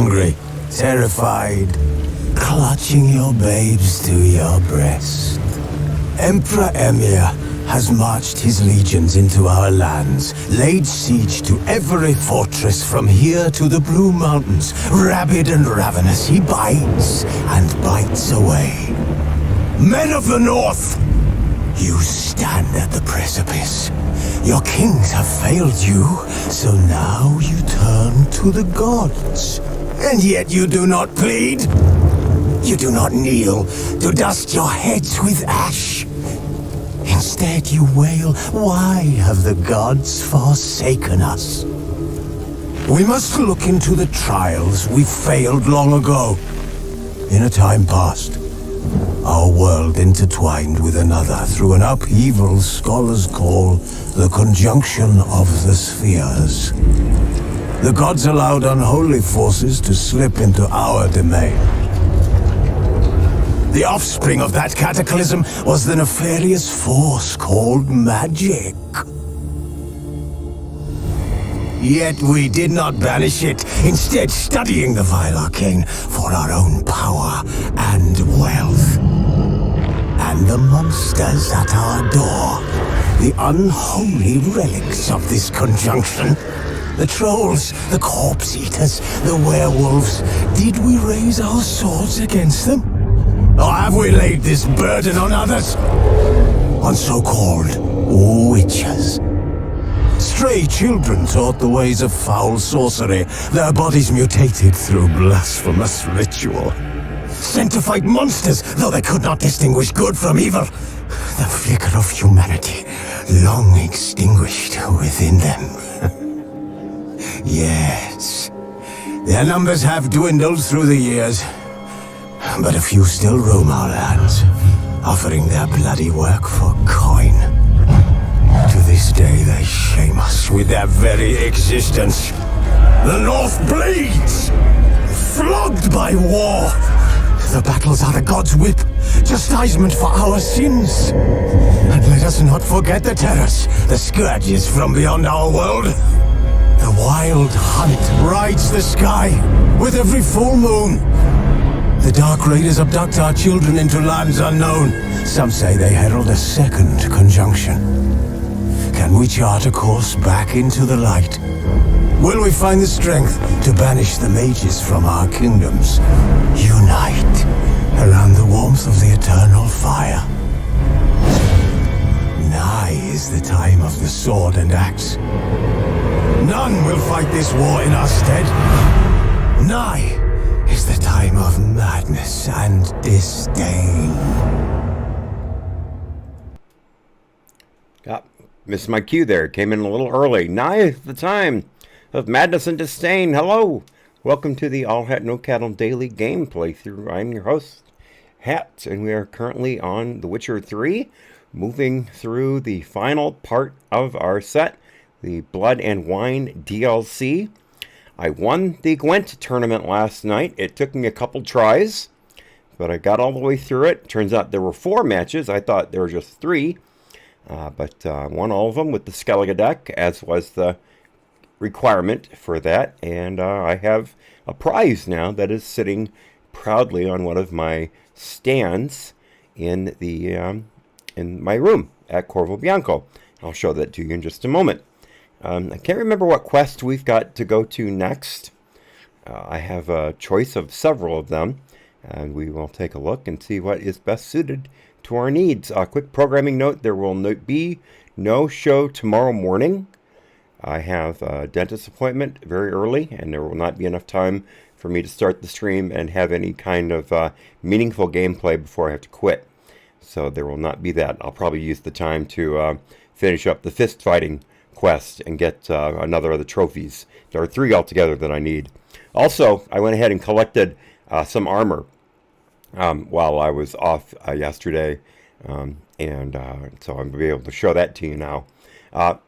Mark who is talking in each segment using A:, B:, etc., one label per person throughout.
A: hungry, terrified, clutching your babes to your breast. Emperor Emir has marched his legions into our lands, laid siege to every fortress from here to the Blue Mountains. Rabid and ravenous, he bites and bites away. Men of the North, you stand at the precipice. Your kings have failed you, so now you turn to the gods. And yet you do not plead. You do not kneel to dust your heads with ash. Instead you wail, why have the gods forsaken us? We must look into the trials we failed long ago. In a time past, our world intertwined with another through an upheaval scholars call the conjunction of the spheres. The gods allowed unholy forces to slip into our domain. The offspring of that cataclysm was the nefarious force called magic. Yet we did not banish it, instead studying the vile arcane for our own power and wealth. And the monsters at our door, the unholy relics of this conjunction, the trolls, the corpse eaters, the werewolves, did we raise our swords against them? Or have we laid this burden on others? On so-called witches. Stray children taught the ways of foul sorcery, their bodies mutated through blasphemous ritual. Sent to fight monsters, though they could not distinguish good from evil. The flicker of humanity, long extinguished within them. Yes, their numbers have dwindled through the years, but a few still roam our lands, offering their bloody work for coin. To this day they shame us with their very existence. The North bleeds, flogged by war. The battles are the gods' whip, chastisement for our sins. And let us not forget the terrors, the scourges from beyond our world. The wild hunt rides the sky with every full moon. The Dark Raiders abduct our children into lands unknown. Some say they herald a second conjunction. Can we chart a course back into the light? Will we find the strength to banish the mages from our kingdoms? Unite around the warmth of the eternal fire. Nigh is the time of the sword and axe. None will fight this war in our stead. Nigh is the time of madness and disdain.
B: Missed my cue there. Came in a little early. Nigh is the time of madness and disdain. Hello. Welcome to the All Hat No Cattle Daily Game Playthrough. I'm your host, Hat, and we are currently on The Witcher 3, moving through the final part of our set, the Blood and Wine DLC. I won the Gwent tournament last night. It took me a couple tries, but I got all the way through it. Turns out there were 4 matches. I thought there were just 3. But won all of them with the Skellige deck, as was the requirement for that. And I have a prize now that is sitting proudly on one of my stands in the in my room at Corvo Bianco. I'll show that to you in just a moment. I can't remember what quest we've got to go to next. I have a choice of several of them, and we will take a look and see what is best suited to our needs. A quick programming note, there will be no show tomorrow morning. I have a dentist appointment very early, and there will not be enough time for me to start the stream and have any kind of meaningful gameplay before I have to quit. So there will not be that. I'll probably use the time to finish up the fist fighting quest and get another of the trophies. There are 3 altogether that I need. Also, I went ahead and collected some armor while I was off yesterday, so I'm going to be able to show that to you now.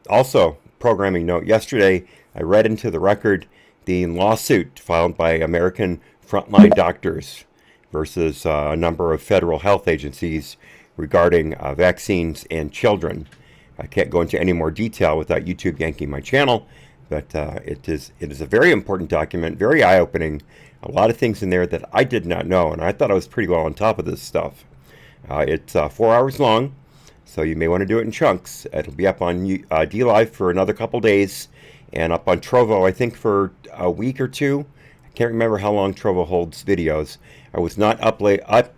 B: Also, programming note, yesterday I read into the record the lawsuit filed by American frontline doctors versus a number of federal health agencies regarding vaccines and children. I can't go into any more detail without YouTube yanking my channel, But it is a very important document, very eye-opening. A lot of things in there that I did not know, and I thought I was pretty well on top of this stuff. It's 4 hours long, so you may want to do it in chunks. It'll be up on DLive for another couple days, and up on Trovo, I think, for a week or two. I can't remember how long Trovo holds videos. I was not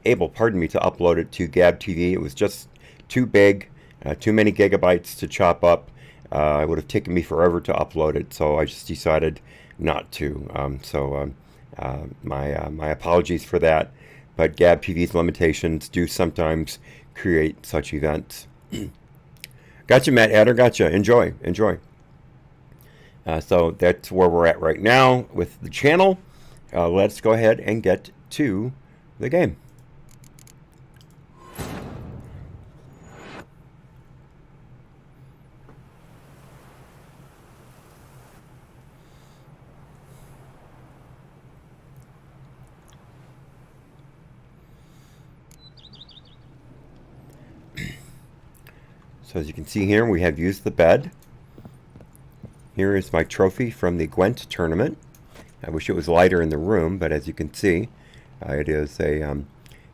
B: able, pardon me, to upload it to Gab TV. It was just too big, too many gigabytes to chop up. It would have taken me forever to upload it, so I just decided not to. My apologies for that, but Gab TV's limitations do sometimes create such events. Gotcha, Matt Adder. Gotcha. Enjoy. So that's where we're at right now with the channel. Let's go ahead and get to the game. So as you can see here, we have used the bed. Here is my trophy from the Gwent tournament. I wish it was lighter in the room, but as you can see, it is a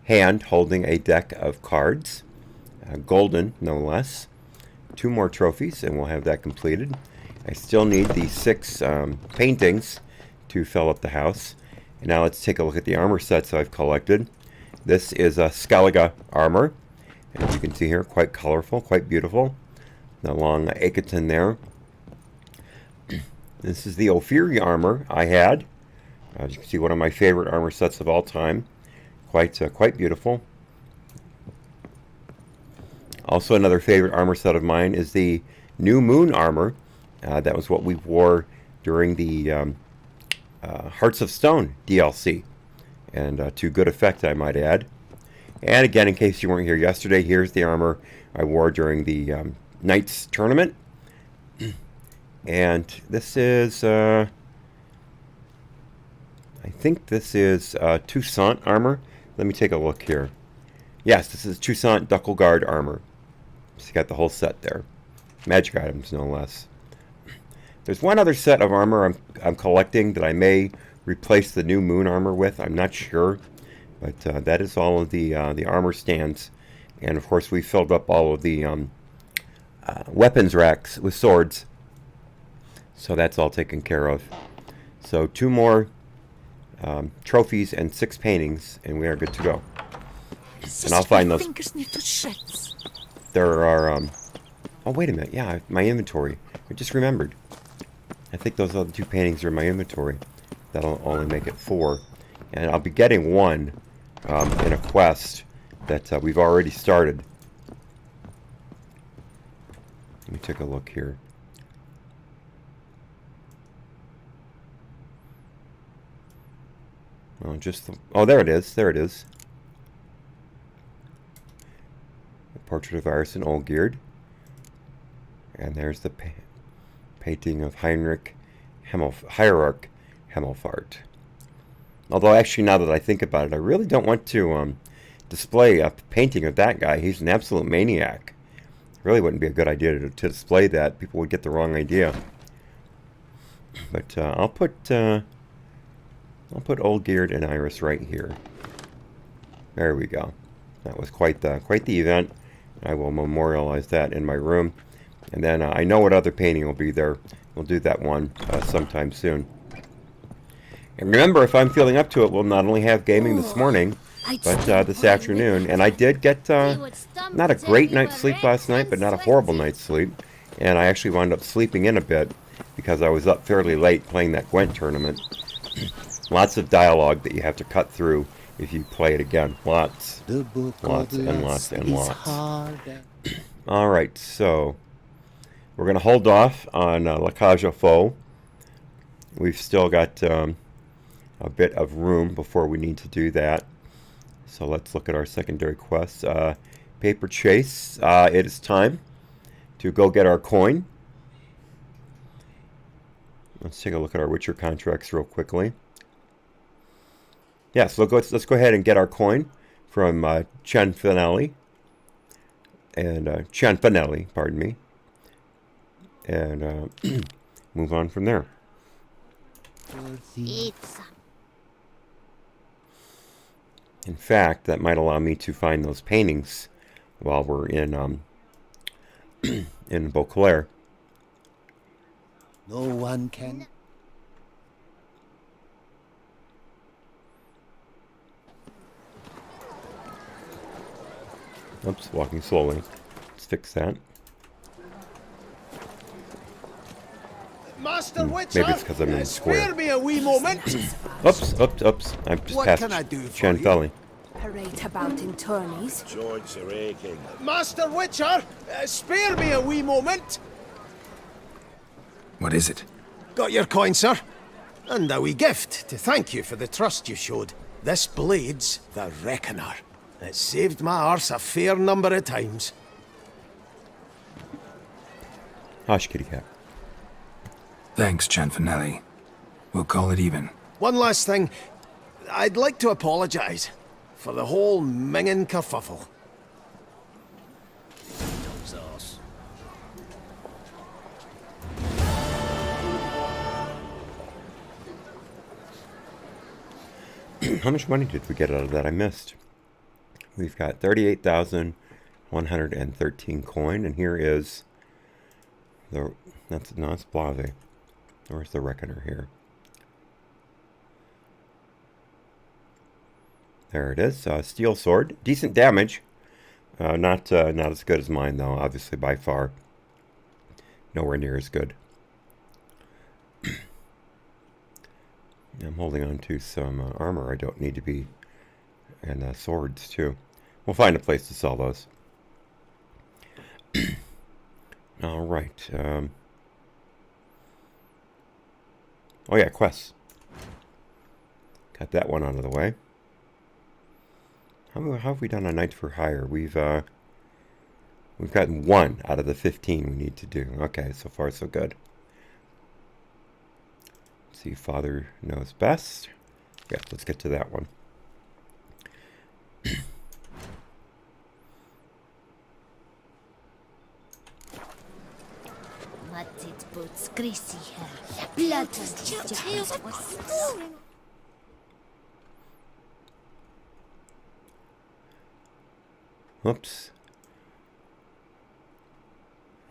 B: hand holding a deck of cards, golden no less. 2 more trophies and we'll have that completed. I still need the 6 paintings to fill up the house. And now let's take a look at the armor sets I've collected. This is a Skellige armor. As you can see here, quite colorful, quite beautiful. The long Akaton there. This is the Ophiri armor I had. As you can see, one of my favorite armor sets of all time. Quite beautiful. Also, another favorite armor set of mine is the New Moon armor. That was what we wore during the Hearts of Stone DLC. And to good effect, I might add. And again, in case you weren't here yesterday, here's the armor I wore during the Knights tournament. And this is, I think this is Toussaint armor. Let me take a look here. Yes, this is Toussaint Duckle Guard armor. So you got the whole set there. Magic items, no less. There's one other set of armor I'm collecting that I may replace the New Moon armor with. I'm not sure. But that is all of the armor stands. And of course, we filled up all of the weapons racks with swords. So that's all taken care of. So 2 more trophies and 6 paintings, and we are good to go. And I'll find those. There are, oh wait a minute, yeah, my inventory. I just remembered. I think those other 2 paintings are in my inventory. That'll only make it 4. And I'll be getting 1 in a quest that we've already started. Let me take a look here. Oh, oh, there it is. There it is. The portrait of Arson Olgierd. And there's the painting of Heinrich Hierarch Hemmelfart. Although, actually, now that I think about it, I really don't want to display a painting of that guy. He's an absolute maniac. It really wouldn't be a good idea to display that. People would get the wrong idea. But I'll put Olgierd and Iris right here. There we go. That was quite the event. I will memorialize that in my room. And then I know what other painting will be there. We'll do that one sometime soon. And remember, if I'm feeling up to it, we'll not only have gaming this morning, but this afternoon. And I did get not a great night's sleep last night, but not a horrible night's sleep. And I actually wound up sleeping in a bit because I was up fairly late playing that Gwent tournament. Lots of dialogue that you have to cut through if you play it again. Lots and lots. Alright, so we're going to hold off on La Cage aux Folles. We've still got a bit of room before we need to do that. So let's look at our secondary quests. PAPERCHASE. It is time to go get our coin. Let's take a look at our Witcher contracts real quickly. Yes, let's go ahead and get our coin from Cianfanelli. And Cianfanelli, pardon me. And move on from there. In fact, that might allow me to find those paintings while we're in in Beauclair.
C: No one can.
B: Oops, walking slowly. Let's fix that.
D: Master Witcher,
B: Maybe it's because I'm in the
D: spare
B: square.
D: me a wee moment.
B: Oops. I've just
C: What
B: passed
C: can I do for
B: Chanfelli.
E: Parade about in tourneys.
F: Joints are aching.
D: Master Witcher, spare me a wee moment.
G: What is it?
D: Got your coin, sir. And a wee gift to thank you for the trust you showed. This blade's the Reckoner. It saved my arse a fair number of times.
B: Hush, kitty cat.
G: Thanks, Chanfanelli. We'll call it even.
D: One last thing. I'd like to apologise for the whole mingin' kerfuffle.
B: How much money did we get out of that? I missed. We've got 38,113 coin, and here is the that's Blave. Where's the Reckoner here? There it is. Steel sword, decent damage. Not as good as mine though. Obviously, by far, nowhere near as good. I'm holding on to some armor I don't need to be, and swords too. We'll find a place to sell those. All right. Oh yeah, quests. Got that one out of the way. How have we done on Night for Hire? We've gotten 1 out of the 15 we need to do. Okay, so far so good. Let's see, Father Knows Best. Yeah, let's get to that one.
H: Matted boots, greasy hair, blood was
B: Oops.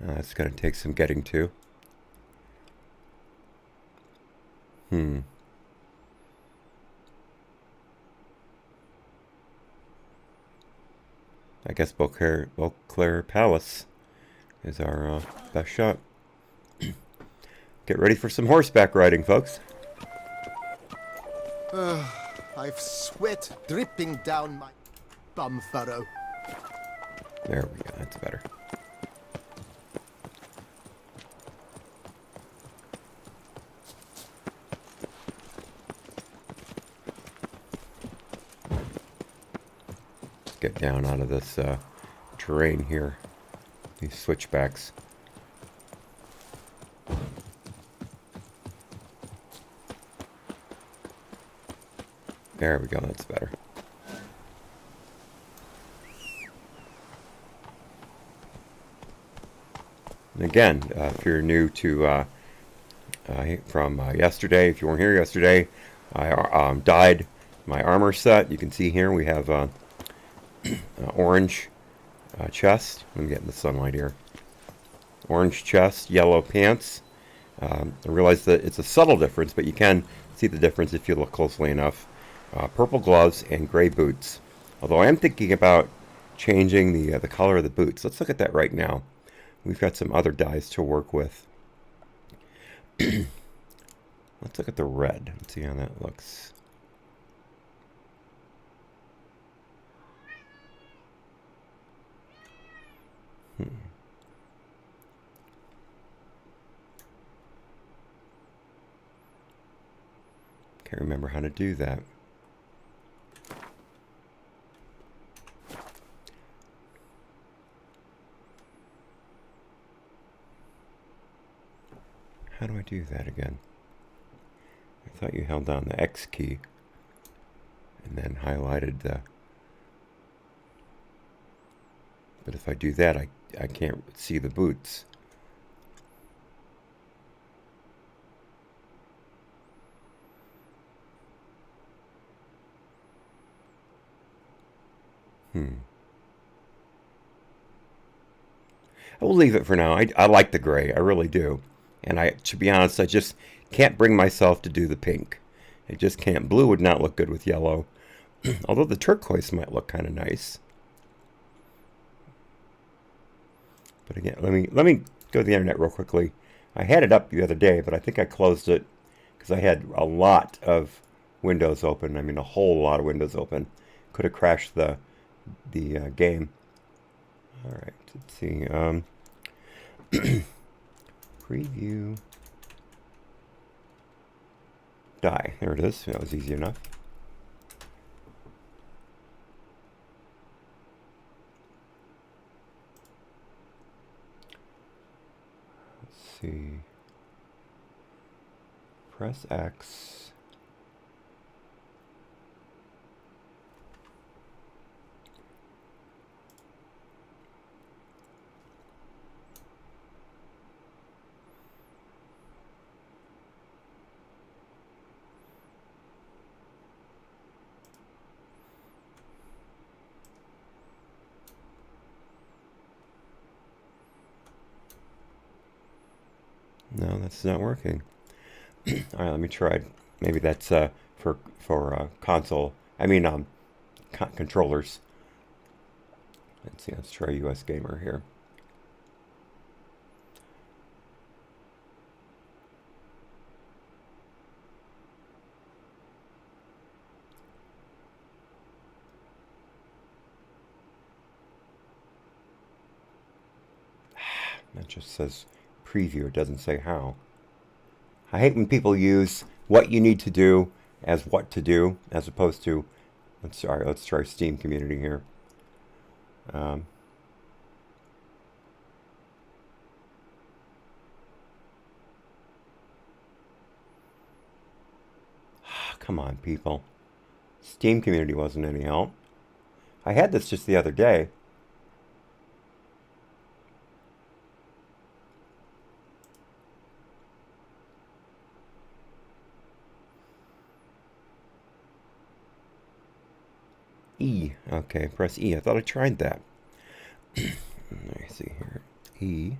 B: That's going to take some getting to. I guess Beauclair Palace is our best shot. Get ready for some horseback riding, folks.
C: I've sweat dripping down my bum furrow.
B: There we go, that's better. Let's get down out of this terrain here. These switchbacks. There we go, that's better. And again, if you're new to from yesterday, if you weren't here yesterday, I dyed my armor set. You can see here we have orange chest. Let me get in the sunlight here. Orange chest, yellow pants. I realize that it's a subtle difference, but you can see the difference if you look closely enough. Purple gloves and gray boots. Although I am thinking about changing the color of the boots. Let's look at that right now. We've got some other dyes to work with. Let's look at the red and see how that looks. Can't remember how to do that. How do I do that again? I thought you held down the X key and then highlighted the... But if I do that, I can't see the boots. I will leave it for now. I like the gray. I really do. And to be honest, I just can't bring myself to do the pink. I just can't. Blue would not look good with yellow. Although the turquoise might look kind of nice. But again, let me go to the internet real quickly. I had it up the other day, but I think I closed it because I had a lot of windows open. I mean, a whole lot of windows open. Could have crashed the game. All right, let's see. Preview. Die. There it is. That was easy enough. Let's see. Press X. No, that's not working. All right, let me try. Maybe that's for console. I mean, controllers. Let's see. Let's try US Gamer here. That just says preview. It doesn't say how. I hate when people use what you need to do as what to do, as opposed to, let's try Steam community here. Come on, people. Steam community wasn't any help. I had this just the other day. E. Okay, press E. I thought I tried that. Let me see here. E.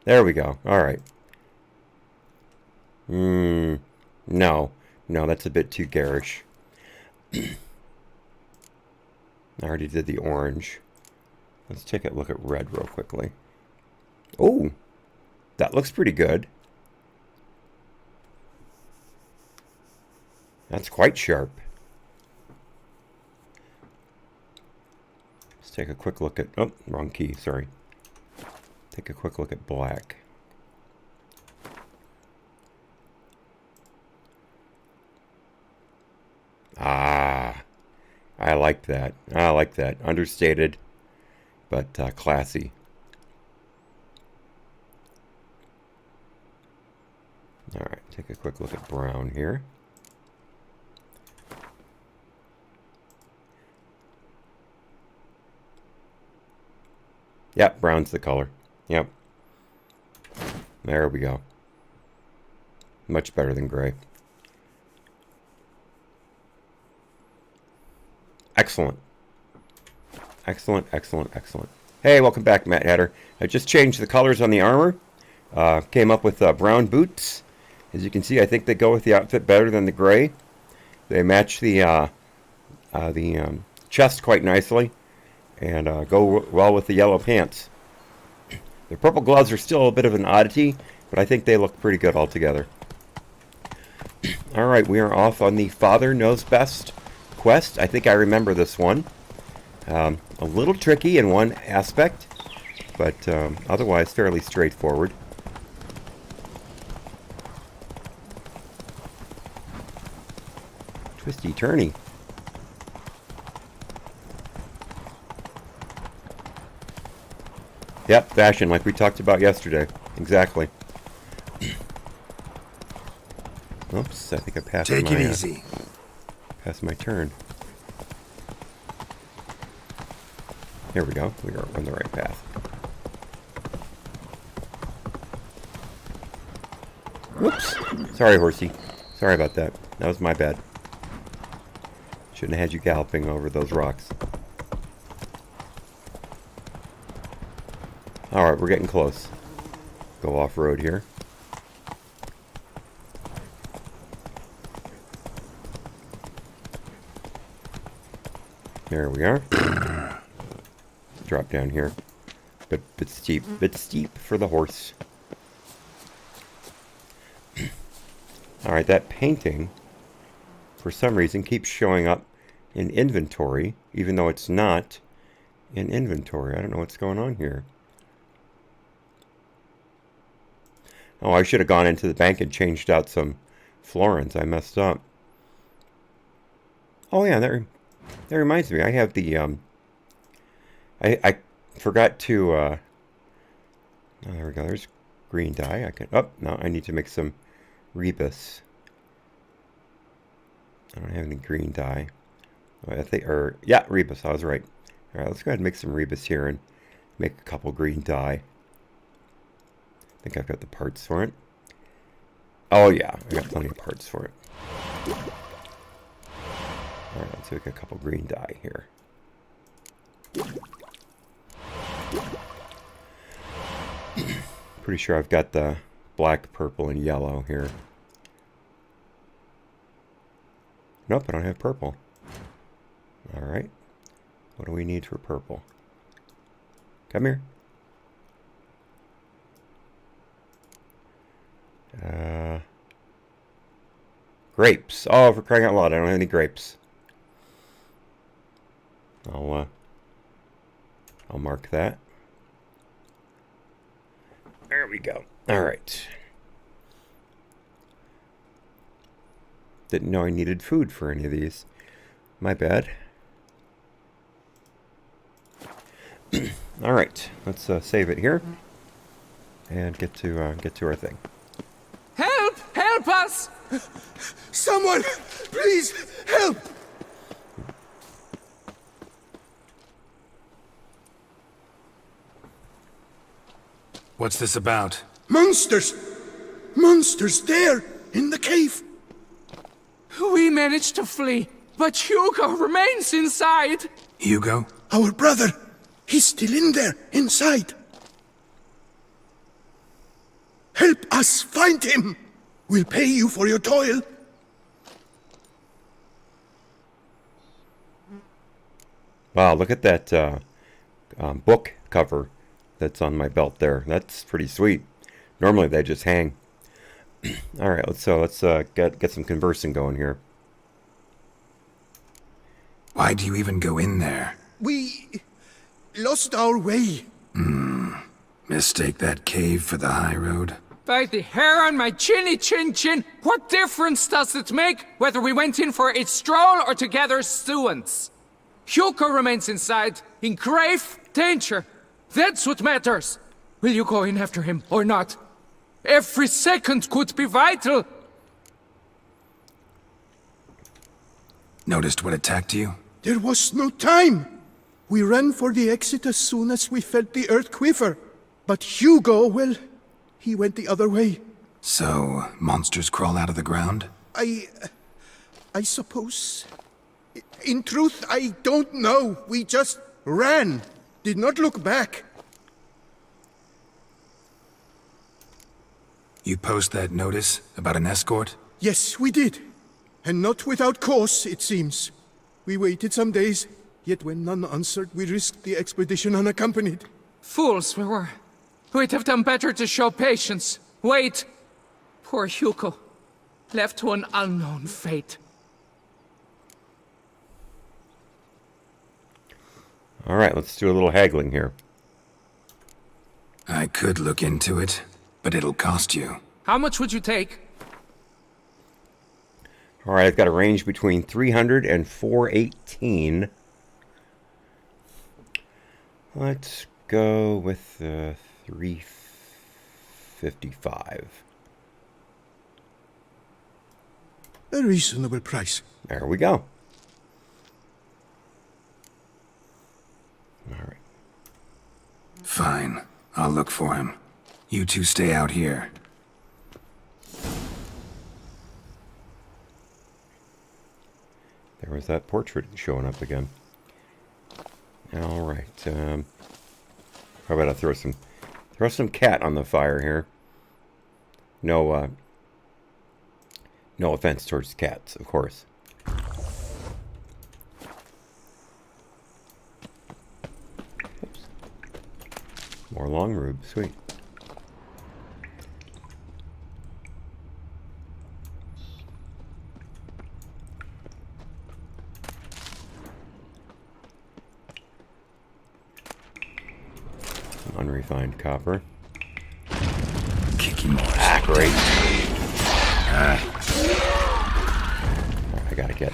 B: There we go. All right. No. No, that's a bit too garish. I already did the orange. Let's take a look at red real quickly. Oh, that looks pretty good. That's quite sharp. Let's take a quick look at... Oh, wrong key, sorry. Take a quick look at black. Ah, I like that. I like that. Understated, but classy. All right, take a quick look at brown here. Yep, brown's the color. Yep. There we go. Much better than gray. Excellent. Excellent, excellent, excellent. Hey, welcome back, Matt Hatter. I just changed the colors on the armor. Came up with brown boots. As you can see, I think they go with the outfit better than the gray. They match the chest quite nicely and go well with the yellow pants. The purple gloves are still a bit of an oddity, but I think they look pretty good altogether. All right, we are off on the Father Knows Best quest. I think I remember this one. A little tricky in one aspect, but otherwise fairly straightforward. Twisty turny. Yep, fashion, like we talked about yesterday. Exactly. Oops, I think I passed
D: Take it easy.
B: Passed my turn. Here we go. We are on the right path. Whoops. Sorry, horsey. Sorry about that. That was my bad. Shouldn't have had you galloping over those rocks. Alright, we're getting close. Go off-road here. There we are. Drop down here. Bit steep for the horse. Alright, that painting, for some reason, keeps showing up in inventory, even though it's not in inventory. I don't know what's going on here. Oh, I should have gone into the bank and changed out some florins. I messed up. Oh yeah, that reminds me. I have the I forgot to oh, there we go. There's green dye. I can. Oh no, I need to make some rebus. I don't have any green dye. Oh, I think, yeah, rebus. I was right. All right, let's go ahead and make some rebus here and make a couple green dye. I think I've got the parts for it. Oh yeah, I got plenty of parts for it. Alright, let's make a couple green dye here. Pretty sure I've got the black, purple, and yellow here. Nope, I don't have purple. Alright. What do we need for purple? Come here. Grapes. Oh, for crying out loud, I don't have any grapes. I'll mark that. There we go. Alright. Didn't know I needed food for any of these. My bad. Alright, let's save it here. And get to our thing.
F: Help! Help us!
D: Someone, please, help!
G: What's this about?
D: Monsters! Monsters there, in the cave!
F: We managed to flee, but Hugo remains inside!
G: Hugo?
D: Our brother! He's still in there, inside! Help us find him! We'll pay you for your toil.
B: Wow, look at that book cover that's on my belt there. That's pretty sweet. Normally they just hang. All right, let's get some conversing going here.
G: Why do you even go in there?
D: We lost our way.
G: Mistake that cave for the high road?
F: By the hair on my chinny chin chin, what difference does it make whether we went in for a stroll or to gather students? Hugo remains inside, in grave danger. That's what matters. Will you go in after him or not? Every second could be vital.
G: Noticed what attacked you?
D: There was no time. We ran for the exit as soon as we felt the earth quiver. But Hugo, well, he went the other way.
G: So, monsters crawl out of the ground?
D: I suppose. In truth, I don't know. We just ran. Did not look back.
G: You post that notice about an escort?
D: Yes, we did. And not without cause, it seems. We waited some days, yet when none answered, we risked the expedition unaccompanied.
F: Fools we were. We'd have done better to show patience. Wait. Poor Hugo. Left to an unknown fate.
B: All right, let's do a little haggling here.
G: I could look into it, but it'll cost you.
F: How much would you take?
B: All right, I've got a range between 300 and 418. Let's go with 355.
D: A reasonable price.
B: There we go. All right.
G: Fine. I'll look for him. You two stay out here.
B: There was that portrait showing up again. All right. How about I throw some cat on the fire here? No, no offense towards cats, of course. Oops. More long rube, sweet. Unrefined copper.
G: Kick him more.
B: Ah, great. I gotta get.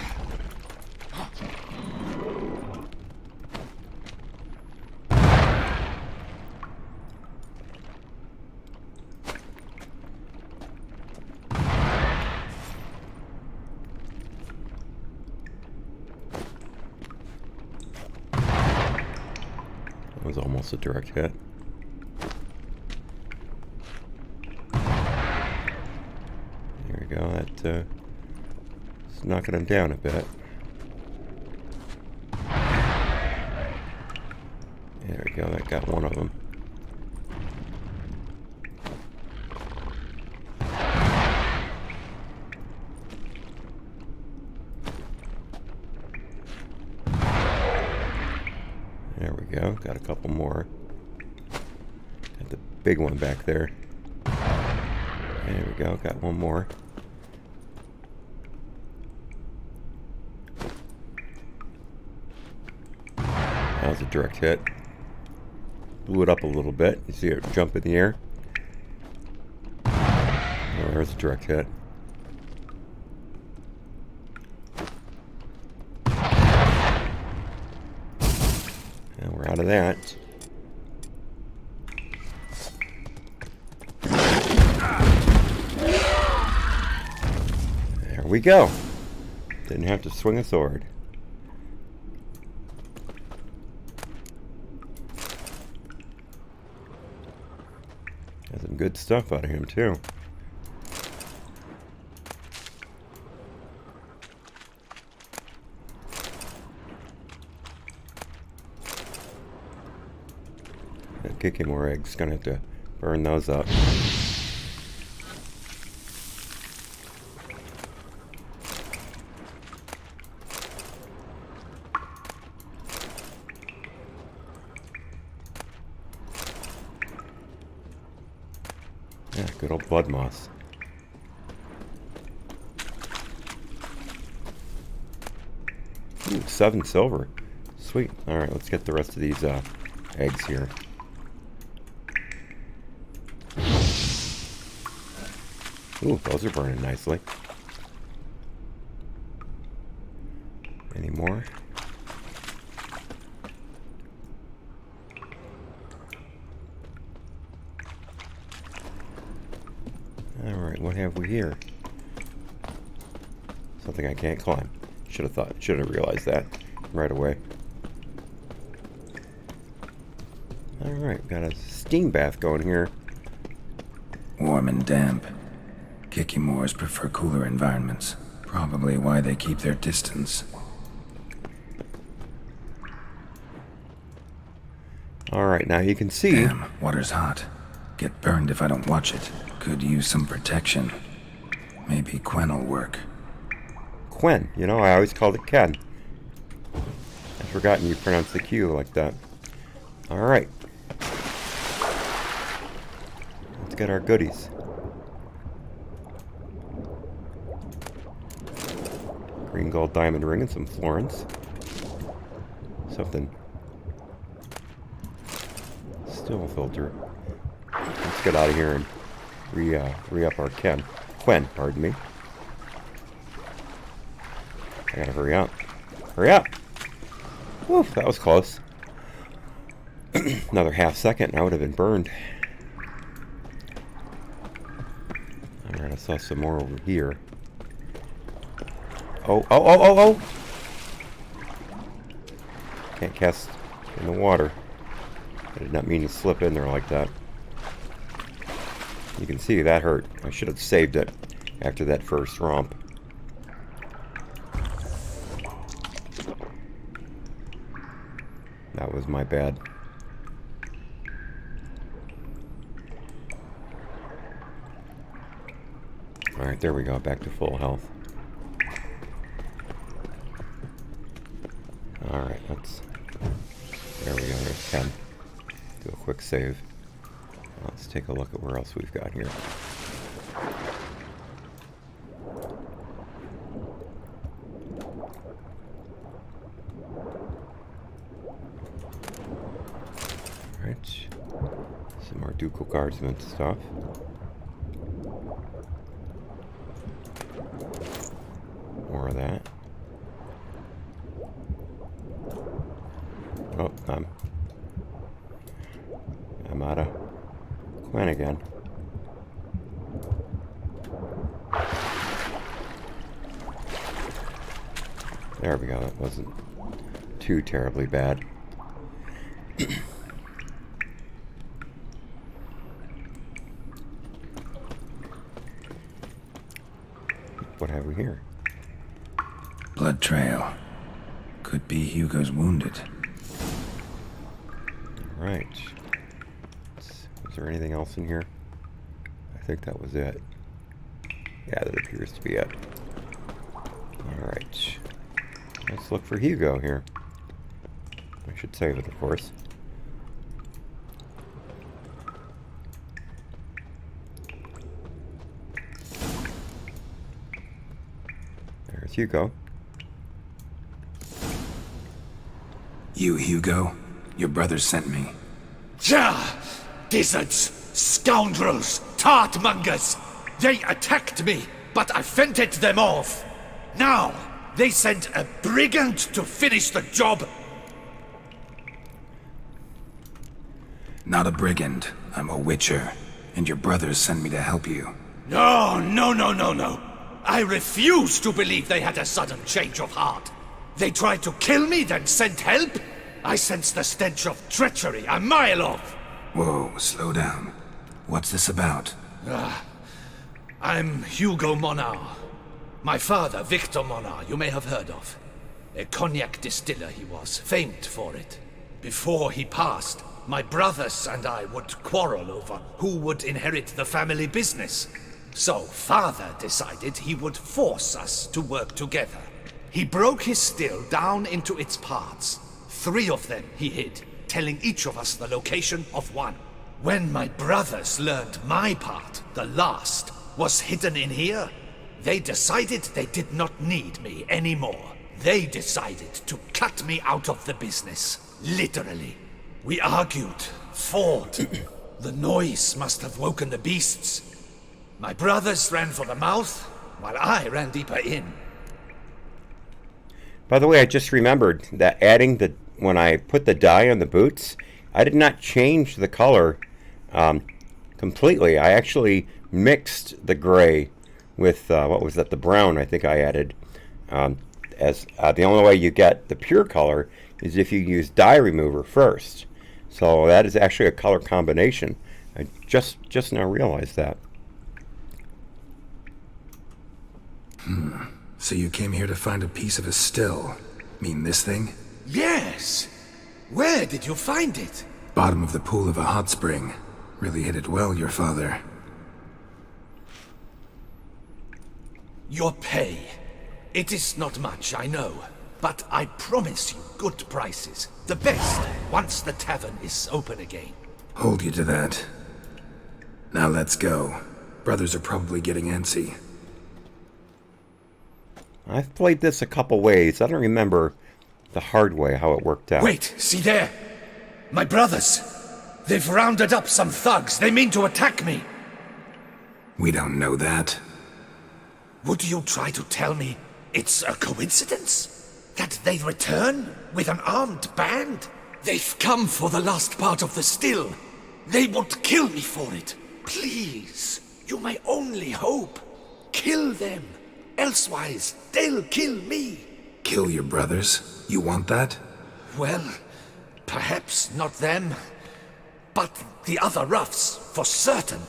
B: That was almost a direct hit. There we go. That it's knocking him down a bit. There we go. That got one of them. There we go. Got a couple more. Got the big one back there. There we go. Got one more. That was a direct hit. Blew it up a little bit. You see it jump in the air? Oh, there's a direct hit. And we're out of that. There we go. Didn't have to swing a sword. Got some good stuff out of him too. Kicking more eggs. Gonna have to burn those up. Yeah, good old blood moss. Ooh, 7 silver. Sweet. Alright, let's get the rest of these eggs here. Ooh, those are burning nicely. Any more? Alright, what have we here? Something I can't climb. Should have realized that right away. Alright, got a steam bath going here.
G: Warm and damp. Kikimores prefer cooler environments. Probably why they keep their distance.
B: Alright, now you can see...
G: Damn, water's hot. Get burned if I don't watch it. Could use some protection. Maybe Quen will work.
B: Quen. You know, I always called it Ken. I've forgotten you pronounce the Q like that. Alright. Let's get our goodies. Green gold diamond ring and some florins. Something. Still a filter. Let's get out of here and re-up our Quen, pardon me. I gotta hurry up. Hurry up! Whew, that was close. Another half second and I would have been burned. Alright, I saw some more over here. Oh! Can't cast in the water. I did not mean to slip in there like that. You can see that hurt. I should have saved it after that first romp. That was my bad. Alright, there we go. Back to full health. Alright, let's... There we go. There's 10. Do a quick save. Let's take a look at where else we've got here. Alright. Some more Ducal Guardsman stuff. More of that. Oh, I'm out of Quinn again. There we go. That wasn't too terribly bad. What have we here?
G: Blood trail. Could be Hugo's wounded.
B: Right. Was there anything else in here? I think that was it. Yeah, that appears to be it. Alright. Let's look for Hugo here. I should save it, of course. There's Hugo.
G: You, Hugo? Your brother sent me.
I: Ja! Gizzards! Scoundrels! Tartmongers! They attacked me, but I fended them off. Now, they sent a brigand to finish the job.
G: Not a brigand. I'm a witcher. And your brothers sent me to help you.
I: No, no, no, no, no. I refuse to believe they had a sudden change of heart. They tried to kill me, then sent help? I sense the stench of treachery a mile off.
G: Whoa, slow down. What's this about?
I: I'm Hugo Monar. My father, Victor Monar, you may have heard of. A cognac distiller he was, famed for it. Before he passed, my brothers and I would quarrel over who would inherit the family business. So father decided he would force us to work together. He broke his still down into its parts. 3 of them he hid, telling each of us the location of one. When my brothers learned my part, the last, was hidden in here, they decided they did not need me anymore. They decided to cut me out of the business, literally. We argued, fought. The noise must have woken the beasts. My brothers ran for the mouth, while I ran deeper in.
B: By the way, I just remembered that when I put the dye on the boots, I did not change the color completely. I actually mixed the gray with, what was that, the brown I think I added. The only way you get the pure color is if you use dye remover first. So that is actually a color combination. I just now realized that.
G: So you came here to find a piece of a still. Mean this thing?
I: Yes! Where did you find it?
G: Bottom of the pool of a hot spring. Really hit it well, your father.
I: Your pay. It is not much, I know. But I promise you good prices. The best, once the tavern is open again.
G: Hold you to that. Now let's go. Brothers are probably getting antsy.
B: I've played this a couple ways. I don't remember the hard way how it worked out.
I: Wait, see there? My brothers. They've rounded up some thugs. They mean to attack me.
G: We don't know that.
I: Would you try to tell me it's a coincidence? That they return with an armed band? They've come for the last part of the still. They would kill me for it. Please, you're my only hope. Kill them. Elsewise, they'll kill me.
G: Kill your brothers? You want that?
I: Well, perhaps not them. but the other roughs, for certain.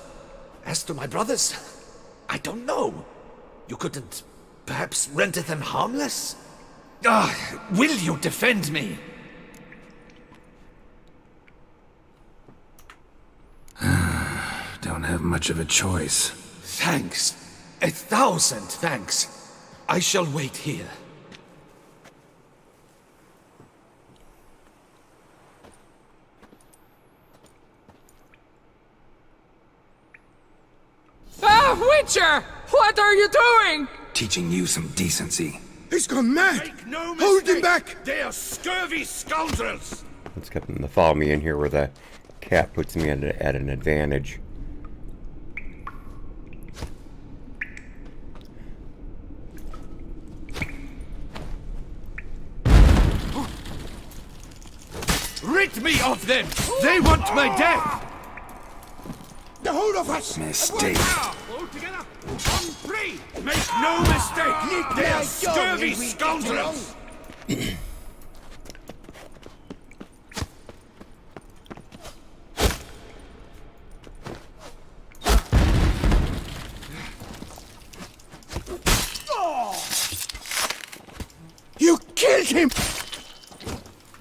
I: As to my brothers, I don't know. You couldn't perhaps render them harmless? Will you defend me?
G: Don't have much of a choice.
I: Thanks. 1,000 thanks. I shall wait here.
F: Witcher! What are you doing?
G: Teaching you some decency.
D: He's gone mad!
I: Make no
D: Hold him
I: mistake,
D: back!
I: They are scurvy scoundrels!
B: Let's get them to follow me in here where the cat puts me at an advantage.
I: Rid me of them! They want my death!
D: The whole of us!
G: Mistake.
I: All together! On three! Make no mistake! They are scurvy scoundrels!
D: You killed him!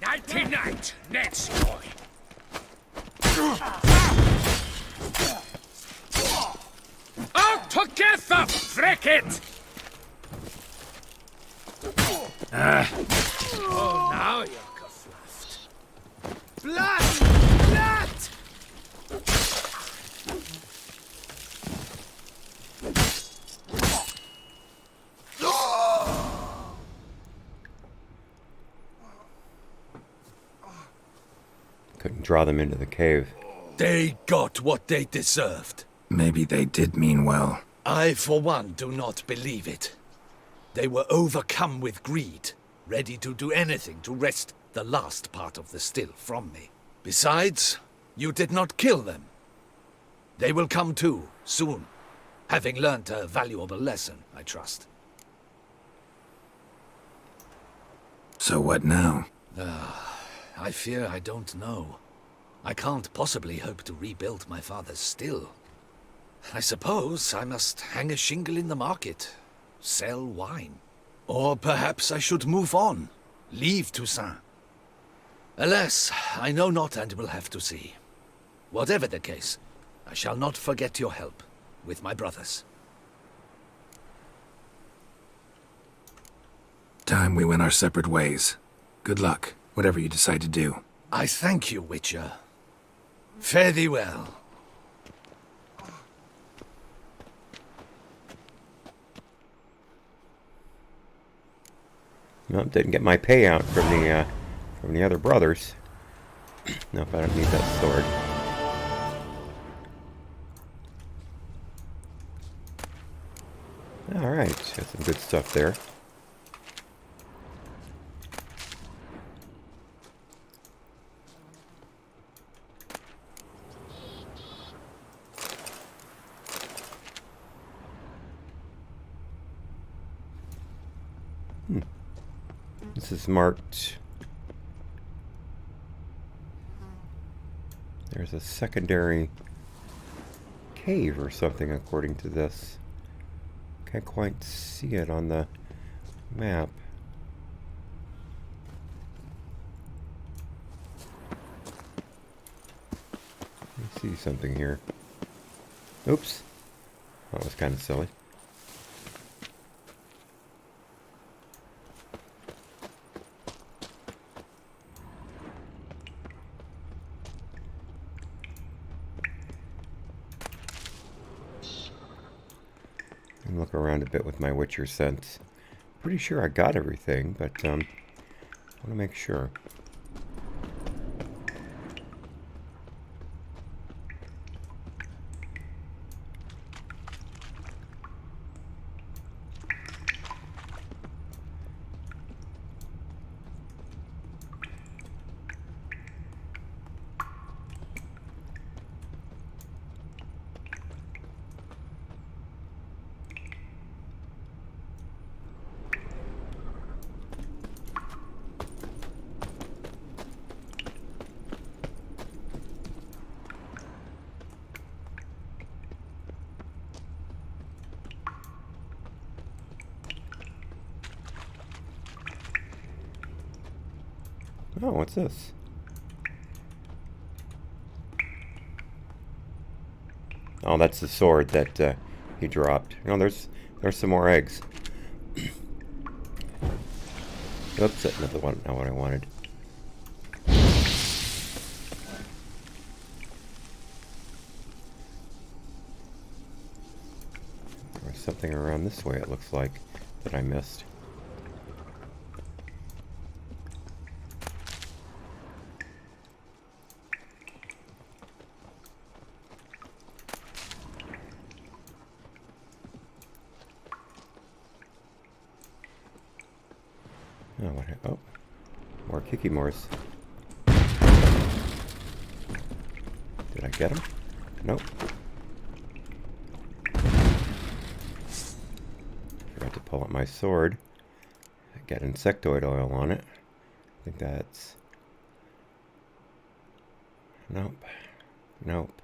I: Nighty-night, next boy. All together, frick it! Oh, now you're kerfluffed. Blood! Blood!
B: Couldn't draw them into the cave.
I: They got what they deserved.
G: Maybe they did mean well.
I: I, for one, do not believe it. They were overcome with greed, ready to do anything to wrest the last part of the still from me. Besides, you did not kill them. They will come too, soon, having learnt a valuable lesson, I trust.
G: So what now?
I: I fear I don't know. I can't possibly hope to rebuild my father's still. I suppose I must hang a shingle in the market, sell wine. Or perhaps I should move on, leave Toussaint. Alas, I know not and will have to see. Whatever the case, I shall not forget your help with my brothers.
G: Time we went our separate ways. Good luck, whatever you decide to do.
I: I thank you, Witcher. Fare thee well.
B: Nope, didn't get my payout from the other brothers. Nope, I don't need that sword. Alright, got some good stuff there. This is marked. There's a secondary cave or something according to this. Can't quite see it on the map. Let me see something here. Oops. That was kind of silly. And look around a bit with my Witcher sense. Pretty sure I got everything, but I want to make sure. Oh, what's this? Oh, that's the sword that he dropped. No, there's some more eggs. Oops, that's not what I wanted. There's something around this way, it looks like, that I missed. Oh, more Kikimores. Did I get them? Nope. Forgot to pull out my sword. I got insectoid oil on it. I think that's... Nope. Nope.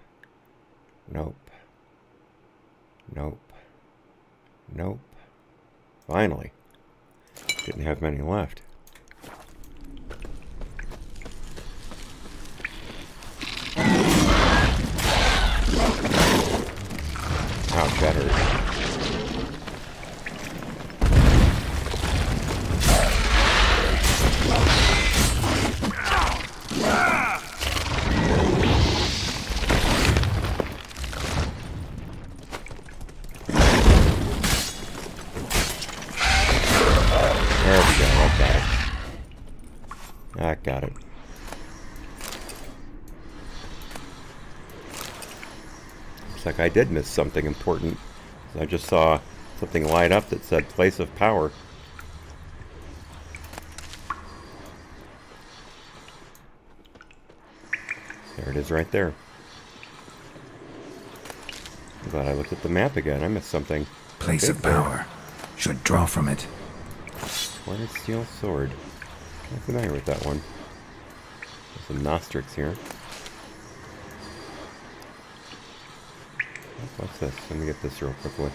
B: Nope. Nope. Nope. Finally. Didn't have many left. Ouch, that hurt. I got it. Looks like I did miss something important. I just saw something light up that said place of power. There it is right there. I'm glad I looked at the map again. I missed something.
G: Place of power. Should draw from it.
B: Square steel sword. I'm familiar with that one. There's some Nostrix here. What's this? Let me get this real quickly.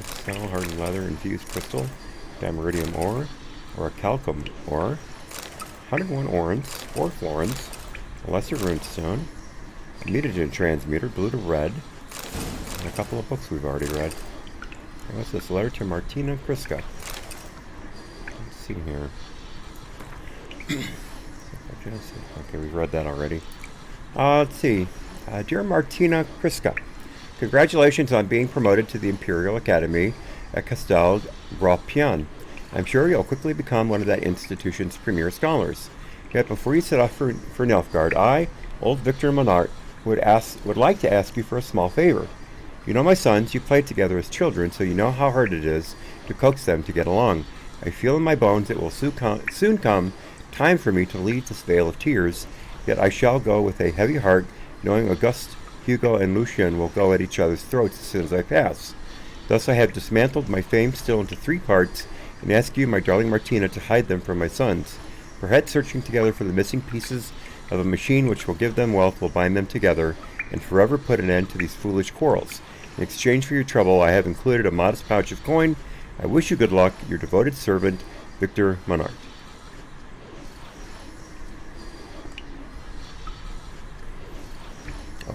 B: Cell, hardened leather, infused crystal, dameridium ore, or a calcum ore, 101 orans, 4 florins, a lesser runestone, a mutagen transmuter, blue to red, and a couple of books we've already read. And what's this? Letter to Martina Kriska. Let's see here. Okay, we've read that already. Let's see. Dear Martina Kriska, congratulations on being promoted to the Imperial Academy at Castel Gropion. I'm sure you'll quickly become one of that institution's premier scholars. Yet before you set off for Nilfgaard, I, old Victor Monart, would like to ask you for a small favor. You know my sons, you played together as children, so you know how hard it is to coax them to get along. I feel in my bones it will soon come time for me to leave this vale of tears, yet I shall go with a heavy heart, knowing Auguste, Hugo, and Lucien will go at each other's throats as soon as I pass. Thus I have dismantled my fame still into 3 parts, and ask you, my darling Martina, to hide them from my sons. Perhaps searching together for the missing pieces of a machine which will give them wealth will bind them together, and forever put an end to these foolish quarrels. In exchange for your trouble, I have included a modest pouch of coin. I wish you good luck. Your devoted servant, Victor Monart.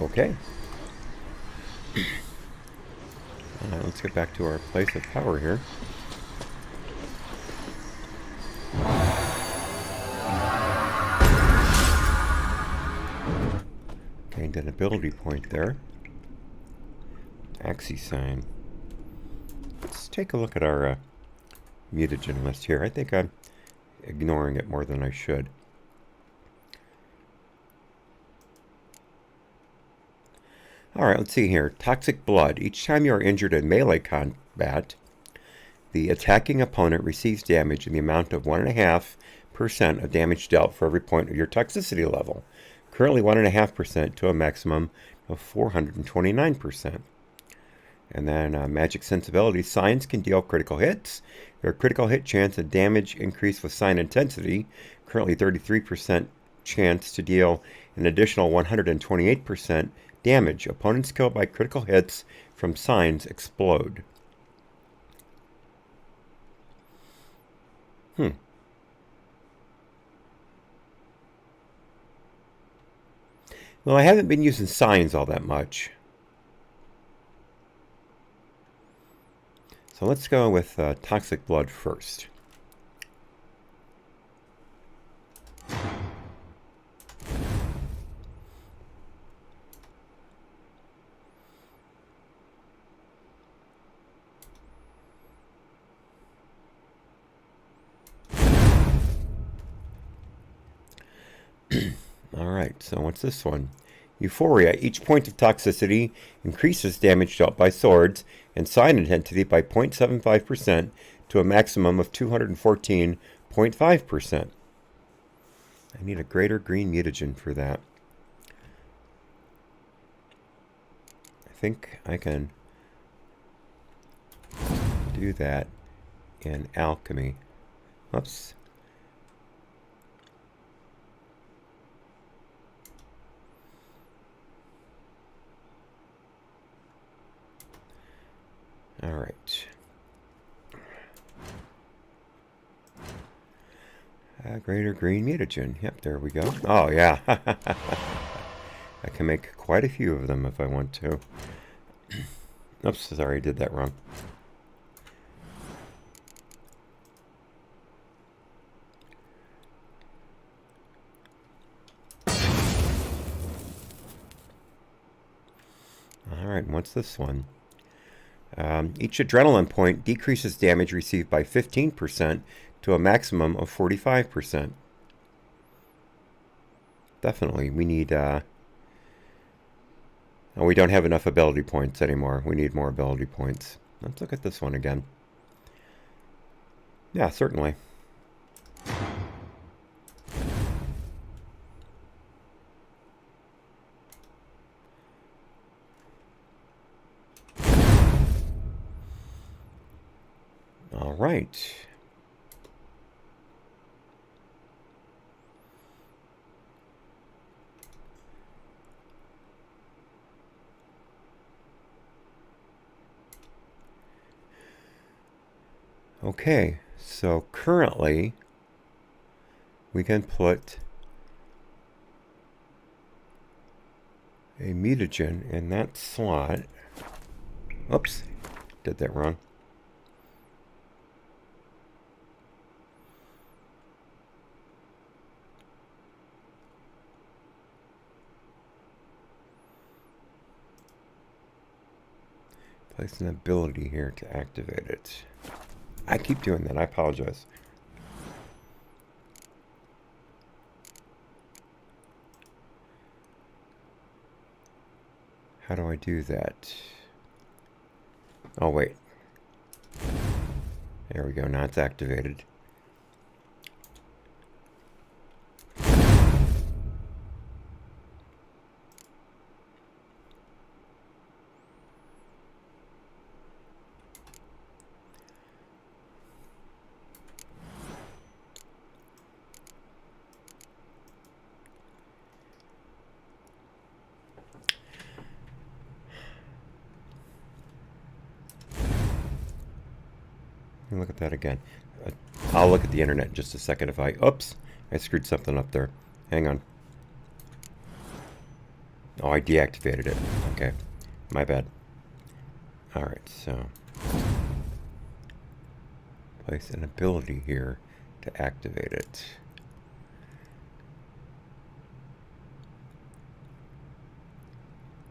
B: Okay. Let's get back to our place of power here. Gained an ability point there. Axis sign. Let's take a look at our mutagen list here. I think I'm ignoring it more than I should. Alright, let's see here. Toxic blood. Each time you are injured in melee combat, the attacking opponent receives damage in the amount of 1.5% of damage dealt for every point of your toxicity level. Currently 1.5% to a maximum of 429%. And then magic sensibility. Signs can deal critical hits. Their critical hit chance and damage increase with sign intensity. Currently 33% chance to deal an additional 128% damage. Opponents killed by critical hits from signs explode. Well, I haven't been using signs all that much. So let's go with toxic blood first. Alright, so what's this one? Euphoria. Each point of toxicity increases damage dealt by swords and sign intensity by 0.75% to a maximum of 214.5%. I need a greater green mutagen for that. I think I can do that in alchemy. Oops. All right. Greater green mutagen. Yep, there we go. Oh, yeah. I can make quite a few of them if I want to. Oops, sorry, I did that wrong. All right, what's this one? Each adrenaline point decreases damage received by 15% to a maximum of 45%. Definitely, we need... oh, we don't have enough ability points anymore. We need more ability points. Let's look at this one again. Yeah, certainly. All right. Okay, so currently we can put a mutagen in that slot. Oops, did that wrong. Place an ability here to activate it. I keep doing that. I apologize. How do I do that? Oh, wait. There we go. Now it's activated. Look at that again. I'll look at the internet in just a second if I... Oops! I screwed something up there. Hang on. Oh, I deactivated it. Okay. My bad. Alright, so... place an ability here to activate it.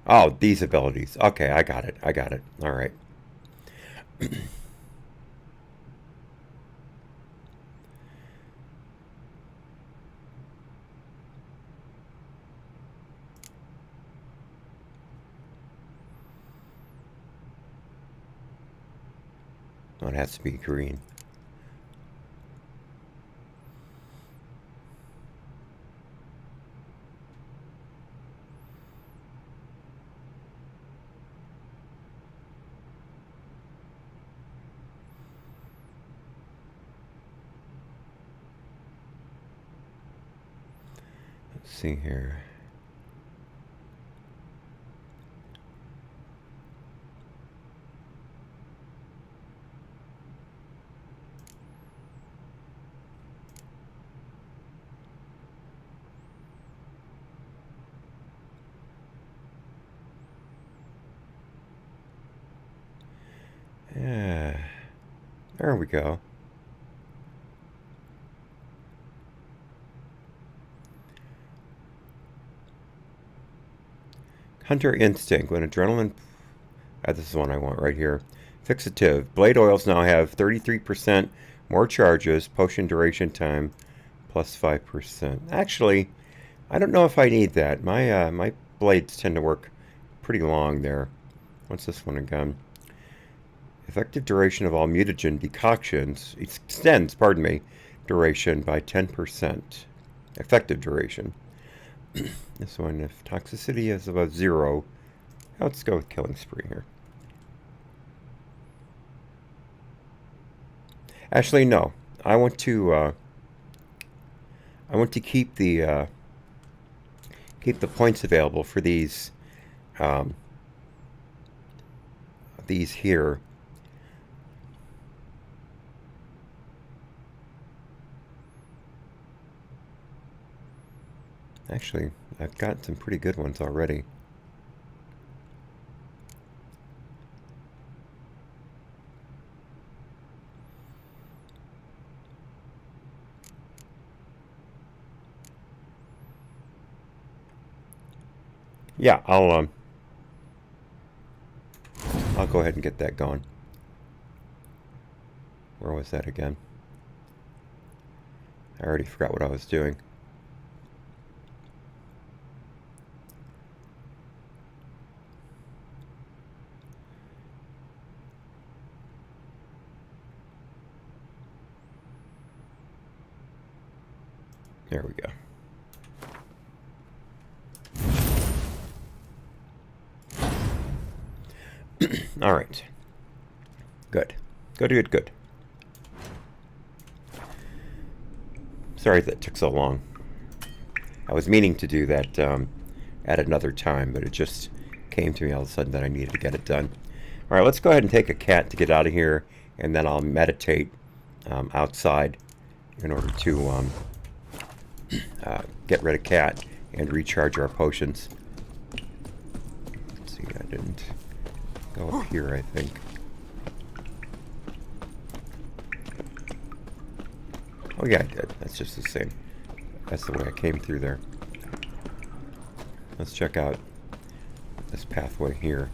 B: Oh, these abilities. Okay, I got it. I got it. Alright. Oh, it has to be green. Let's see here. Yeah. There we go. Hunter Instinct. When adrenaline... this is the one I want right here. Fixative. Blade oils now have 33% more charges. Potion duration time plus 5%. Actually, I don't know if I need that. My blades tend to work pretty long there. What's this one again? Effective duration of all mutagen decoctions extends, pardon me, duration by 10%. Effective duration. This one, if toxicity is above 0, let's go with Killing Spree here. Actually, no. I want to keep the points available for these here. Actually, I've got some pretty good ones already. Yeah, I'll go ahead and get that going. Where was that again? I already forgot what I was doing. There we go. All right. Good. Good. Sorry that took so long. I was meaning to do that at another time, but it just came to me all of a sudden that I needed to get it done. All right, let's go ahead and take a cat to get out of here, and then I'll meditate outside in order to get rid of cat and recharge our potions. Let's see, I didn't go up here, I think. Oh yeah, I did. That's just the same. That's the way I came through there. Let's check out this pathway here.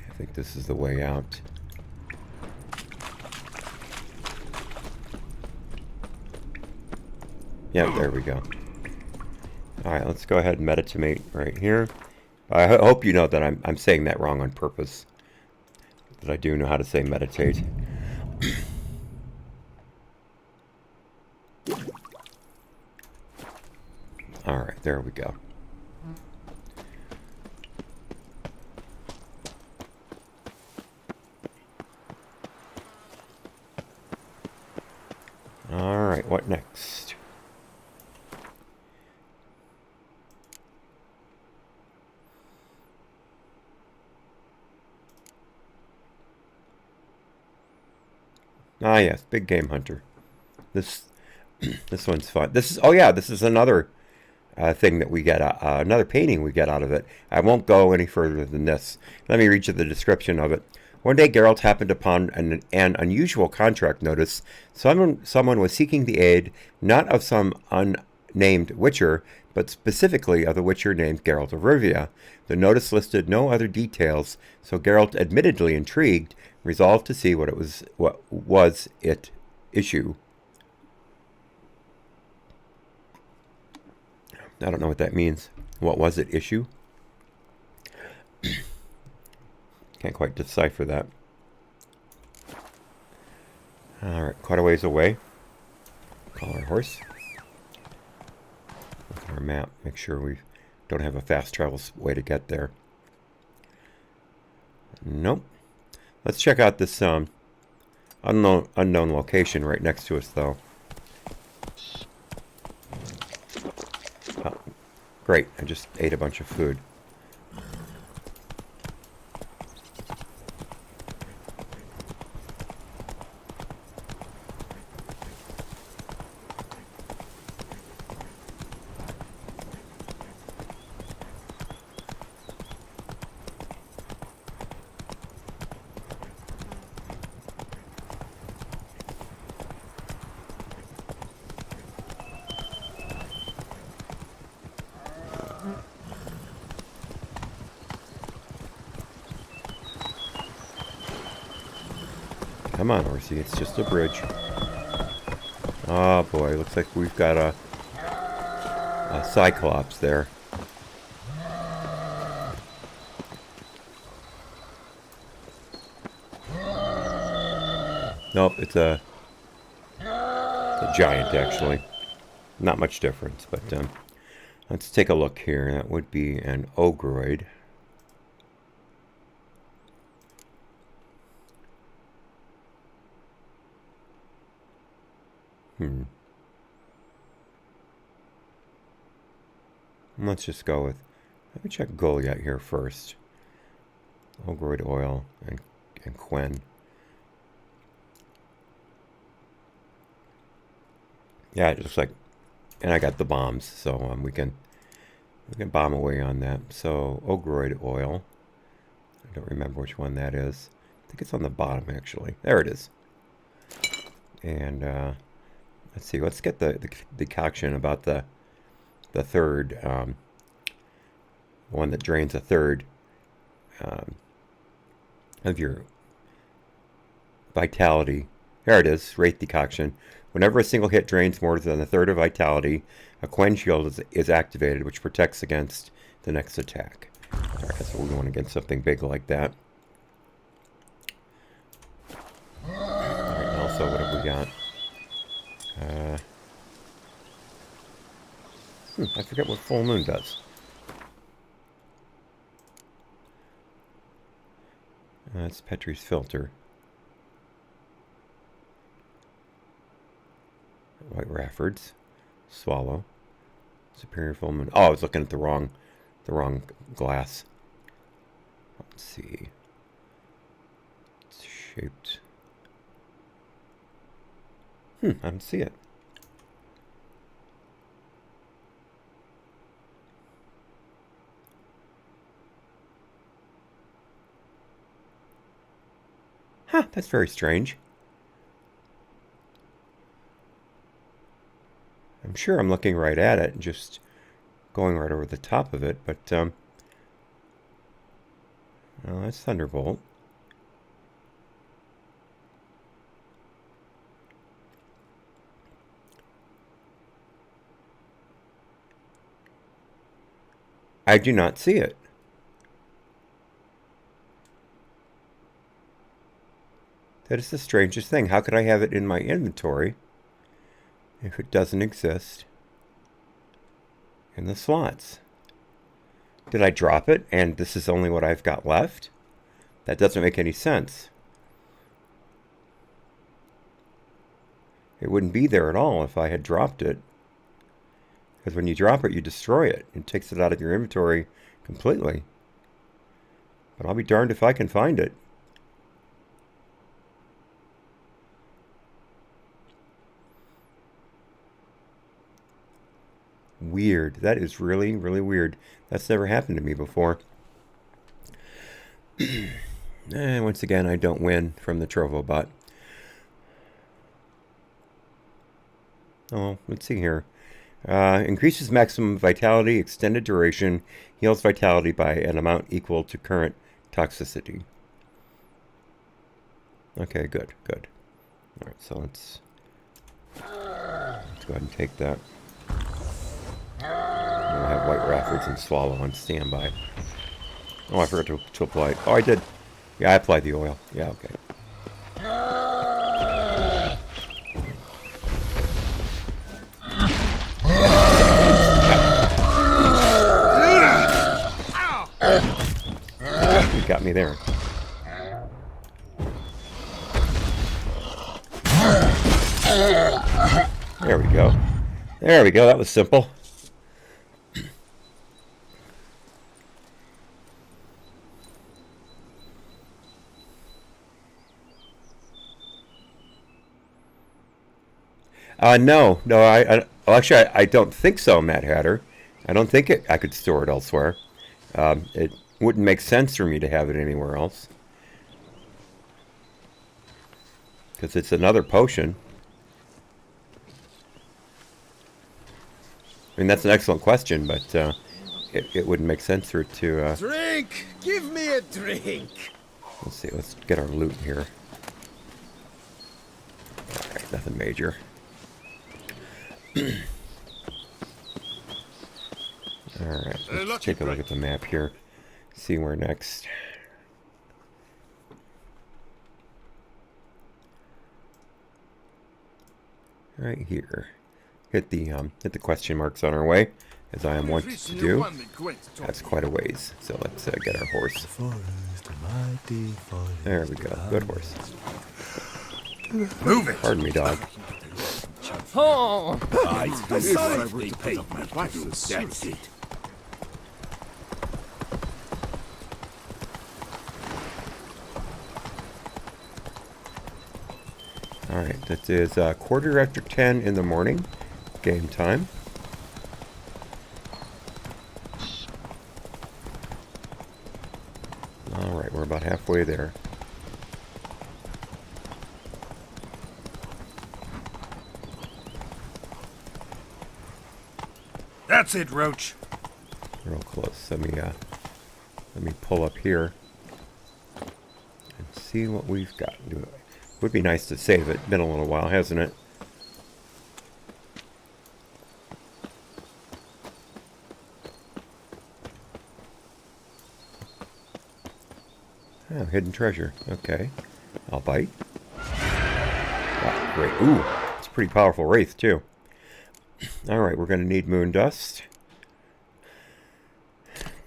B: I think this is the way out. Yeah, there we go. Alright, let's go ahead and meditate right here. I hope you know that I'm saying that wrong on purpose. That I do know how to say meditate. Alright, there we go. Alright, what next? Ah yes, big game hunter. This one's fun. This is another thing that we get, another painting we get out of it. I won't go any further than this. Let me read you the description of it. One day Geralt happened upon an unusual contract notice. Someone was seeking the aid not of some unnamed witcher, but specifically of the witcher named Geralt of Rivia. The notice listed no other details, so Geralt, admittedly intrigued, resolved to see what was it issue. I don't know what that means. What was it issue? Can't quite decipher that. Alright, quite a ways away. Call our horse. Look at our map. Make sure we don't have a fast travel way to get there. Nope. Let's check out this unknown location right next to us, though. Oh, great. I just ate a bunch of food. Come on, Orsi, it's just a bridge. Oh boy, looks like we've got a Cyclops there. Nope, it's a giant, actually. Not much difference, but let's take a look here. That would be an Ogroid. Let's just go with... Let me check Goliath here first. Ogroid oil and Quen. Yeah, it looks like... And I got the bombs, so we can bomb away on that. So, Ogroid oil. I don't remember which one that is. I think it's on the bottom, actually. There it is. And, let's see. Let's get the decoction about the third, one that drains a third of your vitality. There it is, Wraith Decoction. Whenever a single hit drains more than a third of vitality, a Quen shield is activated, which protects against the next attack. Alright, so we want to get something big like that. Alright, also, what have we got? I forget what full moon does. That's Petrie's filter. White Raffords. Swallow. Superior full moon. Oh, I was looking at the wrong glass. Let's see. It's shaped. I don't see it. Huh, that's very strange. I'm sure I'm looking right at it and just going right over the top of it, but well, that's Thunderbolt. I do not see it. That is the strangest thing. How could I have it in my inventory if it doesn't exist in the slots? Did I drop it and this is only what I've got left? That doesn't make any sense. It wouldn't be there at all if I had dropped it. Because when you drop it, you destroy it. It takes it out of your inventory completely. But I'll be darned if I can find it. Weird. That is really, really weird. That's never happened to me before. And once again, I don't win from the Trovobot. Oh, let's see here. Increases maximum vitality, extended duration, heals vitality by an amount equal to current toxicity. Okay, good, good. Alright, so let's go ahead and take that. I have White Raffords and Swallow on standby. Oh, I forgot to apply. Oh, I did. Yeah, I applied the oil. Yeah, okay. You got me there. There we go. There we go. That was simple. No, well, actually, I don't think so, Mad Hatter. I don't think I could store it elsewhere. It wouldn't make sense for me to have it anywhere else. Because it's another potion. I mean, that's an excellent question, but it wouldn't make sense for it to...
D: Drink! Give me a drink!
B: Let's see, let's get our loot here. Nothing major. Alright, let's take a look at the map here. See where next. Right here. Hit the question marks on our way, as I am wont to do. That's quite a ways, so let's get our horse. There we go. Good horse.
C: Move it!
B: Pardon me, dog.
F: Oh!
C: They paid me to do that's it.
B: Alright, that is 10:15 in the morning. Game time. Alright, we're about halfway there.
C: That's it, Roach.
B: Real close. Let me pull up here and see what we've got. Would be nice to save it. Been a little while, hasn't it? Oh, hidden treasure. Okay. I'll bite. Wow, great. Ooh, it's a pretty powerful wraith, too. Alright, we're going to need moon dust.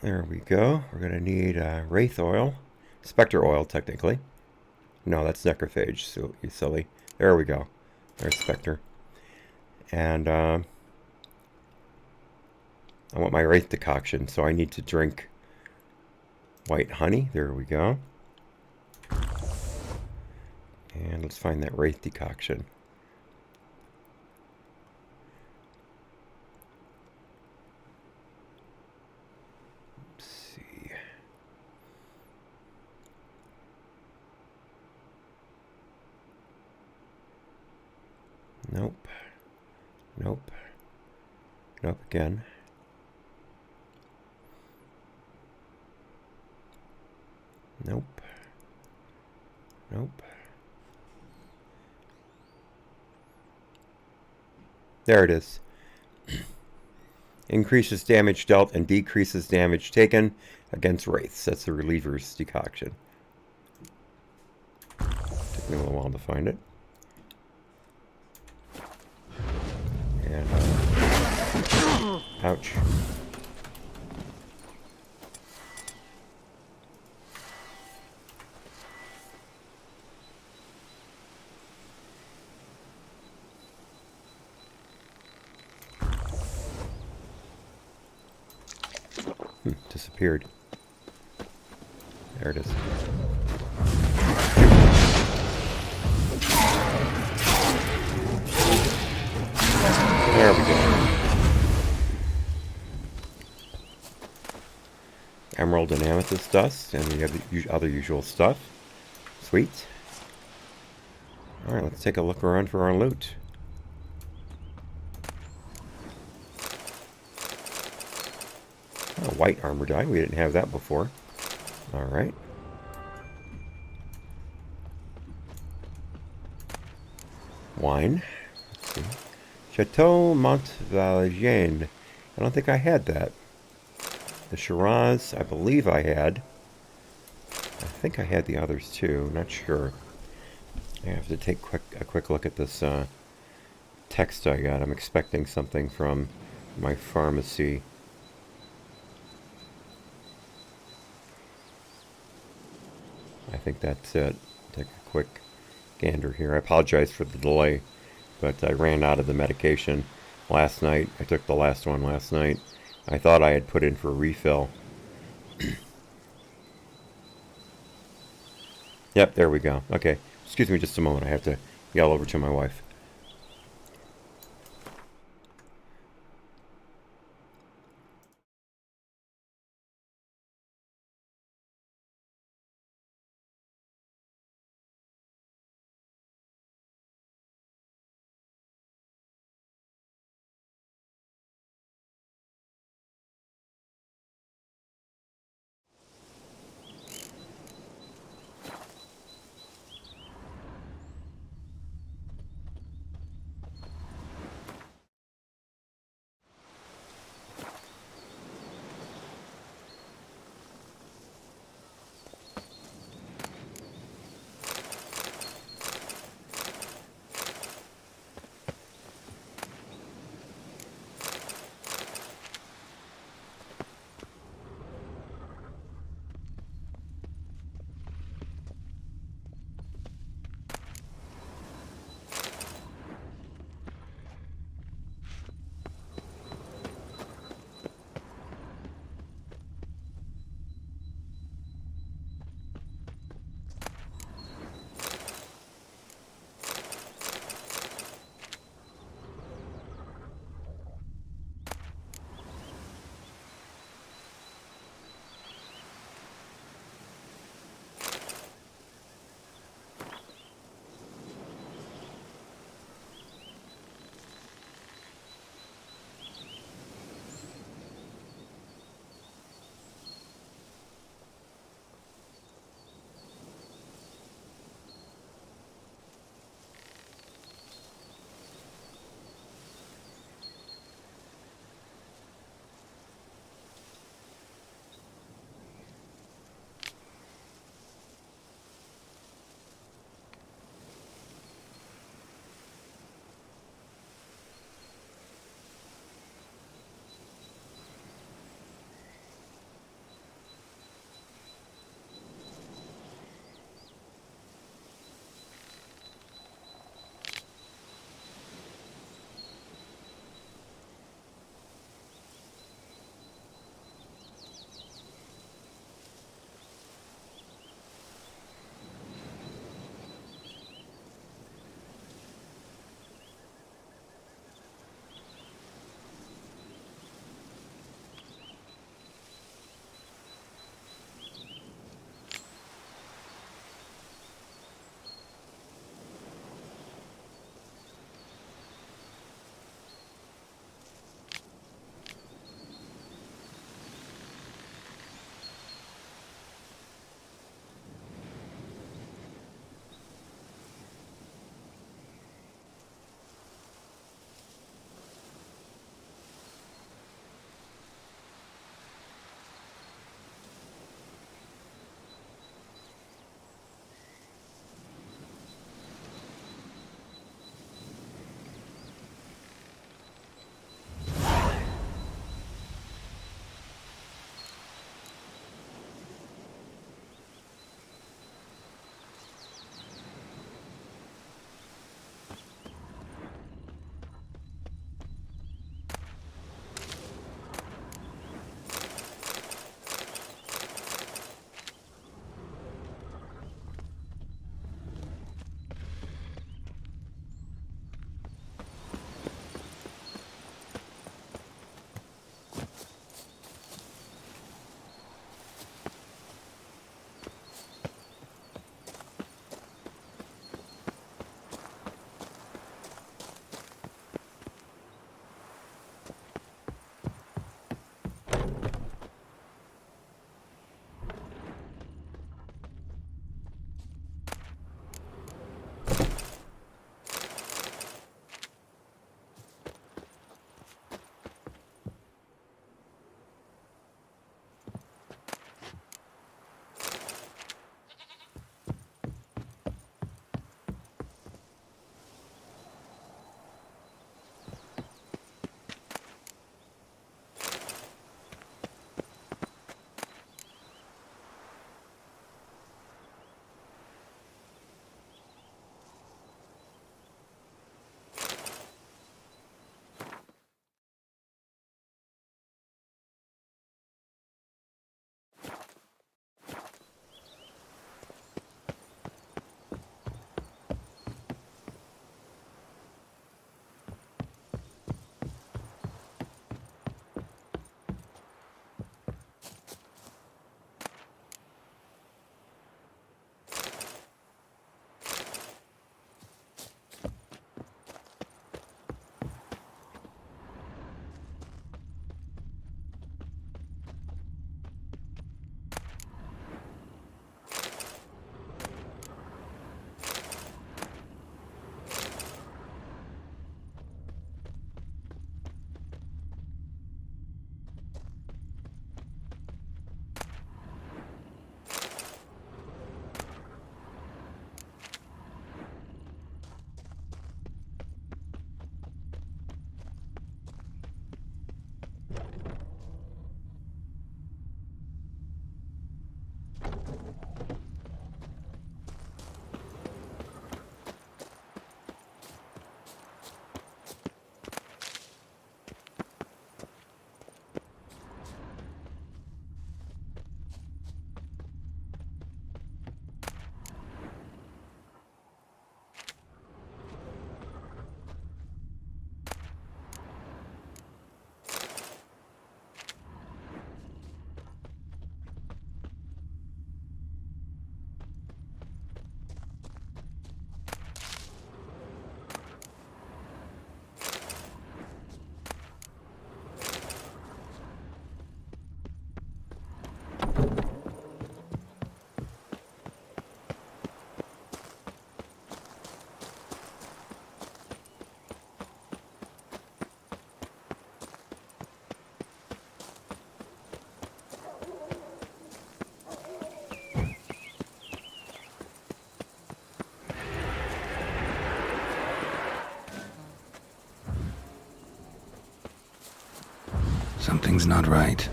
B: There we go. We're going to need wraith oil. Spectre oil, technically. No, that's necrophage, so you silly. There we go. There's Spectre. And I want my wraith decoction, so I need to drink white honey. There we go. And let's find that wraith decoction. Let's see. Nope. Nope. Nope again. Nope. Nope. There it is. Increases damage dealt and decreases damage taken against wraiths. That's the reliever's decoction. Took me a little while to find it. And ouch. Disappeared. There it is. There we go. Emerald and amethyst dust, and we have the other usual stuff. Sweet. Alright, let's take a look around for our loot. Oh, white armor die. We didn't have that before. Alright. Wine. Let's see. Chateau Montvaljean. I don't think I had that. The Shiraz, I believe I had. I think I had the others too. Not sure. I have to take a quick look at this text I got. I'm expecting something from my pharmacy. I think that's it. Take a quick gander here. I apologize for the delay, but I ran out of the medication last night. I took the last one last night. I thought I had put in for a refill. Yep, there we go. Okay, excuse me just a moment. I have to yell over to my wife.
G: Something's not right.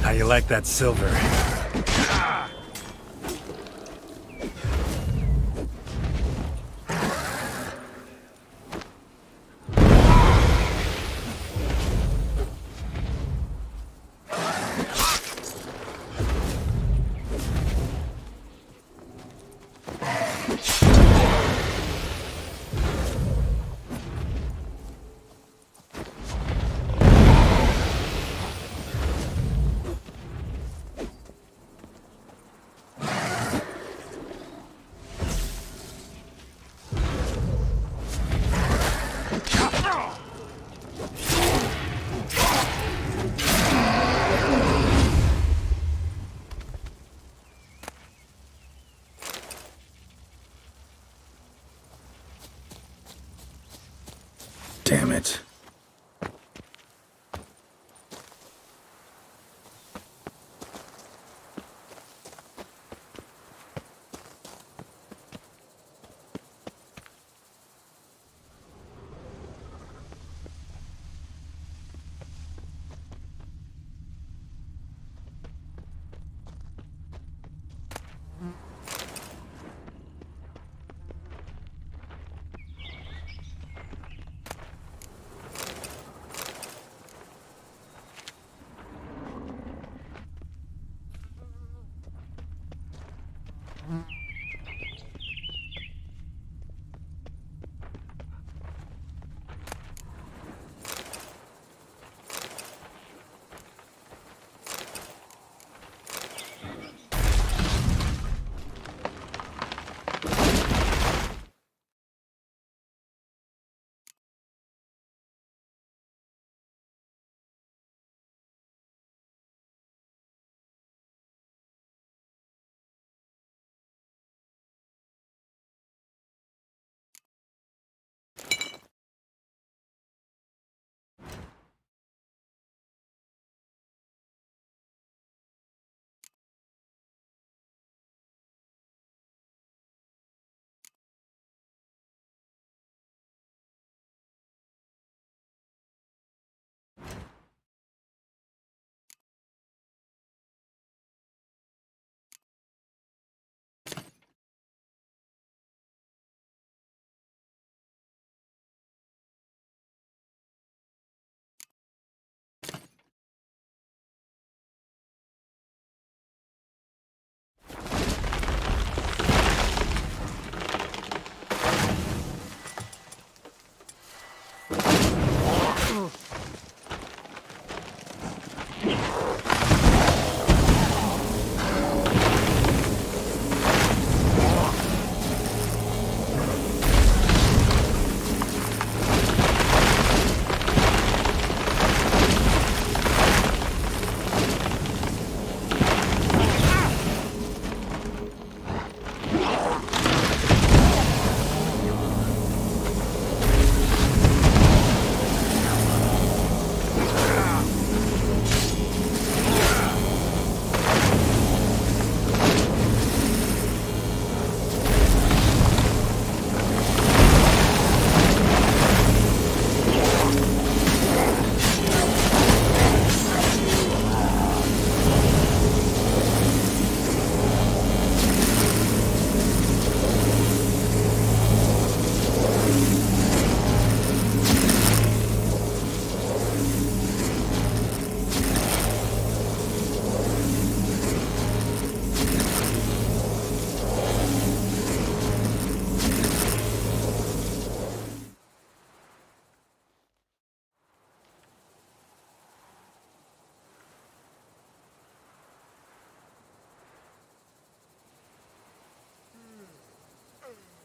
J: How you like that silver?
G: Damn it.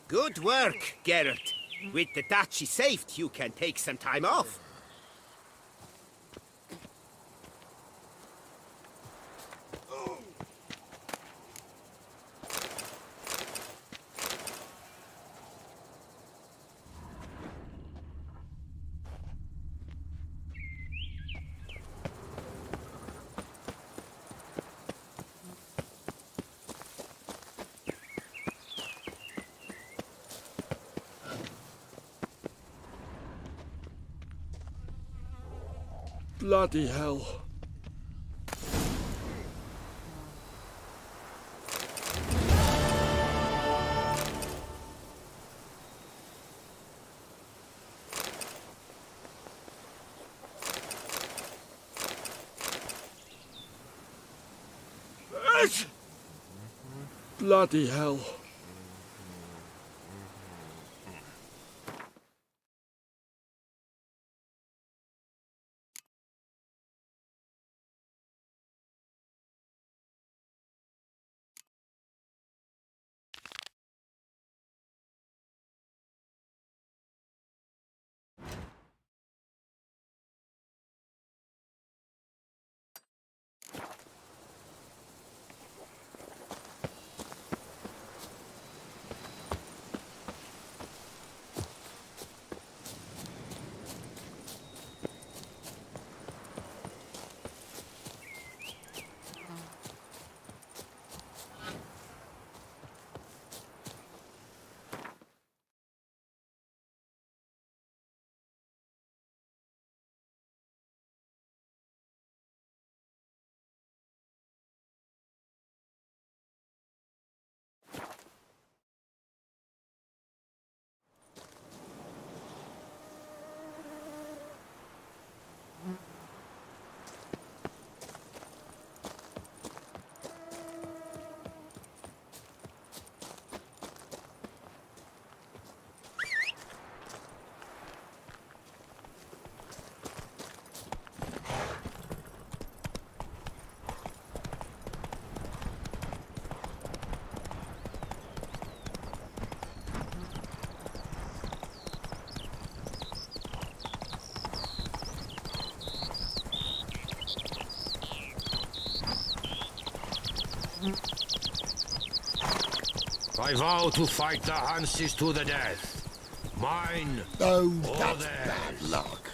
K: Good work, Geralt. With the duchy saved, you can take some time off.
L: Bloody hell. Bloody hell.
M: I vow to fight the Hanses to the death. Mine.
C: Oh,
M: or
C: that's
M: theirs.
C: bad luck.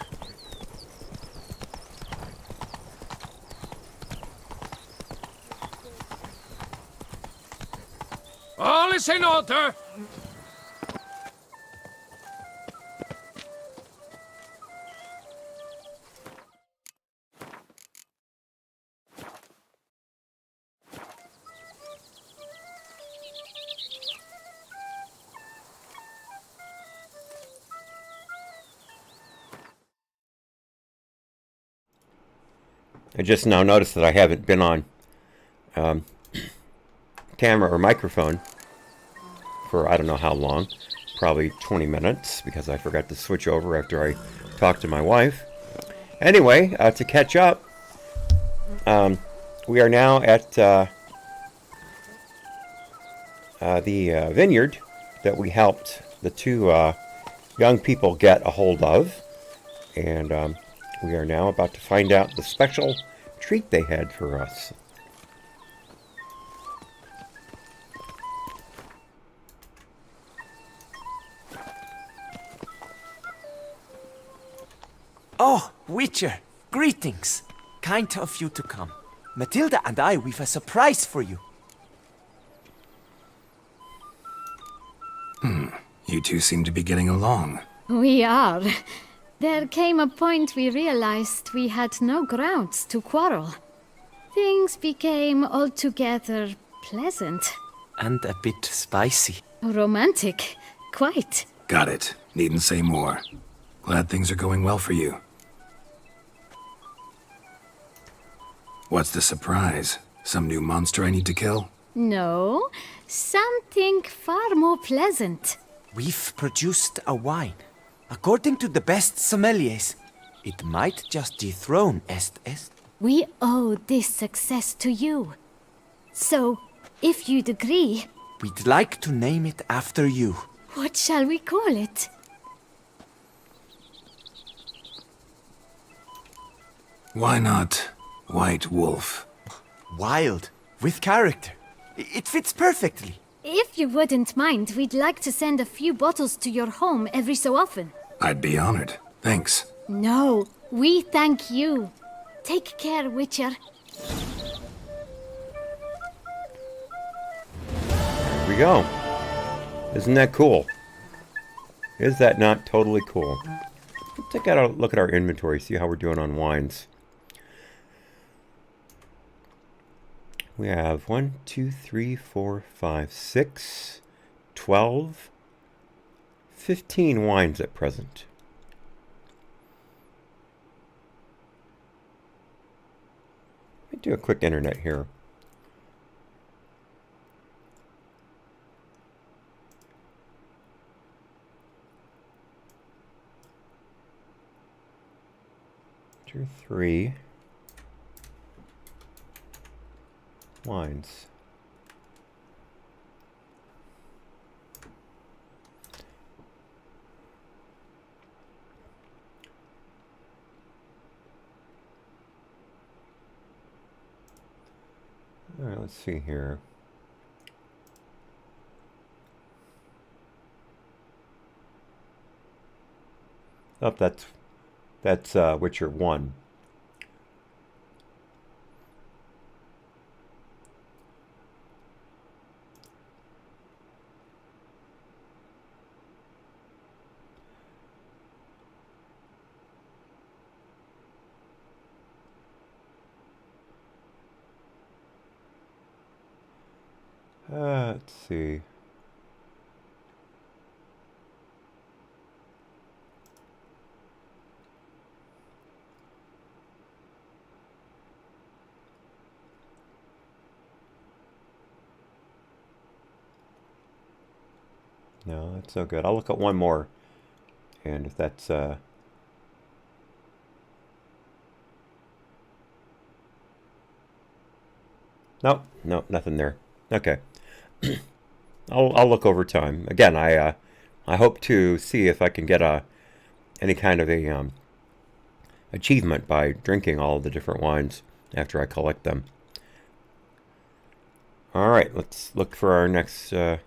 F: All is in order!
B: I just now noticed that I haven't been on camera or microphone for I don't know how long, probably 20 minutes, because I forgot to switch over after I talked to my wife. Anyway, to catch up, we are now at the vineyard that we helped the two young people get a hold of, and we are now about to find out the special treat they had for us.
N: Oh, Witcher, greetings. Kind of you to come. Matilda and I, we've a surprise for you.
G: You two seem to be getting along.
O: We are. There came a point we realized we had no grounds to quarrel. Things became altogether pleasant.
N: And a bit spicy.
O: Romantic, quite.
G: Got it. Needn't say more. Glad things are going well for you. What's the surprise? Some new monster I need to kill?
O: No, something far more pleasant.
N: We've produced a wine. According to the best sommeliers, it might just dethrone Est.
O: We owe this success to you. So, if you'd agree...
N: We'd like to name it after you.
O: What shall we call it?
J: Why not White Wolf?
N: Wild, with character. It fits perfectly.
O: If you wouldn't mind, we'd like to send a few bottles to your home every so often.
J: I'd be honored. Thanks.
O: No, we thank you. Take care, Witcher.
B: There we go. Isn't that cool? Is that not totally cool? Let's take a look at our inventory, see how we're doing on wines. We have 1, 2, 3, 4, 5, 6, 12, 15 wines at present. Let me do a quick internet here. Tier 3 wines. All right, let's see here. Oh, that's Witcher 1. Let's see. No, that's no good. I'll look at one more. And if that's nope, nothing there. Okay. I'll look over time. Again, I hope to see if I can get any kind of a achievement by drinking all the different wines after I collect them. All right, let's look for our next. Oops,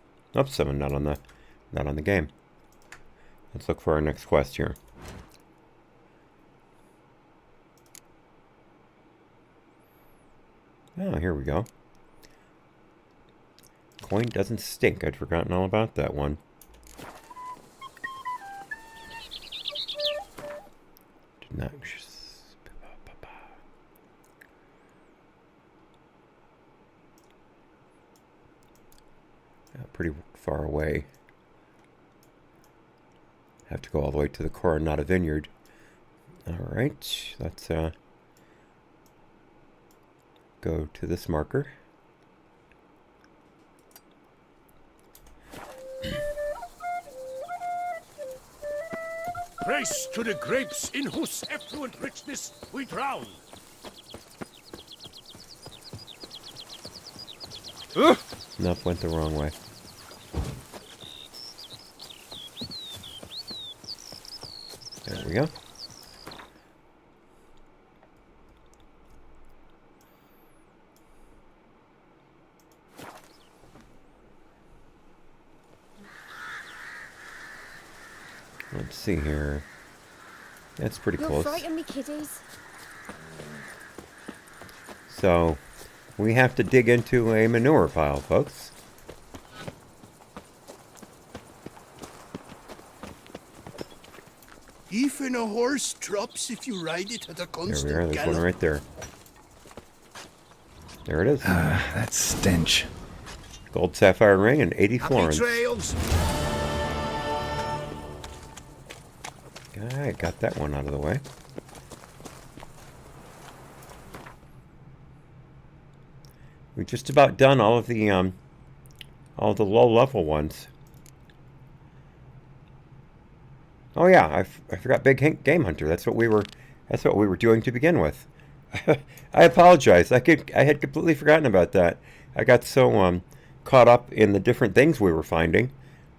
B: someone not on the game. Let's look for our next quest here. Oh, here we go. Coin doesn't stink. I'd forgotten all about that one. Did not. Pretty far away. Have to go all the way to the core and not a vineyard. All right, let's go to this marker.
M: Praise to the grapes in whose effluent richness we drown.
B: Nope, went the wrong way. There we go. Let's see here. That's pretty close.
E: Frighten me, kiddies.
B: So, we have to dig into a manure pile, folks.
L: Even a horse drops if you ride it at a constant
B: There we are. There's one
L: gallop.
B: right there. There it is.
J: That stench.
B: Gold sapphire ring and 80
K: Happy
B: florins.
K: trails.
B: I got that one out of the way. We've just about done all of the low level ones. Oh yeah, I forgot Big Game Hunter. That's what we were doing to begin with. I apologize. I had completely forgotten about that. I got so caught up in the different things we were finding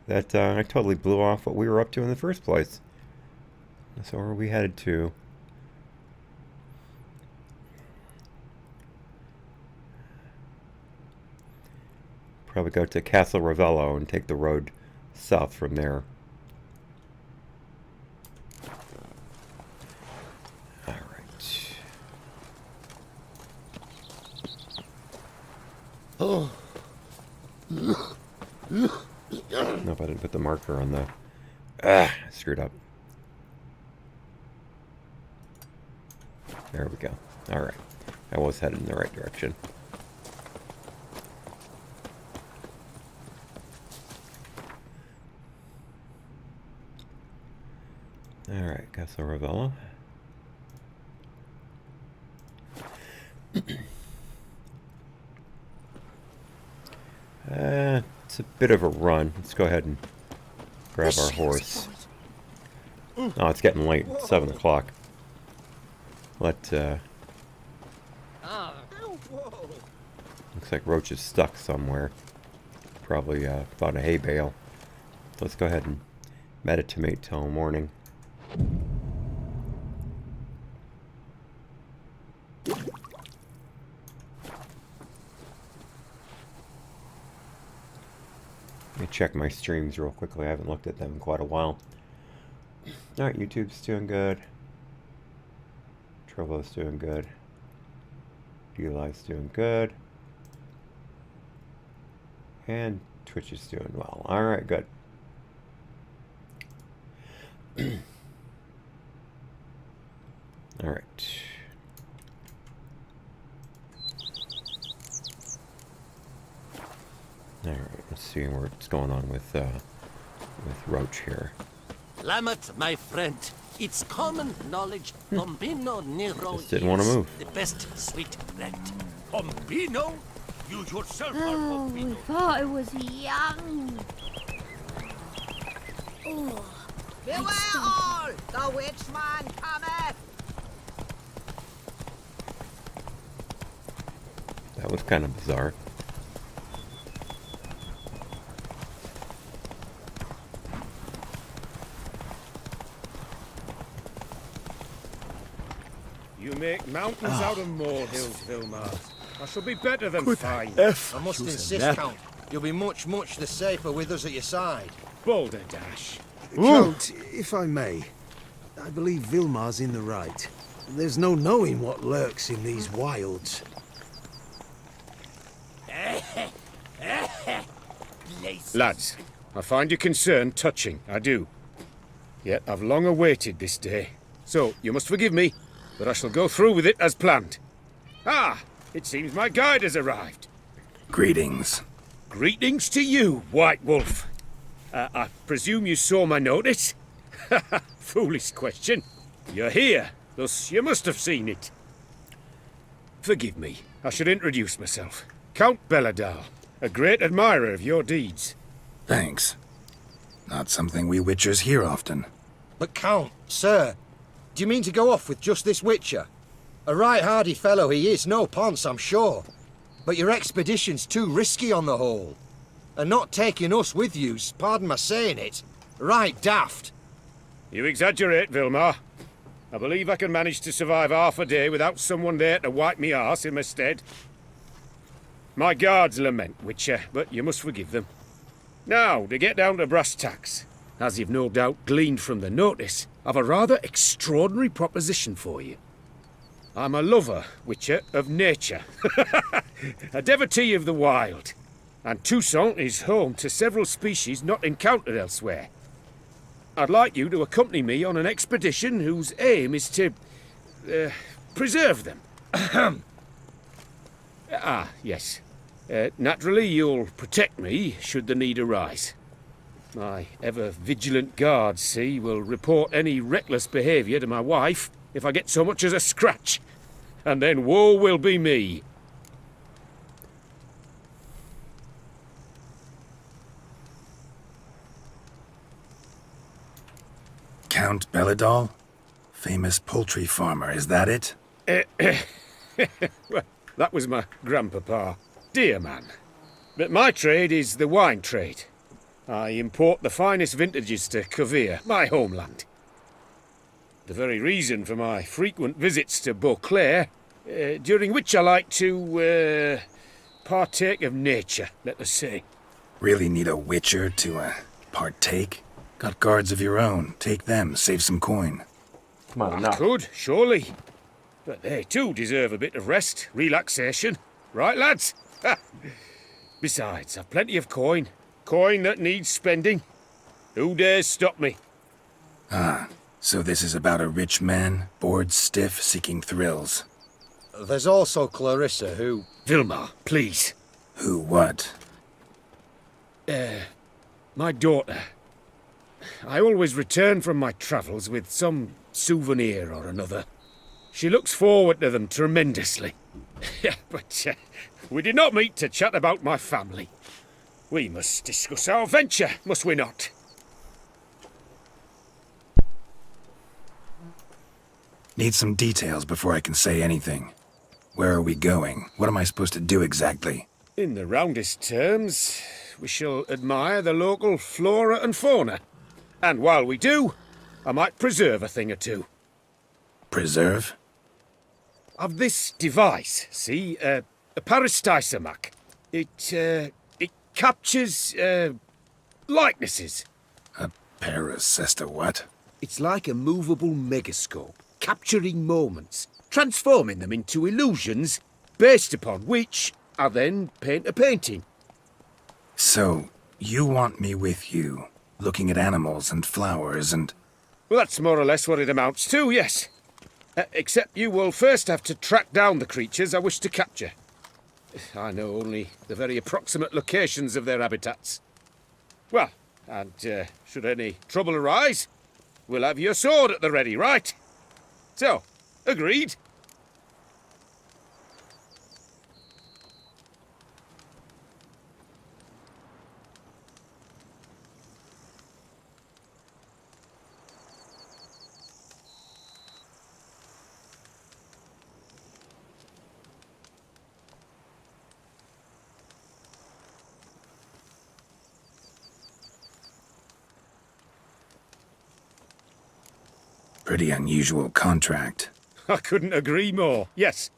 B: That I totally blew off what we were up to in the first place. So where are we headed to? Probably go to Castle Ravello and take the road south from there. Alright.
D: Oh.
B: Nope, I didn't put the marker on the... Ah, screwed up. There we go. Alright. I was headed in the right direction. Alright, Castle Ravello. It's a bit of a run. Let's go ahead and grab our horse. Oh, it's getting late. It's 7 o'clock. Looks like Roach is stuck somewhere. Probably found a hay bale. So let's go ahead and meditate till morning. Let me check my streams real quickly. I haven't looked at them in quite a while. Alright, YouTube's doing good. Trovo's doing good. DLive's doing good. And Twitch is doing well. Alright, good. Alright. Alright, let's see what's going on with Roach here.
P: Lamet, my friend, it's common knowledge Pompino Nero
B: Just didn't want to move.
P: the best sweet bread. Pompino? You yourself are
H: Oh, we
P: Pompino.
H: thought it was young. Oh,
K: Beware all! The witch man cometh!
B: That was kind of bizarre.
Q: You make mountains out of molehills, Vilmar. I shall be better than fine.
D: I must insist, Count. You'll be much the safer with us at your side.
Q: Boulder Dash.
D: Count, if I may, I believe Vilmar's in the right. There's no knowing what lurks in these wilds.
Q: Lads, I find your concern touching, I do. Yet I've long awaited this day. So, you must forgive me, but I shall go through with it as planned. Ah, it seems my guide has arrived.
J: Greetings.
Q: Greetings to you, White Wolf. I presume you saw my notice? Foolish question. You're here, thus you must have seen it. Forgive me, I should introduce myself. Count Belladal, a great admirer of your deeds.
J: Thanks. Not something we Witchers hear often.
D: But Count, sir, do you mean to go off with just this Witcher? A right hardy fellow he is, no ponce, I'm sure. But your expedition's too risky on the whole. And not taking us with you's, pardon my saying it, right daft.
Q: You exaggerate, Vilmar. I believe I can manage to survive half a day without someone there to wipe me arse in my stead. My guards lament, Witcher, but you must forgive them. Now, to get down to brass tacks, as you've no doubt gleaned from the notice, I've a rather extraordinary proposition for you. I'm a lover, Witcher, of nature. A devotee of the wild. And Toussaint is home to several species not encountered elsewhere. I'd like you to accompany me on an expedition whose aim is to... preserve them. Yes. Naturally, you'll protect me should the need arise. My ever-vigilant guards, see, will report any reckless behaviour to my wife if I get so much as a scratch. And then woe will be me.
J: Count Belladal? Famous poultry farmer, is that it?
Q: Well, that was my grandpapa. Dear man. But my trade is the wine trade. I import the finest vintages to Covere, my homeland. The very reason for my frequent visits to Beauclair, during which I like to, partake of nature, let us say.
J: Really need a witcher to, partake? Got guards of your own. Take them, save some coin.
B: Come on,
Q: I
B: now.
Q: could, surely. But they too deserve a bit of rest, relaxation. Right, lads? Besides, I've plenty of coin. Coin that needs spending. Who dares stop me?
J: Ah, so this is about a rich man, bored stiff, seeking thrills.
D: There's also Clarissa, who...
Q: Vilma, please.
J: Who what?
Q: My daughter. I always return from my travels with some souvenir or another. She looks forward to them tremendously. But we did not meet to chat about my family. We must discuss our venture, must we not?
J: Need some details before I can say anything. Where are we going? What am I supposed to do exactly?
Q: In the roundest terms, we shall admire the local flora and fauna. And while we do, I might preserve a thing or two.
J: Preserve?
Q: Of this device, see, a parastisomac. It captures, likenesses.
J: A what?
K: It's like a movable megascope, capturing moments, transforming them into illusions,
Q: based upon which I then paint a painting.
J: So, you want me with you, looking at animals and flowers and...
Q: Well, that's more or less what it amounts to, yes. Except you will first have to track down the creatures I wish to capture. I know only the very approximate locations of their habitats. Well, and should any trouble arise, we'll have your sword at the ready, right? So, agreed?
J: Pretty unusual contract.
Q: I couldn't agree more, yes.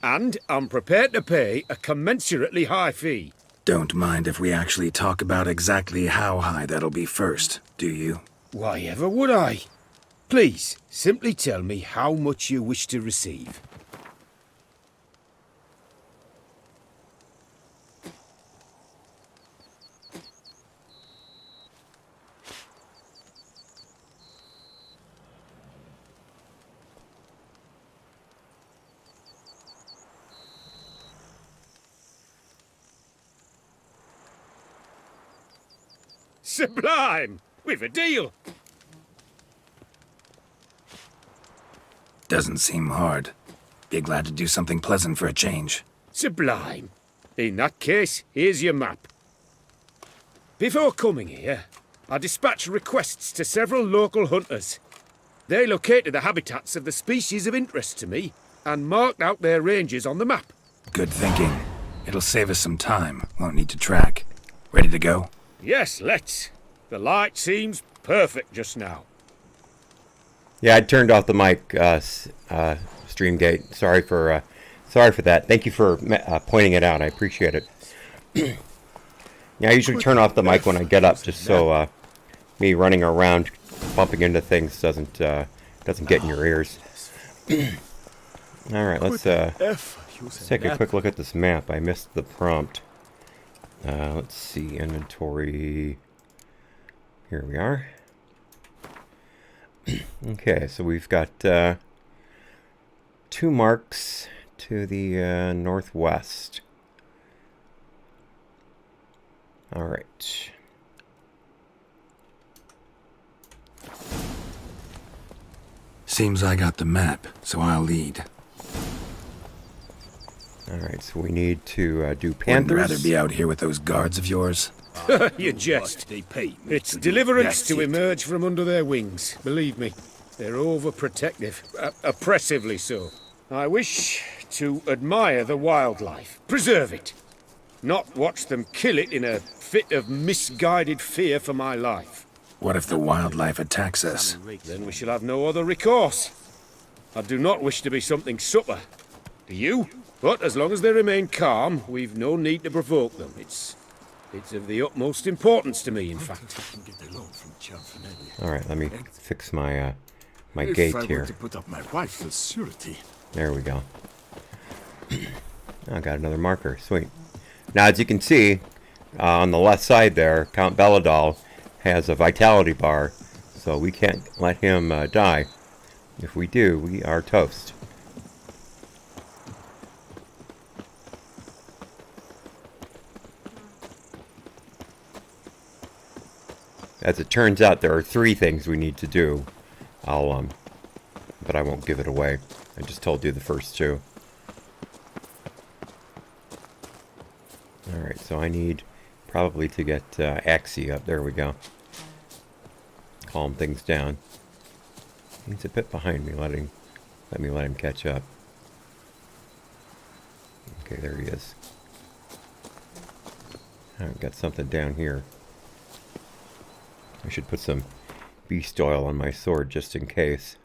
Q: And I'm prepared to pay a commensurately high fee.
J: Don't mind if we actually talk about exactly how high that'll be first, do you?
Q: Why ever would I? Please, simply tell me how much you wish to receive. Sublime! We've a deal!
J: Doesn't seem hard. Be glad to do something pleasant for a change.
Q: Sublime. In that case, here's your map. Before coming here, I dispatched requests to several local hunters. They located the habitats of the species of interest to me and marked out their ranges on the map.
J: Good thinking. It'll save us some time. Won't need to track. Ready to go?
Q: Yes, let's. The light seems perfect just now.
B: Yeah, I turned off the mic, Streamgate. Sorry for that. Thank you for pointing it out. I appreciate it. Yeah, I usually turn off the mic when I get up, just so me running around, bumping into things doesn't get in your ears. All right, let's take a quick look at this map. I missed the prompt. Let's see, inventory. Here we are. Okay, so we've got 2 marks to the northwest. All right.
J: Seems I got the map, so I'll lead.
B: All right, so we need to do panthers.
J: Wouldn't rather be out here with those guards of yours.
Q: You jest. It's deliverance to emerge from under their wings. Believe me, they're overprotective, oppressively so. I wish to admire the wildlife, preserve it. not watch them kill it in a fit of misguided fear for my life.
J: What if the wildlife attacks us?
Q: Then we shall have no other recourse. I do not wish to be something supper. Do you? But as long as they remain calm, we've no need to provoke them. It's of the utmost importance to me, in fact.
B: Alright, let me fix my my gate here.
L: To put up my wife as surety.
B: There we go. I got another marker. Sweet. Now, as you can see, on the left side there, Count Belladol has a vitality bar, so we can't let him die. If we do, we are toast. As it turns out, there are 3 things we need to do. But I won't give it away. I just told you the first 2. Alright, so I need probably to get AHNC up. There we go. Calm things down. He's a bit behind me. Let me let him catch up. Okay, there he is. I've got something down here. I should put some beast oil on my sword just in case.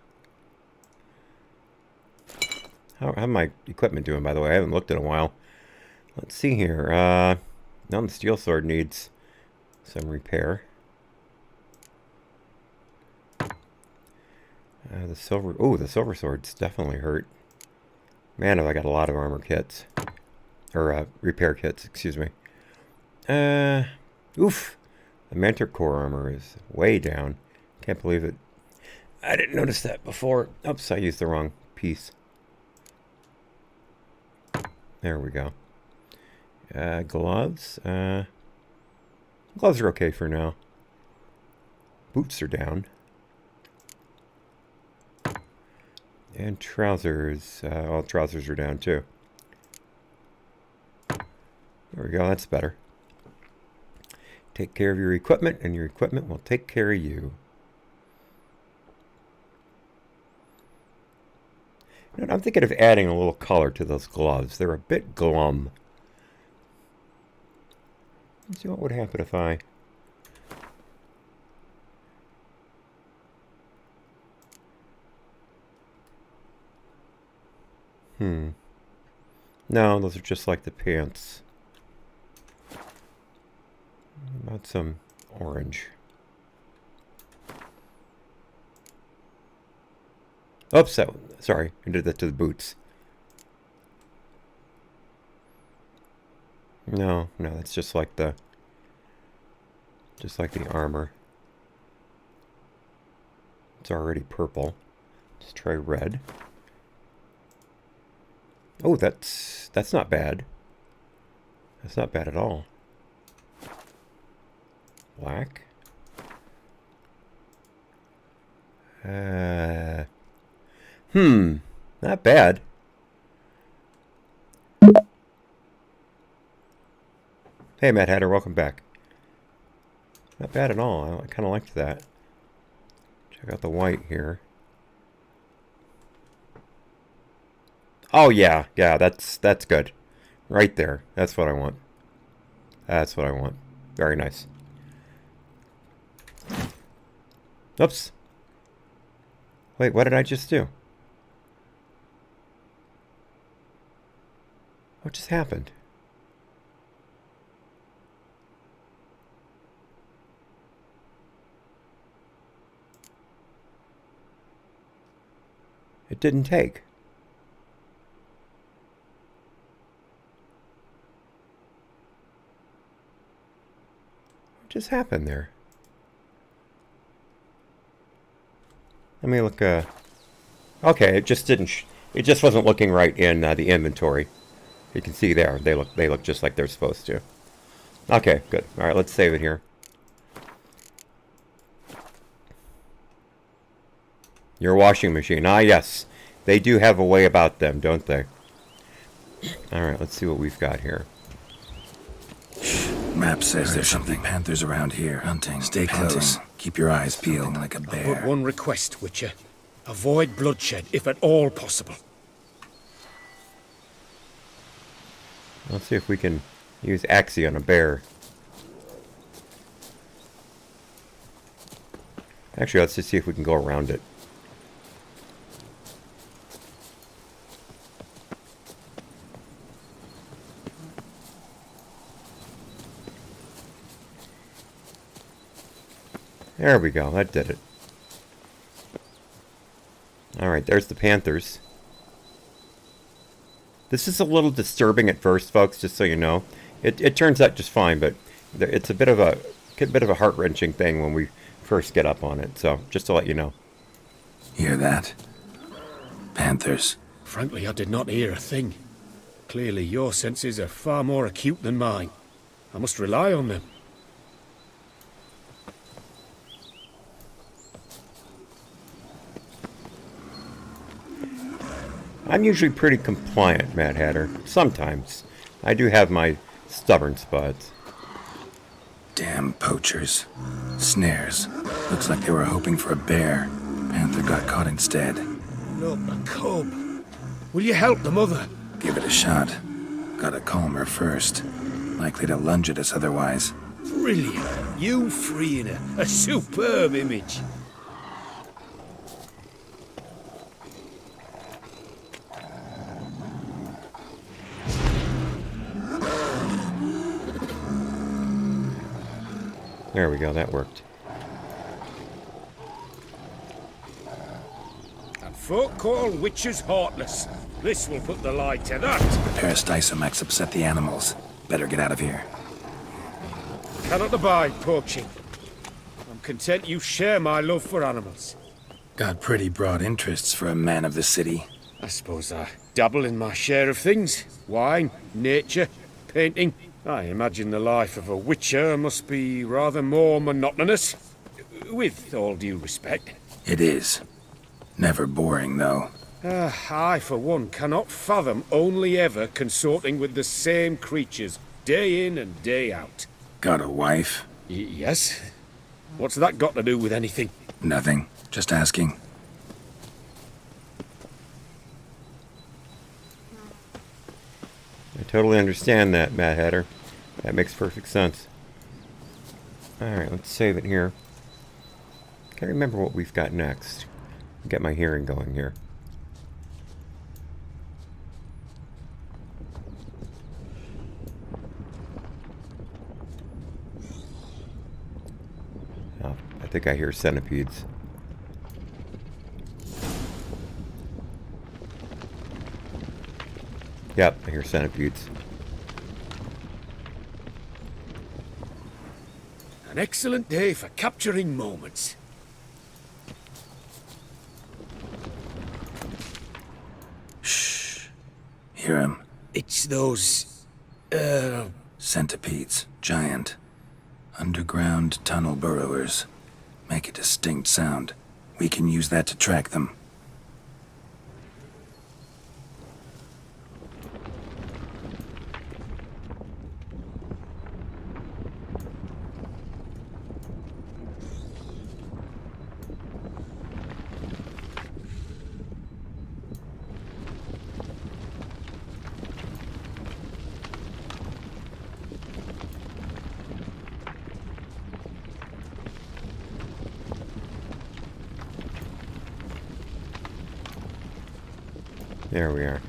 B: How's my equipment doing, by the way? I haven't looked in a while. Let's see here. Now the steel sword needs some repair. The silver sword's definitely hurt. Man, have I got a lot of armor kits. Or, repair kits, excuse me. Oof! The Mentor Core armor is way down. Can't believe it. I didn't notice that before. Oops, I used the wrong piece. There we go. Gloves. Gloves are okay for now. Boots are down. And trousers. Well, trousers are down too. There we go, that's better. Take care of your equipment, and your equipment will take care of you. You know, I'm thinking of adding a little color to those gloves. They're a bit glum. Let's see what would happen if I... No, those are just like the pants. What about some orange? Oops, sorry, I did that to the boots. No, that's just like the armor. It's already purple. Let's try red. Oh, that's not bad. That's not bad at all. Black. Not bad. Hey, Mad Hatter, welcome back. Not bad at all. I kind of liked that. Check out the white here. Oh yeah, that's good. Right there. That's what I want. That's what I want. Very nice. Oops. Wait, what did I just do? What just happened? It didn't take. What just happened there? Let me look, okay, it just didn't, it just wasn't looking right in the inventory. You can see there, they look just like they're supposed to. Okay, good. Alright, let's save it here. Your washing machine. Ah, yes. They do have a way about them, don't they? Alright, let's see what we've got here.
J: Map says there's something panthers around here. Hunting. Stay close. Keep your eyes peeled like a bear.
Q: But one request, Witcher. Avoid bloodshed, if at all possible.
B: Let's see if we can Use Axie on a bear. Actually, let's just see if we can go around it. There we go. That did it. Alright, there's the panthers. This is a little disturbing at first, folks, just so you know. It turns out just fine, but it's a bit of a heart-wrenching thing when we first get up on it. So, just to let you know.
J: Hear that? Panthers.
Q: Frankly, I did not hear a thing. Clearly, your senses are far more acute than mine. I must rely on them.
B: I'm usually pretty compliant, Mad Hatter. Sometimes. I do have my stubborn spots.
J: Damn poachers. Snares. Looks like they were hoping for a bear. Panther got caught instead.
Q: Look, a cub. Will you help the mother?
J: Give it a shot. Gotta calm her first. Likely to lunge at us otherwise.
Q: Brilliant. You freeing her. A superb image.
B: There we go, that worked.
Q: And folk call witches heartless. This will put the lie to that.
J: Peristysomax upset the animals. Better get out of here.
Q: Cannot abide poaching. I'm content you share my love for animals.
J: Got pretty broad interests for a man of the city.
Q: I suppose I dabble in my share of things. Wine, nature, painting. I imagine the life of a witcher must be rather more monotonous. With all due respect.
J: It is. Never boring, though.
Q: I, for one, cannot fathom only ever consorting with the same creatures, day in and day out.
J: Got a wife?
Q: Yes. What's that got to do with anything?
J: Nothing. Just asking.
B: I totally understand that, Mad Hatter. That makes perfect sense. Alright, let's save it here. Can't remember what we've got next. Get my hearing going here. Oh, I think I hear centipedes. Yep, I hear centipedes.
Q: An excellent day for capturing moments.
J: Shh. Hear him?
Q: It's those...
J: Centipedes. Giant. Underground tunnel burrowers. Make a distinct sound. We can use that to track them.
B: There we are.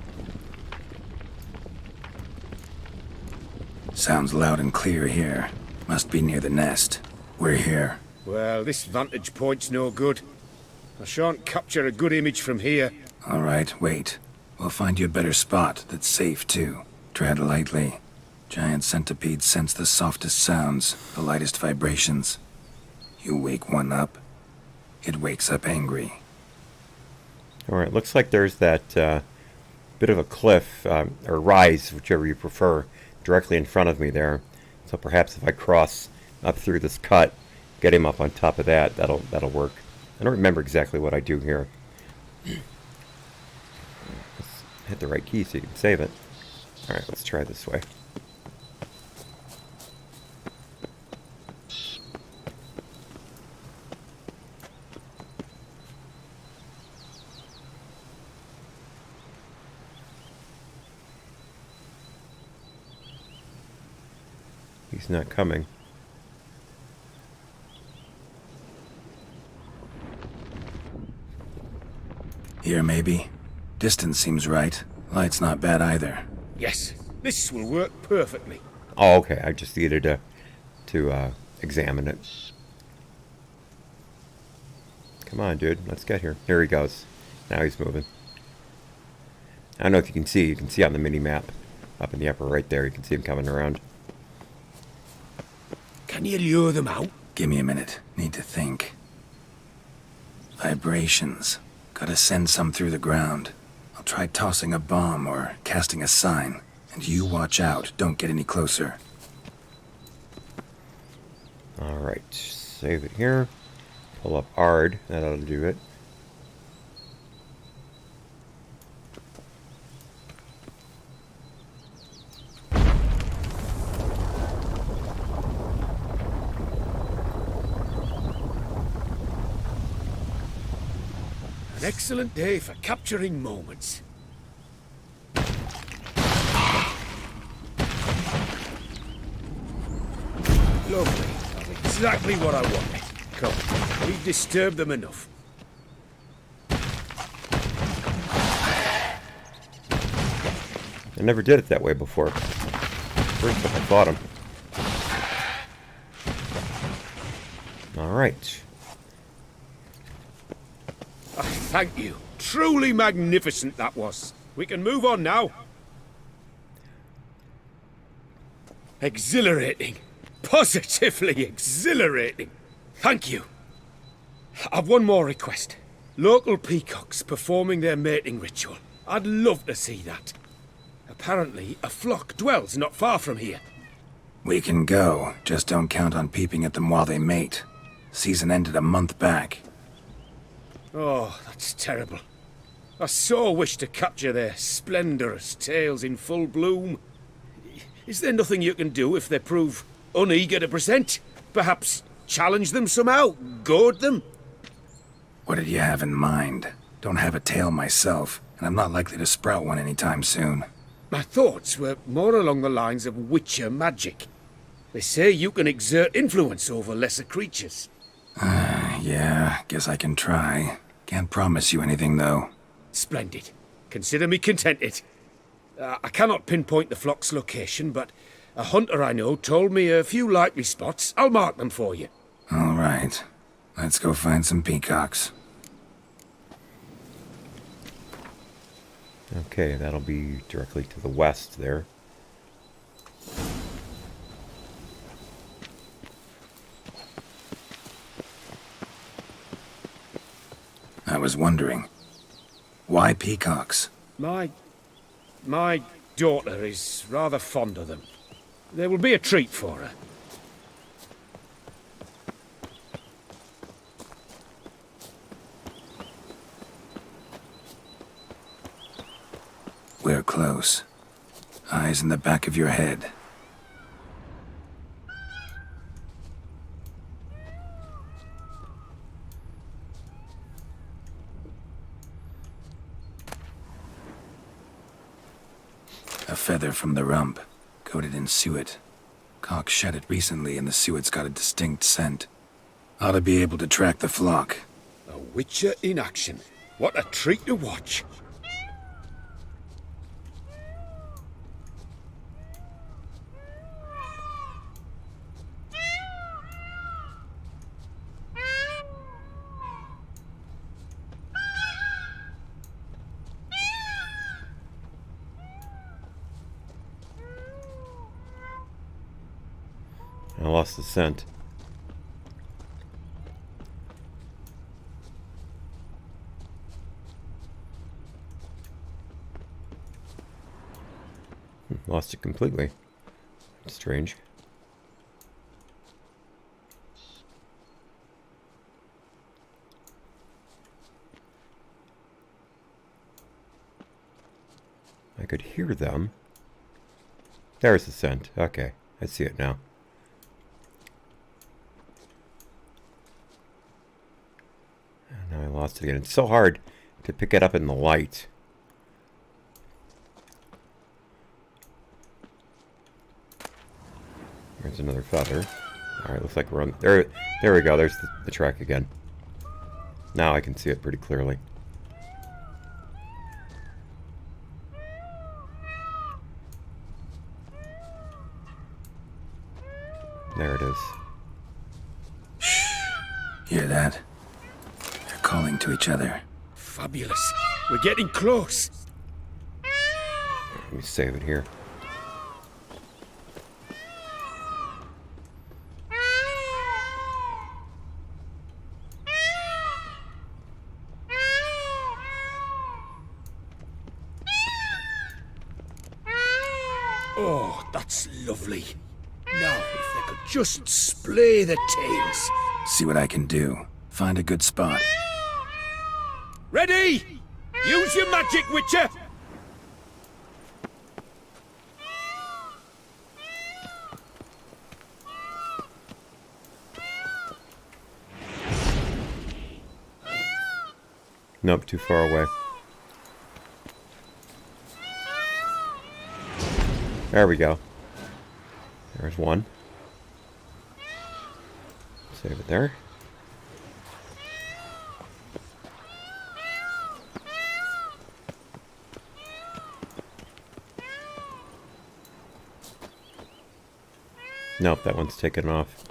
J: Sounds loud and clear here. Must be near the nest. We're here.
Q: Well, this vantage point's no good. I shan't capture a good image from here.
J: All right, wait. We'll find you a better spot that's safe, too. Tread lightly. Giant centipedes sense the softest sounds, the lightest vibrations. You wake one up, it wakes up angry.
B: Alright, looks like there's that bit of a cliff, or rise, whichever you prefer, directly in front of me there. So perhaps if I cross up through this cut, get him up on top of that, that'll work. I don't remember exactly what I do here. Let's hit the right key so you can save it. Alright, let's try this way. He's not coming.
J: Here, maybe. Distance seems right. Light's not bad either.
Q: Yes, this will work perfectly.
B: Oh, okay. I just needed to examine it. Come on, dude. Let's get here. Here he goes. Now he's moving. I don't know if you can see. You can see on the mini-map. Up in the upper right there. You can see him coming around.
K: Can you lure them out?
J: Give me a minute. Need to think. Vibrations. Gotta send some through the ground. I'll try tossing a bomb or casting a sign. And you watch out. Don't get any closer.
B: Alright. Save it here. Pull up ARD. That ought to do it.
K: An excellent day for capturing moments. Lovely. That's exactly what I wanted. Come, we've disturbed them enough.
B: I never did it that way before. First time I fought him. Alright.
Q: Thank you. Truly magnificent that was. We can move on now. Exhilarating. Positively exhilarating. Thank you. I've one more request. Local peacocks performing their mating ritual. I'd love to see that. Apparently, a flock dwells not far from here.
J: We can go. Just don't count on peeping at them while they mate. Season ended a month back.
Q: Oh, that's terrible. I so wish to capture their splendorous tails in full bloom. Is there nothing you can do if they prove uneager to present? Perhaps challenge them somehow? Goad them?
J: What did you have in mind? Don't have a tail myself, and I'm not likely to sprout one anytime soon.
Q: My thoughts were more along the lines of witcher magic. They say you can exert influence over lesser creatures.
J: Yeah, guess I can try. Can't promise you anything, though.
Q: Splendid. Consider me contented. I cannot pinpoint the flock's location, but a hunter I know told me a few likely spots. I'll mark them for you.
J: All right. Let's go find some peacocks.
B: Okay, that'll be directly to the west there.
J: I was wondering, why peacocks?
Q: My daughter is rather fond of them. There will be a treat for her.
J: We're close. Eyes in the back of your head. A feather from the rump, coated in suet. Cock shed it recently and the suet's got a distinct scent. Ought to be able to track the flock.
Q: A witcher in action. What a treat to watch.
B: I lost the scent. Lost it completely. Strange. I could hear them. There's the scent. Okay, I see it now. And now I lost it again. It's so hard to pick it up in the light. There's another feather. Alright, looks like we're on... There we go. There's the track again. Now I can see it pretty clearly. There it is.
J: Hear that? They're calling to each other.
Q: Fabulous. We're getting close.
B: Let me save it here.
K: Oh, that's lovely. Now, if they could just splay the tails.
J: See what I can do. Find a good spot.
Q: Ready? Use your magic, Witcher!
B: Nope, too far away. There we go. There's one. Save it there. Nope, that one's taken off.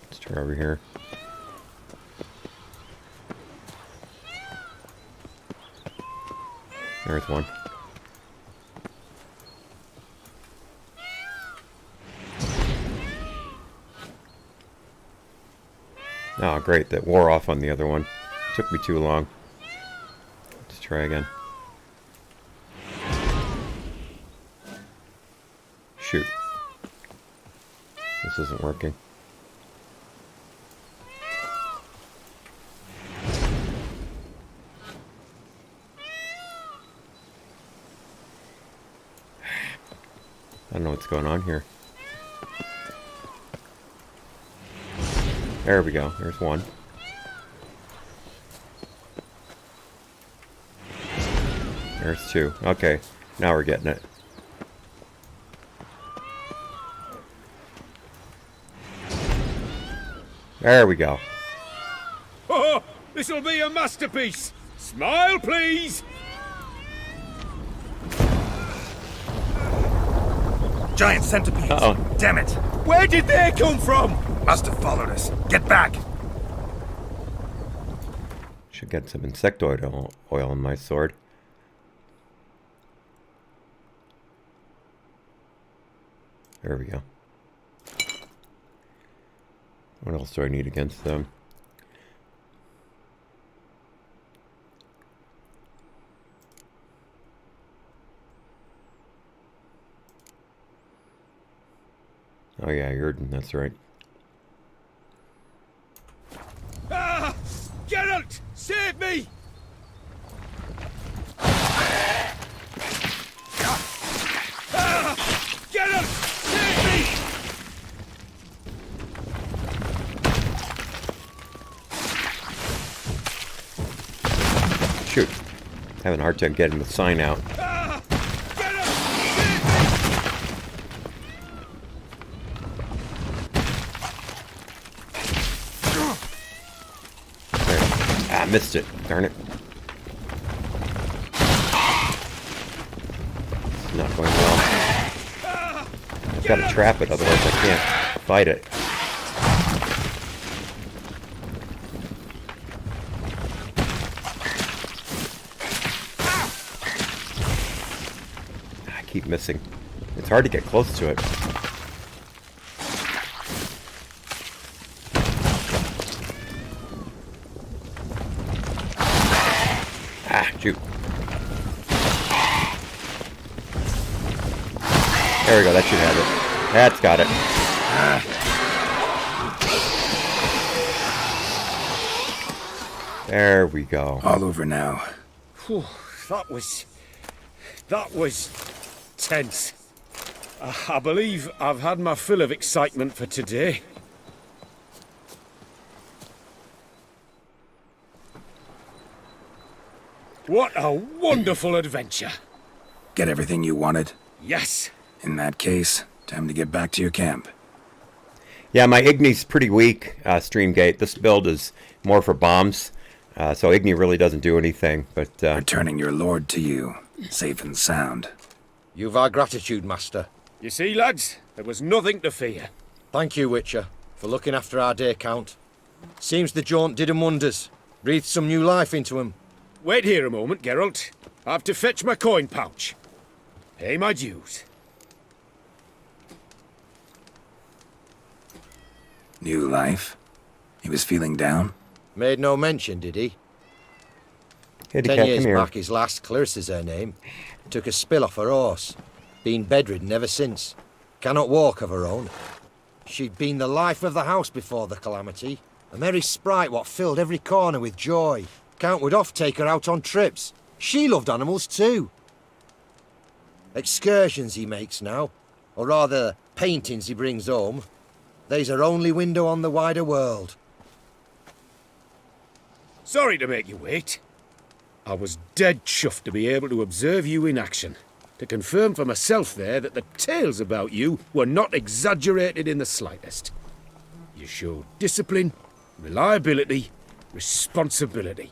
B: Let's try over here. There's one. Oh, great. That wore off on the other one. Took me too long. Let's try again. Shoot. This isn't working. I don't know what's going on here. There we go. There's one. There's two. Okay. Now we're getting it. There we go.
Q: Oh, this'll be a masterpiece. Smile, please.
J: Giant centipedes.
B: Uh-oh.
J: Damn it.
Q: Where did they come from?
J: Must have followed us. Get back.
B: Should get some insectoid oil in my sword. There we go. What else do I need against them? Oh yeah, Yrden, that's right.
Q: Ah! Geralt! Save me! Ah! Geralt! Save me!
B: Shoot. Having a hard time getting the sign out.
Q: Ah! Geralt!
B: There. Ah, missed it. Darn it. It's not going well. I've got to trap it, otherwise I can't fight it. I keep missing. It's hard to get close to it. Ah, shoot. There we go, that should have it. That's got it. There we go.
J: All over now.
Q: Whew, that was tense. I believe I've had my fill of excitement for today. What a wonderful adventure.
J: Get everything you wanted?
Q: Yes.
J: In that case, Time to get back to your camp.
B: Yeah, my Igni's pretty weak, Streamgate. This build is more for bombs, so Igni really doesn't do anything, but...
J: Returning your lord to you, safe and sound.
D: You've our gratitude, Master.
Q: You see, lads, there was nothing to fear.
D: Thank you, Witcher, for looking after our day count. Seems the jaunt did 'em wonders. Breathed some new life into 'em.
Q: Wait here a moment, Geralt. I have to fetch my coin pouch. Pay my dues.
J: New life? He was feeling down?
D: Made no mention, did he?
B: Hey,
D: 10 years back, his last, Clarissa's her name, took a spill off her horse. Been bedridden ever since. Cannot walk of her own. She'd been the life of the house before the calamity. A merry sprite what filled every corner with joy. Count would oft take her out on trips. She loved animals too. Excursions he makes now, or rather, paintings he brings home. They's her only window on the wider world.
Q: Sorry to make you wait. I was dead chuffed to be able to observe you in action. To confirm for myself there that the tales about you were not exaggerated in the slightest. You showed discipline, reliability, responsibility.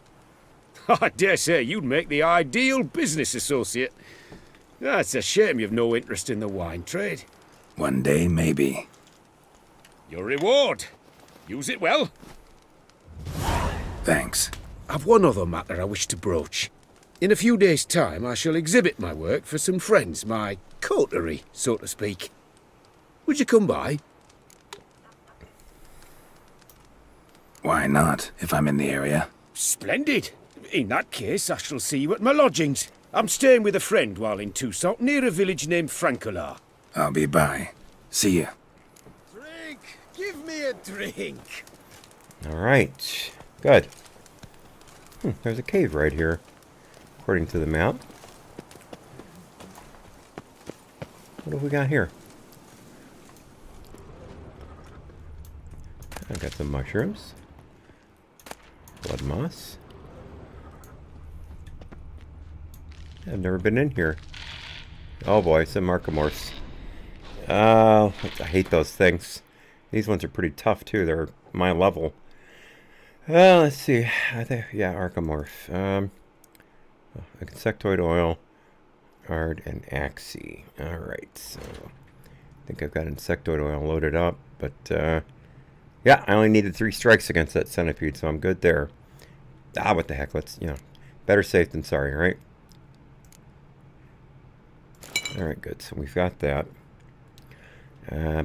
Q: I dare say you'd make the ideal business associate. It's a shame you've no interest in the wine trade.
J: One day, maybe.
Q: Your reward. Use it well.
J: Thanks.
Q: I've one other matter I wish to broach. In a few days' time, I shall exhibit my work for some friends, my coterie, so to speak. Would you come by?
J: Why not, if I'm in the area?
Q: Splendid. In that case, I shall see you at my lodgings. I'm staying with a friend while in Toussaint, near a village named Francois.
J: I'll be by. See you.
L: Drink! Give me a drink!
B: All right. Good. There's a cave right here, according to the map. What have we got here? I got some mushrooms. Blood moss. I've never been in here. Oh boy, some archimorphs. I hate those things. These ones are pretty tough too. They're my level. Let's see. Yeah, archimorph. Insectoid oil, ard, and axi. Alright, so I think I've got insectoid oil loaded up, but yeah, I only needed 3 strikes against that centipede, so I'm good there. What the heck, let's, better safe than sorry, right? Alright, good, so we've got that.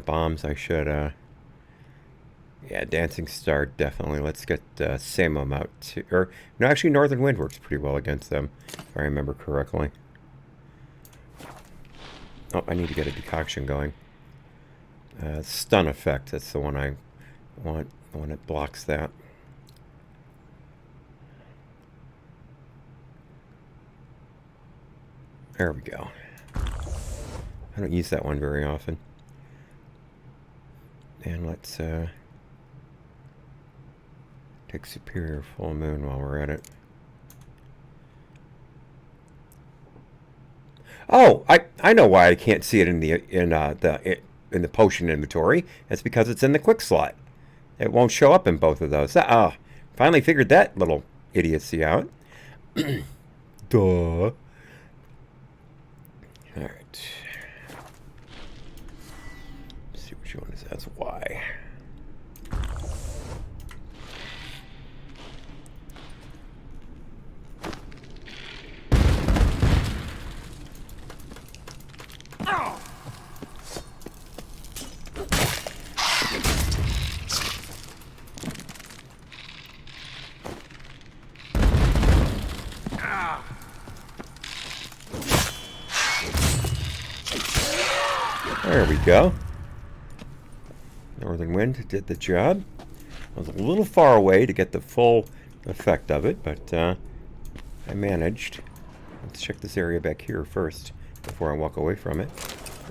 B: Bombs, I should, yeah, Dancing Star, definitely. Let's get Samum out too. Or, no, actually, Northern Wind works pretty well against them, if I remember correctly. Oh, I need to get a decoction going. Stun effect, that's the one I want. The one that blocks that. There we go. I don't use that one very often. And let's, take Superior Full Moon while we're at it. Oh, I know why I can't see it in the potion inventory. It's because it's in the quick slot. It won't show up in both of those. Finally figured that little idiocy out. Duh. All right. Let's see which one is that's Y. There we go. Northern Wind did the job. I was a little far away to get the full effect of it, but I managed. Let's check this area back here first before I walk away from it.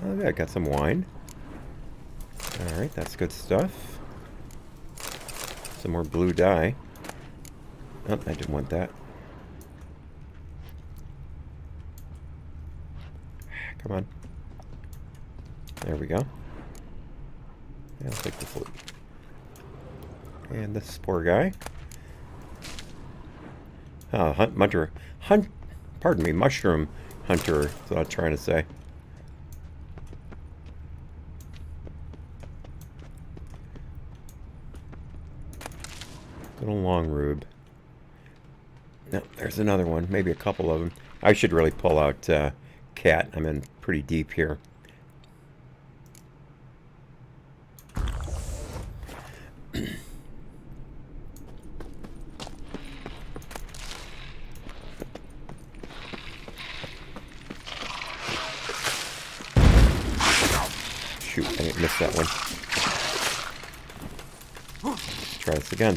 B: Oh yeah, I got some wine. Alright, that's good stuff. Some more blue dye. Oh, I didn't want that. Come on. There we go. Yeah, I'll take the flute. And this poor guy. Pardon me, mushroom hunter is what I was trying to say. Good old long rube. No, there's another one, maybe a couple of them. I should really pull out Cat. I'm in pretty deep here. Shoot, I didn't miss that one. Let's try this again.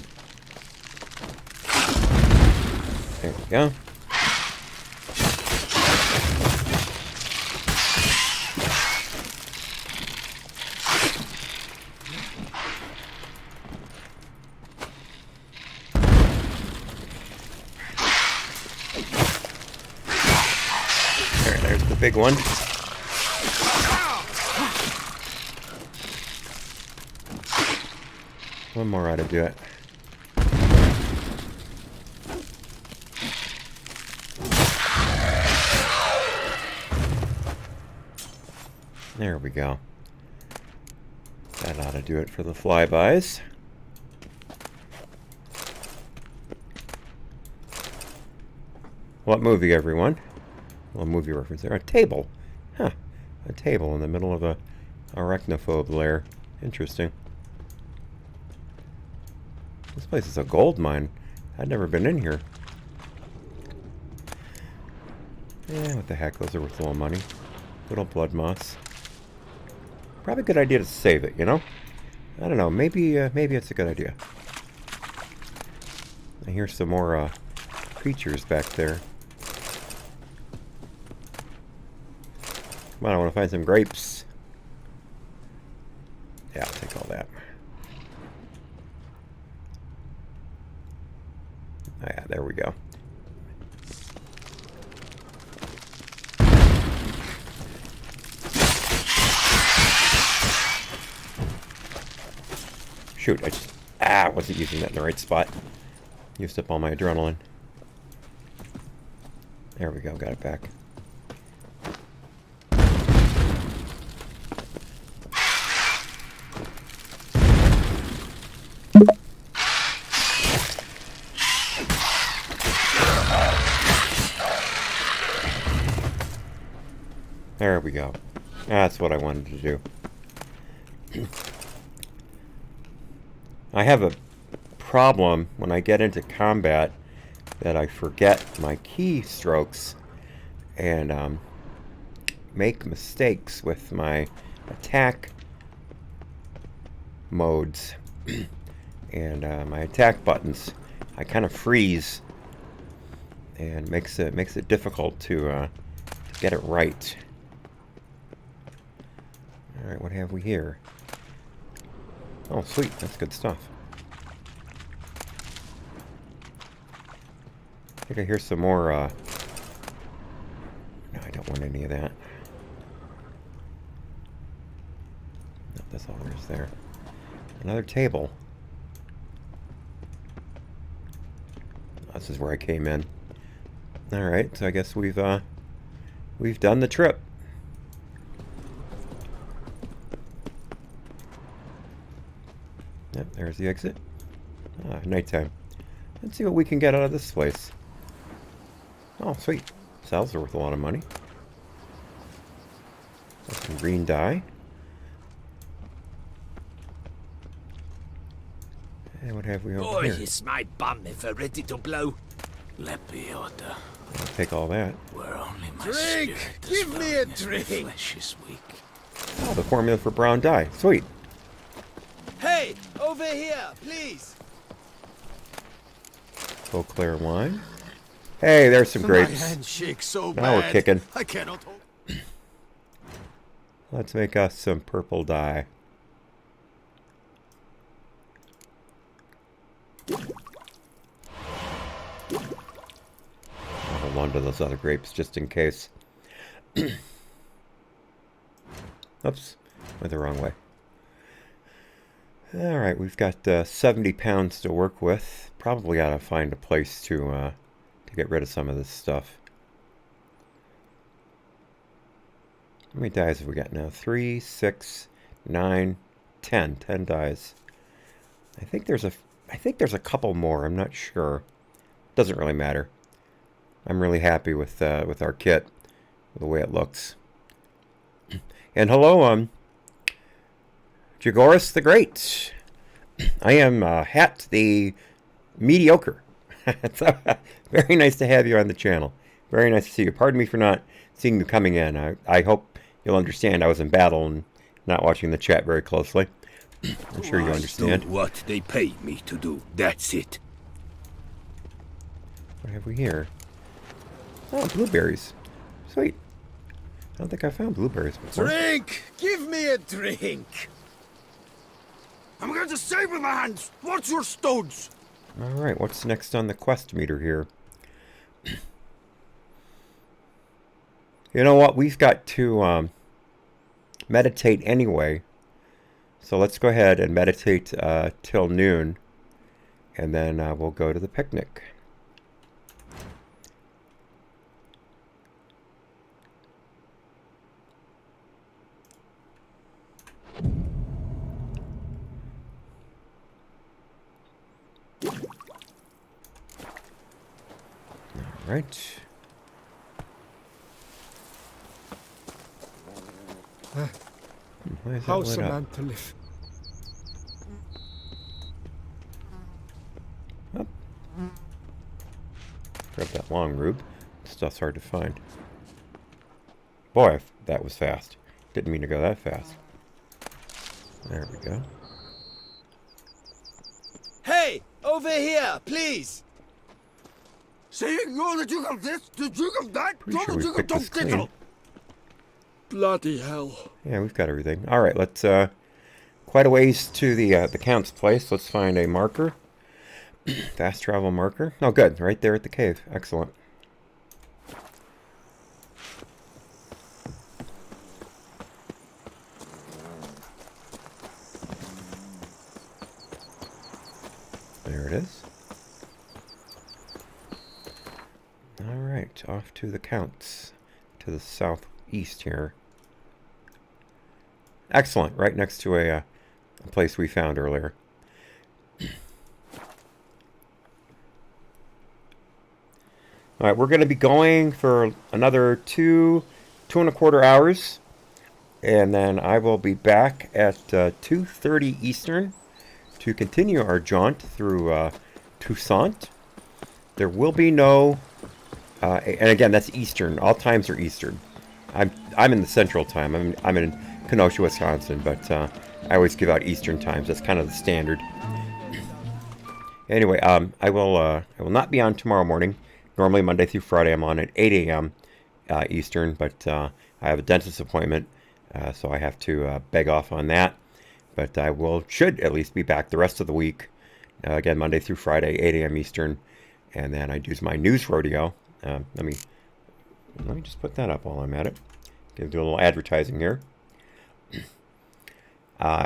B: There we go. There's the big one. One more ought to do it. There we go. That ought to do it for the flybys. What movie, everyone? Well, movie reference there. A table. Huh. A table in the middle of a arachnophobe lair. Interesting. This place is a gold mine. I'd never been in here. Yeah, what the heck? Those are worth a little money. Good old blood moss. Probably a good idea to save it, you know? I don't know. Maybe it's a good idea. I hear some more creatures back there. Come on, I want to find some grapes. Yeah, I'll take all that. Oh, yeah, there we go. Shoot, I wasn't using that in the right spot. Used up all my adrenaline. There we go, got it back. There we go. That's what I wanted to do. I have a problem when I get into combat that I forget my keystrokes and make mistakes with my attack modes and my attack buttons. I kind of freeze and makes it difficult to get it right. All right, what have we here? Oh, sweet. That's good stuff. I think I hear some more, No, I don't want any of that. No, that's all there is there. Another table. This is where I came in. Alright, so I guess we've done the trip. Yep, there's the exit. Nighttime. Let's see what we can get out of this place. Oh, sweet. Cells are worth a lot of money. That's some green dye. And what have we over here?
K: It's my bum if we're ready to blow.
J: Lepiota.
B: I'll take all that.
J: Where only my
K: Drink! Give me a drink!
J: flesh is weak.
B: Oh, the formula for brown dye. Sweet.
K: Hey! Over here, please!
B: Eau Claire wine. Hey, there's some grapes.
K: My hand shakes so
B: Now we're
K: bad,
B: kicking.
K: I cannot hold.
B: Let's make us some purple dye. I'll hold on to those other grapes just in case. Oops. went the wrong way. Alright, we've got 70 pounds to work with. Probably gotta find a place to get rid of some of this stuff. How many dies have we got now? 3, 6, 9, 10. 10 dies. I think there's a couple more. I'm not sure. Doesn't really matter. I'm really happy with our kit, the way it looks. And hello, Jagoras the Great. I am Hat the Mediocre. So, very nice to have you on the channel. Very nice to see you. Pardon me for not seeing you coming in. I hope you'll understand I was in battle and not watching the chat very closely. I'm sure you understand.
K: Do what they pay me to do. That's it.
B: What have we here? Oh, blueberries. Sweet. I don't think I found blueberries before.
K: Drink! Give me a drink! I'm going to save with my hands! Watch your stones!
B: Alright, what's next on the quest meter here? You know what? We've got to meditate anyway. So let's go ahead and meditate till noon. And then we'll go to the picnic. Right.
L: How's a man to live?
B: Oh. Grab that long rube. Stuff's hard to find. Boy, that was fast. Didn't mean to go that fast. There we go.
K: Hey! Over here, please! Saying you're the Duke of this, the Duke of that,
B: Pretty sure we picked this clean.
L: Bloody hell.
B: Yeah, we've got everything. Alright, let's, quite a ways to the Count's place. Let's find a marker. Fast travel marker. Oh, good. Right there at the cave. Excellent. There it is. Alright, off to the Count's. To the southeast here. Excellent. Right next to a place we found earlier. Alright, we're going to be going for another 2.25 hours. And then I will be back at 2:30 Eastern to continue our jaunt through Toussaint. There will be no... and again, that's Eastern. All times are Eastern. I'm in the Central Time. I'm in Kenosha, Wisconsin, but I always give out Eastern times. That's kind of the standard. Anyway, I will not be on tomorrow morning. Normally Monday through Friday I'm on at 8 a.m. Eastern, but I have a dentist appointment, so I have to beg off on that. But I should at least be back the rest of the week. Again, Monday through Friday, 8 a.m. Eastern, and then I do my news rodeo. Let me just put that up while I'm at it. Gonna do a little advertising here.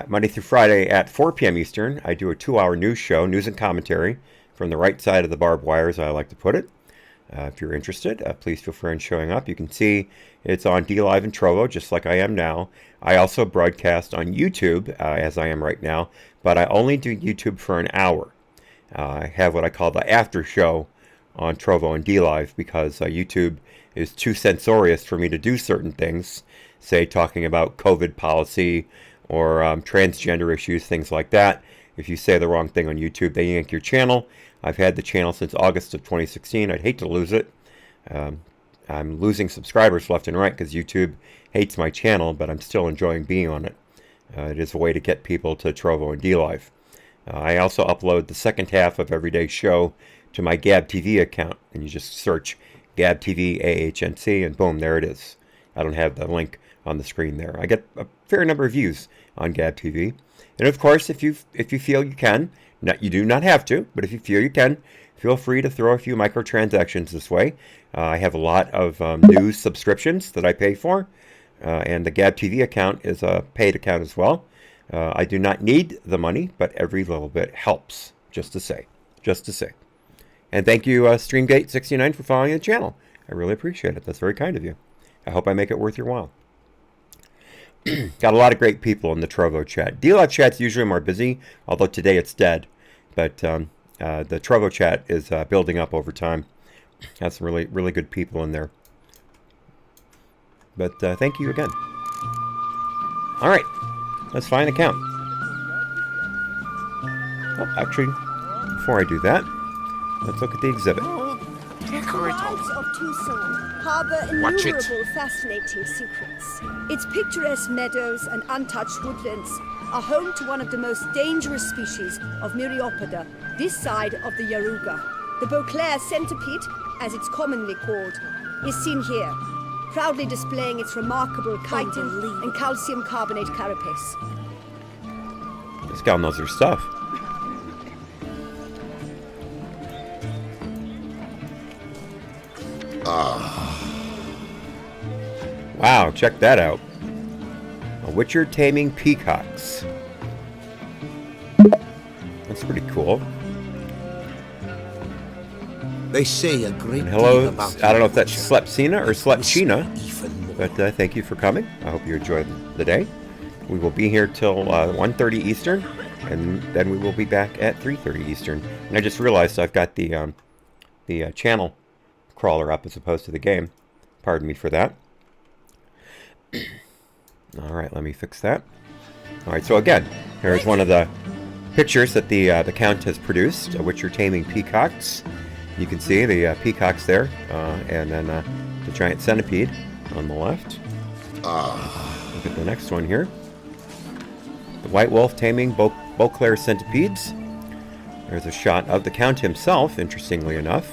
B: Monday through Friday at 4 p.m. Eastern, I do a 2-hour news show, news and commentary, from the right side of the barbed wire, as I like to put it. If you're interested, please feel free in showing up. You can see it's on DLive and Trovo, just like I am now. I also broadcast on YouTube, as I am right now, but I only do YouTube for an hour. I have what I call the after show on Trovo and DLive because YouTube is too censorious for me to do certain things, say talking about COVID policy or transgender issues, things like that. If you say the wrong thing on YouTube, they yank your channel. I've had the channel since August of 2016. I'd hate to lose it. I'm losing subscribers left and right because YouTube hates my channel, but I'm still enjoying being on it. It is a way to get people to Trovo and DLive. I also upload the second half of Everyday Show to my Gab TV account, and you just search Gab TV AHNC, and boom, there it is. I don't have the link on the screen there. I get a fair number of views on Gab TV, and of course, if you feel you can, you do not have to, but if you feel you can, feel free to throw a few microtransactions this way. I have a lot of news subscriptions that I pay for. and the Gab TV account is a paid account as well. I do not need the money, but every little bit helps, just to say. And thank you, Streamgate69, for following the channel. I really appreciate it. That's very kind of you. I hope I make it worth your while. Got a lot of great people in the Trovo chat. DLF chat's usually more busy, although today it's dead. But the Trovo chat is building up over time. Has some really, really good people in there. But thank you again. All right, let's find a count. Oh, actually, before I do that, let's look at the exhibit.
R: The wilds of Tucson harbor innumerable fascinating secrets. Its picturesque meadows and untouched woodlands are home to one of the most dangerous species of Myriapoda this side of the Yaruga. The Beauclair centipede, as it's commonly called, is seen here, proudly displaying its remarkable chitin and calcium carbonate carapace.
B: This gal knows her stuff. Wow, check that out. A Witcher taming peacocks. That's pretty cool.
K: They say a great
B: and hello,
K: deal about
B: I don't know if that's Slepcina or Slepchina, but thank you for coming. I hope you enjoyed the day. We will be here till 1:30 Eastern, and then we will be back at 3:30 Eastern. And I just realized I've got the channel crawler up as opposed to the game. Pardon me for that. All right, let me fix that. All right, so again, here's one of the pictures that the Count has produced, which are taming peacocks. You can see the peacocks there, and then the giant centipede on the left. Look at the next one here. The white wolf taming Beauclair centipedes. There's a shot of the Count himself, interestingly enough,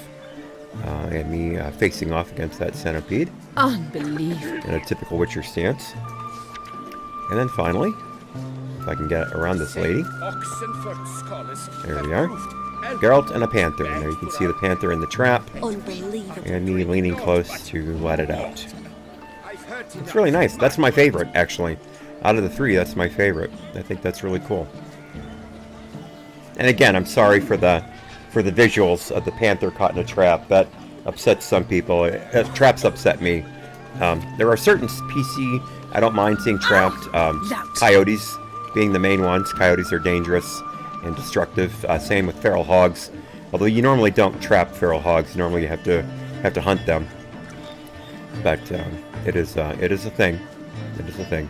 B: and me facing off against that centipede.
S: Unbelievable.
B: In a typical Witcher stance. And then finally, if I can get around this lady. There we are. Geralt and a panther. And there you can see the panther in the trap. And me leaning close to let it out. It's really nice. That's my favorite, actually. Out of the three, that's my favorite. I think that's really cool. And again, I'm sorry for the visuals of the panther caught in a trap. That upsets some people. Traps upset me. There are certain PC I don't mind seeing trapped. Coyotes being the main ones. Coyotes are dangerous and destructive. Same with feral hogs. Although you normally don't trap feral hogs. Normally you have to hunt them. But it is a thing. It is a thing.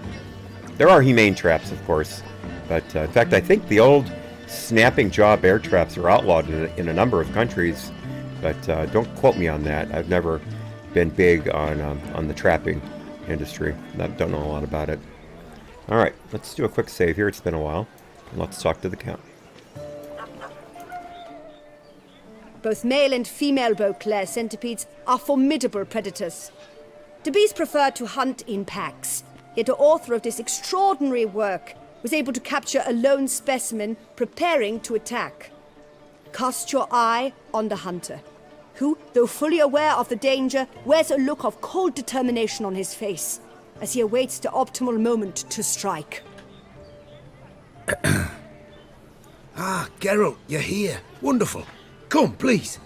B: There are humane traps, of course. But in fact, I think the old snapping jaw bear traps are outlawed in a number of countries. But don't quote me on that. I've never been big on the trapping industry. I don't know a lot about it. All right, let's do a quick save here. It's been a while. And let's talk to the Count.
R: Both male and female Beauclair centipedes are formidable predators. The bees prefer to hunt in packs, yet the author of this extraordinary work was able to capture a lone specimen preparing to attack. Cast your eye on the hunter, who, though fully aware of the danger, wears a look of cold determination on his face as he awaits the optimal moment to strike.
K: Geralt, you're here. Wonderful. Come, please.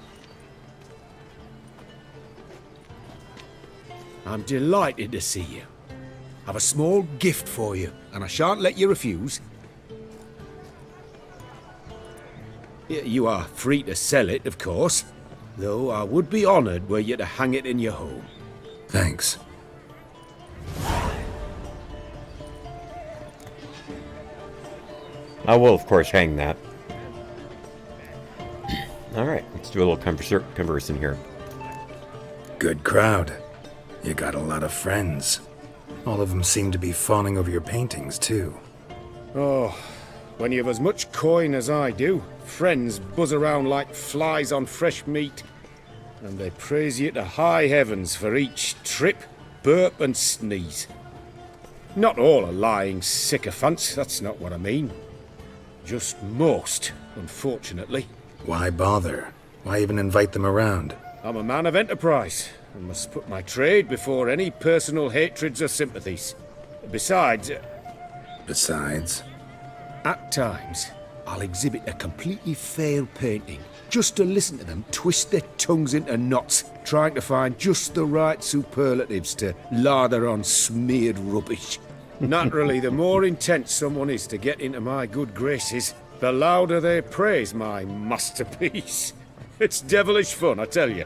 K: I'm delighted to see you. I've a small gift for you, and I shan't let you refuse. You are free to sell it, of course, though I would be honoured were you to hang it in your home.
J: Thanks.
B: I will, of course, hang that. All right, let's do a little conversing here.
J: Good crowd. You got a lot of friends. All of them seem to be fawning over your paintings, too.
Q: Oh, when you have as much coin as I do, friends buzz around like flies on fresh meat. And they praise you to high heavens for each trip, burp and sneeze. Not all are lying sycophants, that's not what I mean. Just most, unfortunately.
J: Why bother? Why even invite them around?
Q: I'm a man of enterprise and must put my trade before any personal hatreds or sympathies. Besides...
J: Besides?
K: At times, I'll exhibit a completely failed painting, just to listen to them twist their tongues into knots, trying to find just the right superlatives to lather on smeared rubbish.
Q: Naturally, the more intent someone is to get into my good graces, the louder they praise my masterpiece. It's devilish fun, I tell you.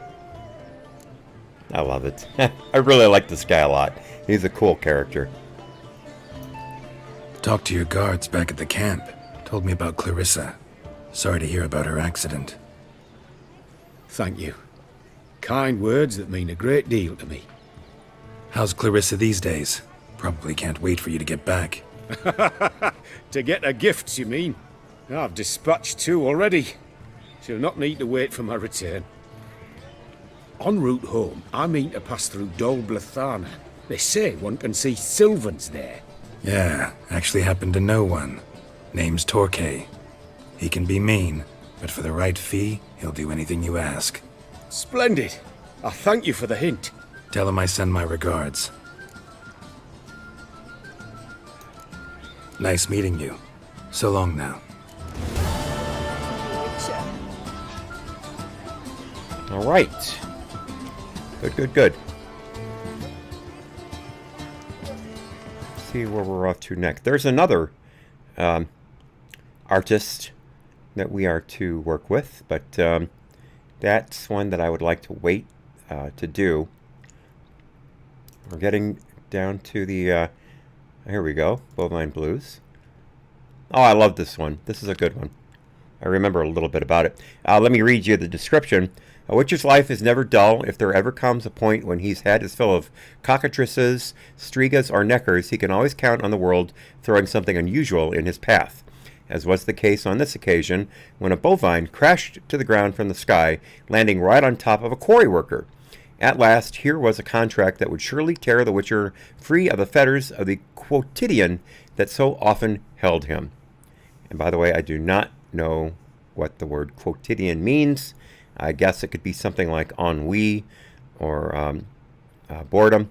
B: I love it. I really like this guy a lot. He's a cool character.
J: Talked to your guards back at the camp. Told me about Clarissa. Sorry to hear about her accident.
K: Thank you. Kind words that mean a great deal to me.
J: How's Clarissa these days? Probably can't wait for you to get back.
Q: To get her gifts, you mean? I've dispatched 2 already. She'll not need to wait for my return.
K: En route home, I mean to pass through Dol Blathana. They say one can see Sylvans there.
J: Yeah, actually happen to know one. Name's Torquay. He can be mean, but for the right fee, he'll do anything you ask.
Q: Splendid. I thank you for the hint.
J: Tell him I send my regards. Nice meeting you. So long now.
B: All right. Good, good, good. Let's see where we're off to next. There's another artist that we are to work with, but that's one that I would like to wait to do. We're getting down to the, here we go, Bovine Blues. Oh, I love this one. This is a good one. I remember a little bit about it. Let me read you the description. A witcher's life is never dull. If there ever comes a point when he's had his fill of cockatrices, strigas, or neckers, he can always count on the world throwing something unusual in his path, as was the case on this occasion when a bovine crashed to the ground from the sky, landing right on top of a quarry worker. At last, here was a contract that would surely tear the witcher free of the fetters of the quotidian that so often held him. And by the way, I do not know what the word quotidian means. I guess it could be something like ennui or boredom,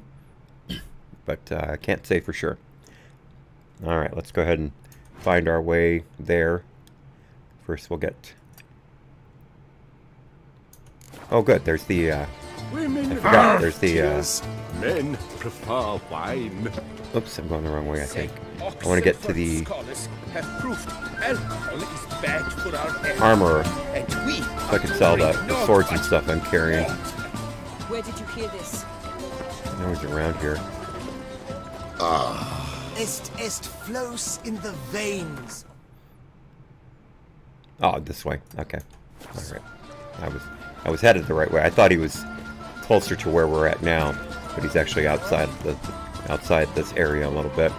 B: but I can't say for sure. All right, let's go ahead and find our way there. First, we'll get... Oh, good. There's the... I forgot. There's the...
K: Men prefer wine.
B: Oops, I'm going the wrong way, I think. I want to get to the... armor, so I can sell the swords and stuff I'm carrying.
S: Where did you hear this?
B: I know he's around here.
C: Est flows in the veins.
B: Oh, this way. Okay. All right. I was headed the right way. I thought he was closer to where we're at now, but he's actually outside this area a little bit.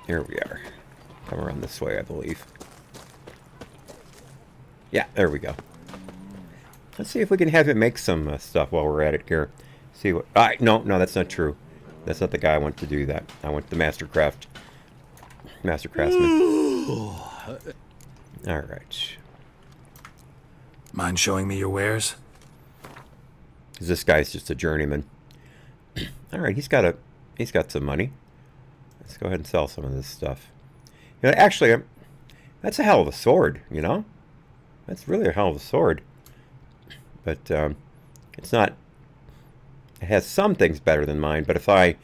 B: Here we are. Come around this way, I believe. Yeah, there we go. Let's see if we can have him make some stuff while we're at it here. See what... no, that's not true. That's not the guy I want to do that. I want the Master Craftsman. All right.
J: Mind showing me your wares?
B: Because this guy's just a journeyman. All right, he's got some money. Let's go ahead and sell some of this stuff. You know, actually, that's a hell of a sword, you know? That's really a hell of a sword. But it's not... It has some things better than mine, but if I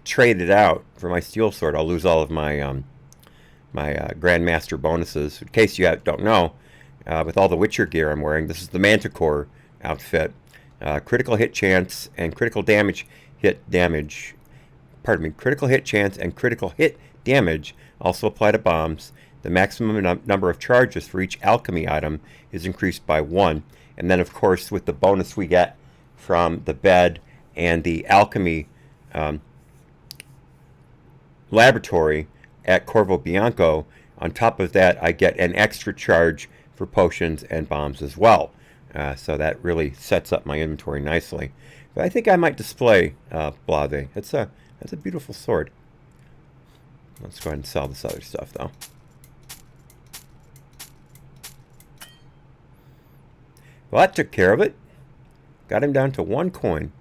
B: trade it out for my steel sword, I'll lose all of my my Grandmaster bonuses. In case you don't know, with all the Witcher gear I'm wearing, this is the Manticore outfit. Critical hit chance and critical damage critical hit chance and critical hit damage also apply to bombs. The maximum number of charges for each alchemy item is increased by 1. And then, of course, with the bonus we get from the bed and the alchemy laboratory at Corvo Bianco, on top of that, I get an extra charge for potions and bombs as well. So that really sets up my inventory nicely. But I think I might display Blave. That's a beautiful sword. Let's go ahead and sell this other stuff, though. Well, that took care of it. Got him down to 1 coin.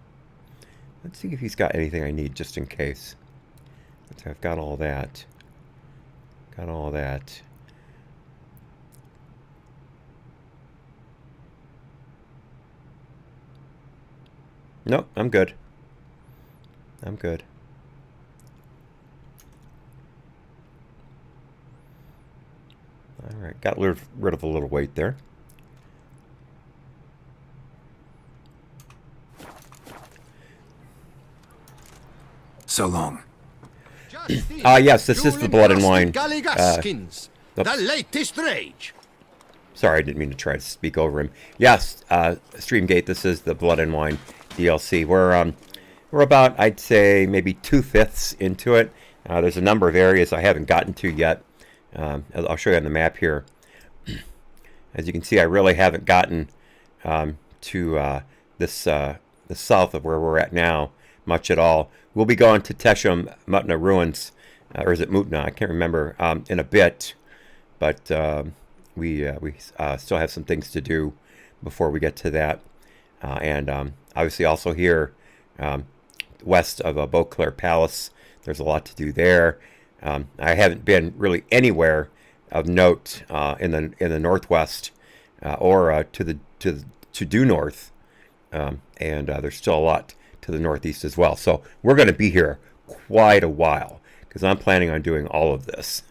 B: Let's see if he's got anything I need just in case. I've got all that. Got all that. Nope, I'm good. I'm good. Alright, got rid of a little weight there.
J: So long.
B: Yes, this is the Blood and Wine.
L: The latest rage.
B: Sorry, I didn't mean to try to speak over him. Yes, Streamgate, this is the Blood and Wine DLC. We're about, I'd say, maybe 2/5 into it. There's a number of areas I haven't gotten to yet. I'll show you on the map here. As you can see, I really haven't gotten to the south of where we're at now much at all. We'll be going to Teshem Mutna Ruins, or is it Mutna? I can't remember, in a bit. But we still have some things to do before we get to that. And obviously also here, west of Beauclair Palace, there's a lot to do there. I haven't been really anywhere of note in the northwest or to due north, and there's still a lot to the northeast as well. So we're going to be here quite a while because I'm planning on doing all of this.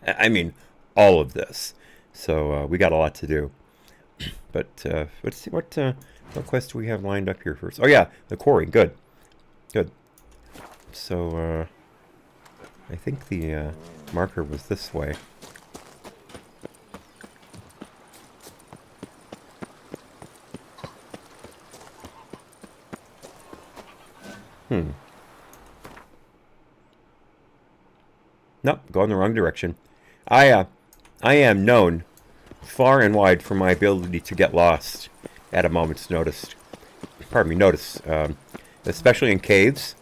B: I mean, all of this. So we got a lot to do. But let's see what quest do we have lined up here first. Oh yeah, the quarry. Good. Good. So I think the marker was this way. Nope, going the wrong direction. I am known far and wide for my ability to get lost at a moment's notice. Pardon me, notice. Especially in caves,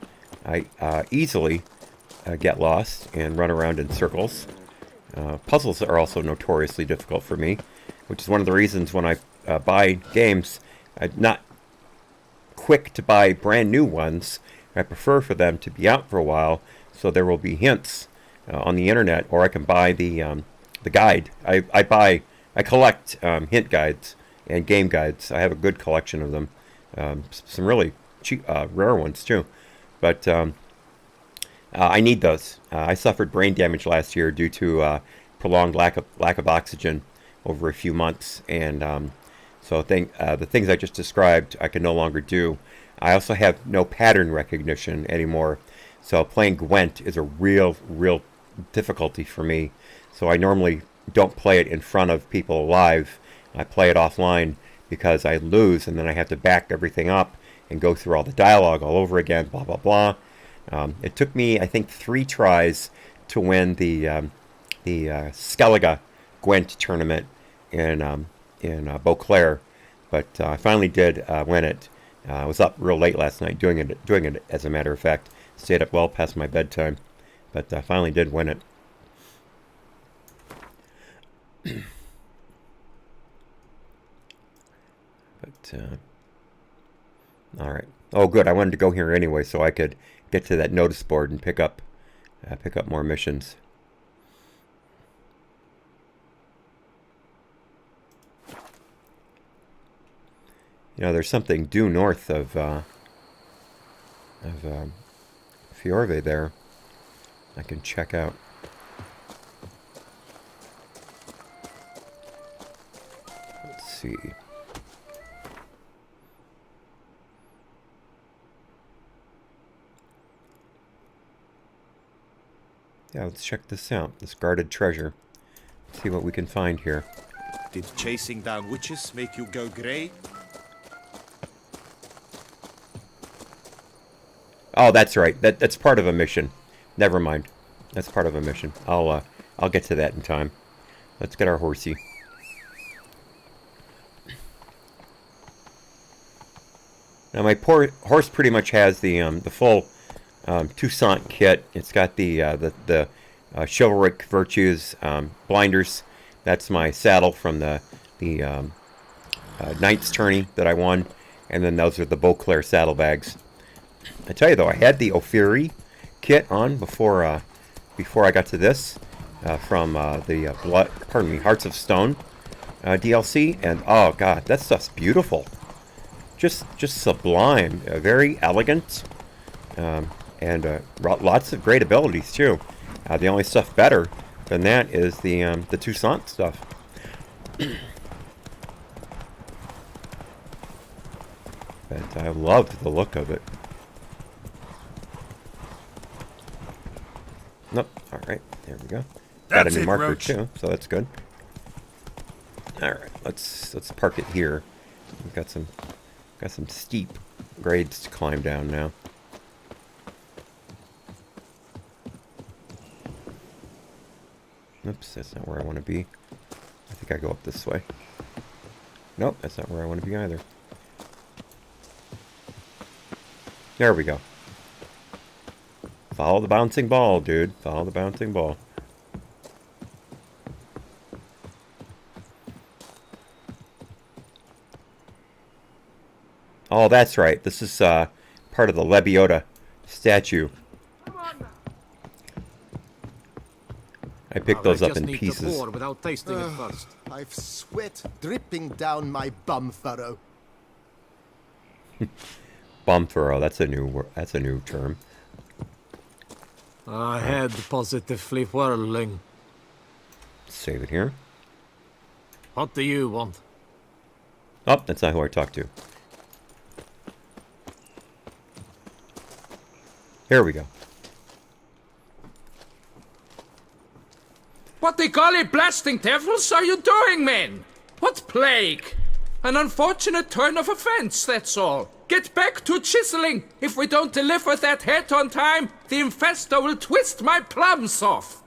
B: I easily get lost and run around in circles. Puzzles are also notoriously difficult for me, which is one of the reasons when I buy games, I'm not quick to buy brand new ones. I prefer for them to be out for a while, so there will be hints on the internet, or I can buy the guide. I collect hint guides and game guides. I have a good collection of them. Some really cheap, rare ones too. But I need those. I suffered brain damage last year due to prolonged lack of oxygen over a few months, and so the things I just described I can no longer do. I also have no pattern recognition anymore, so playing Gwent is a real difficulty for me. So I normally don't play it in front of people live. I play it offline because I lose, and then I have to back everything up and go through all the dialogue all over again, blah blah blah. It took me, I think, 3 tries to win the Skellige Gwent tournament in Beauclair, but I finally did win it. I was up real late last night doing it as a matter of fact. Stayed up well past my bedtime, but I finally did win it. But all right. Oh, good. I wanted to go here anyway, so I could get to that notice board and pick up more missions. You know, there's something due north of Fjorve there. I can check out. Let's see. Yeah, let's check this out. This guarded treasure. Let's see what we can find here.
C: Did chasing down witches make you go grey?
B: Oh, that's right. That's part of a mission. Never mind. That's part of a mission. I'll get to that in time. Let's get our horsey. Now my poor horse pretty much has the full Toussaint kit. It's got the chivalric virtues, blinders. That's my saddle from the Knight's tourney that I won, and then those are the Beauclair saddlebags. I tell you though, I had the Ophiri kit on before I got to this from the Hearts of Stone DLC, and oh god, that stuff's beautiful, just sublime, very elegant, and lots of great abilities too. The only stuff better than that is the Toussaint stuff. But I loved the look of it. Nope. All right, there we go. Got a new marker too, so that's good. All right, let's park it here. We've got some steep grades to climb down now. Oops, that's not where I want to be. I think I go up this way. Nope, that's not where I want to be either. There we go. Follow the bouncing ball, dude. Follow the bouncing ball. Oh, that's right. This is part of the Lebioda statue. I picked those up in pieces.
C: Without tasting it first. I've sweat dripping down my bum furrow.
B: Bum furrow. That's a new term.
T: I had positively whirling.
B: Save it here.
T: What do you want?
B: Oh, that's not who I talked to. Here we go.
F: What the golly blasting devils are you doing, men? What plague? An unfortunate turn of offense, that's all. Get back to chiseling. If we don't deliver that head on time, the infestor will twist my plums off.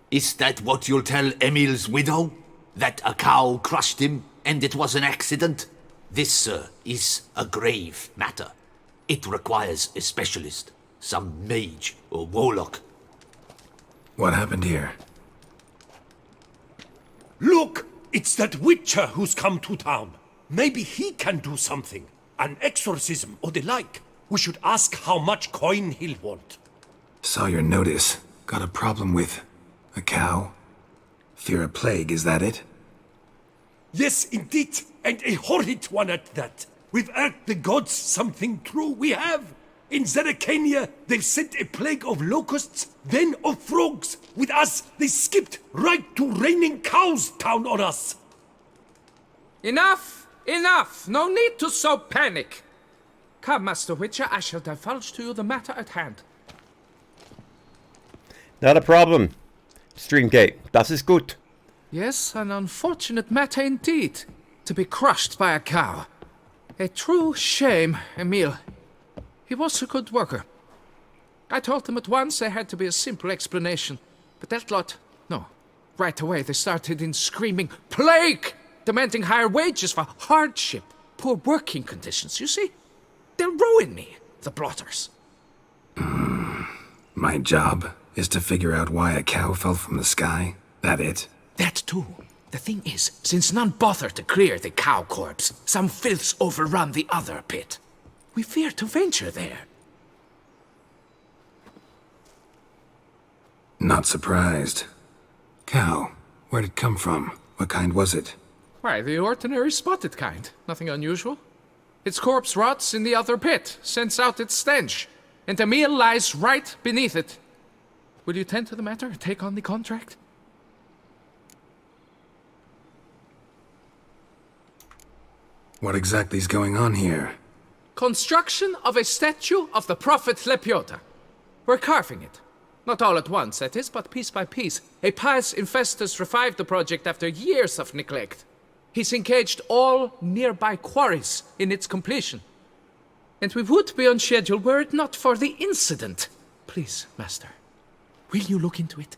I: Is that what you'll tell Emil's widow? That a cow crushed him and it was an accident? This, sir, is a grave matter. It requires a specialist, some mage or warlock.
J: What happened here?
L: Look! It's that witcher who's come to town. Maybe he can do something. An exorcism or the like. We should ask how much coin he'll want.
J: Saw your notice. Got a problem with a cow? Fear a plague, is that it?
L: Yes, indeed. And a horrid one at that. We've earned the gods something true, we have. In Zeracania, they've sent a plague of locusts, then of frogs. With us, they skipped right to raining cows down on us.
F: Enough! Enough! No need to so panic. Come, Master Witcher, I shall divulge to you the matter at hand.
B: Not a problem. Streamgate, das ist gut.
F: Yes, an unfortunate matter indeed. To be crushed by a cow. A true shame, Emil. He was a good worker. I told them at once there had to be a simple explanation. But that lot, no. Right away they started in screaming, plague! Demanding higher wages for hardship, poor working conditions, you see? They'll ruin me, the blotters.
J: My job is to figure out why a cow fell from the sky? That it?
F: That too. The thing is, since none bother to clear the cow corpse, some filths overrun the other pit. We fear to venture there.
J: Not surprised. Cow, where'd it come from? What kind was it?
F: Why, the ordinary spotted kind. Nothing unusual. Its corpse rots in the other pit, sends out its stench, and Emil lies right beneath it. Will you tend to the matter, take on the contract?
J: What exactly is going on here?
F: Construction of a statue of the prophet Lebioda. We're carving it. Not all at once, that is, but piece by piece. A pious infestus revived the project after years of neglect. He's engaged all nearby quarries in its completion. And we would be on schedule were it not for the incident. Please, Master, will you look into it?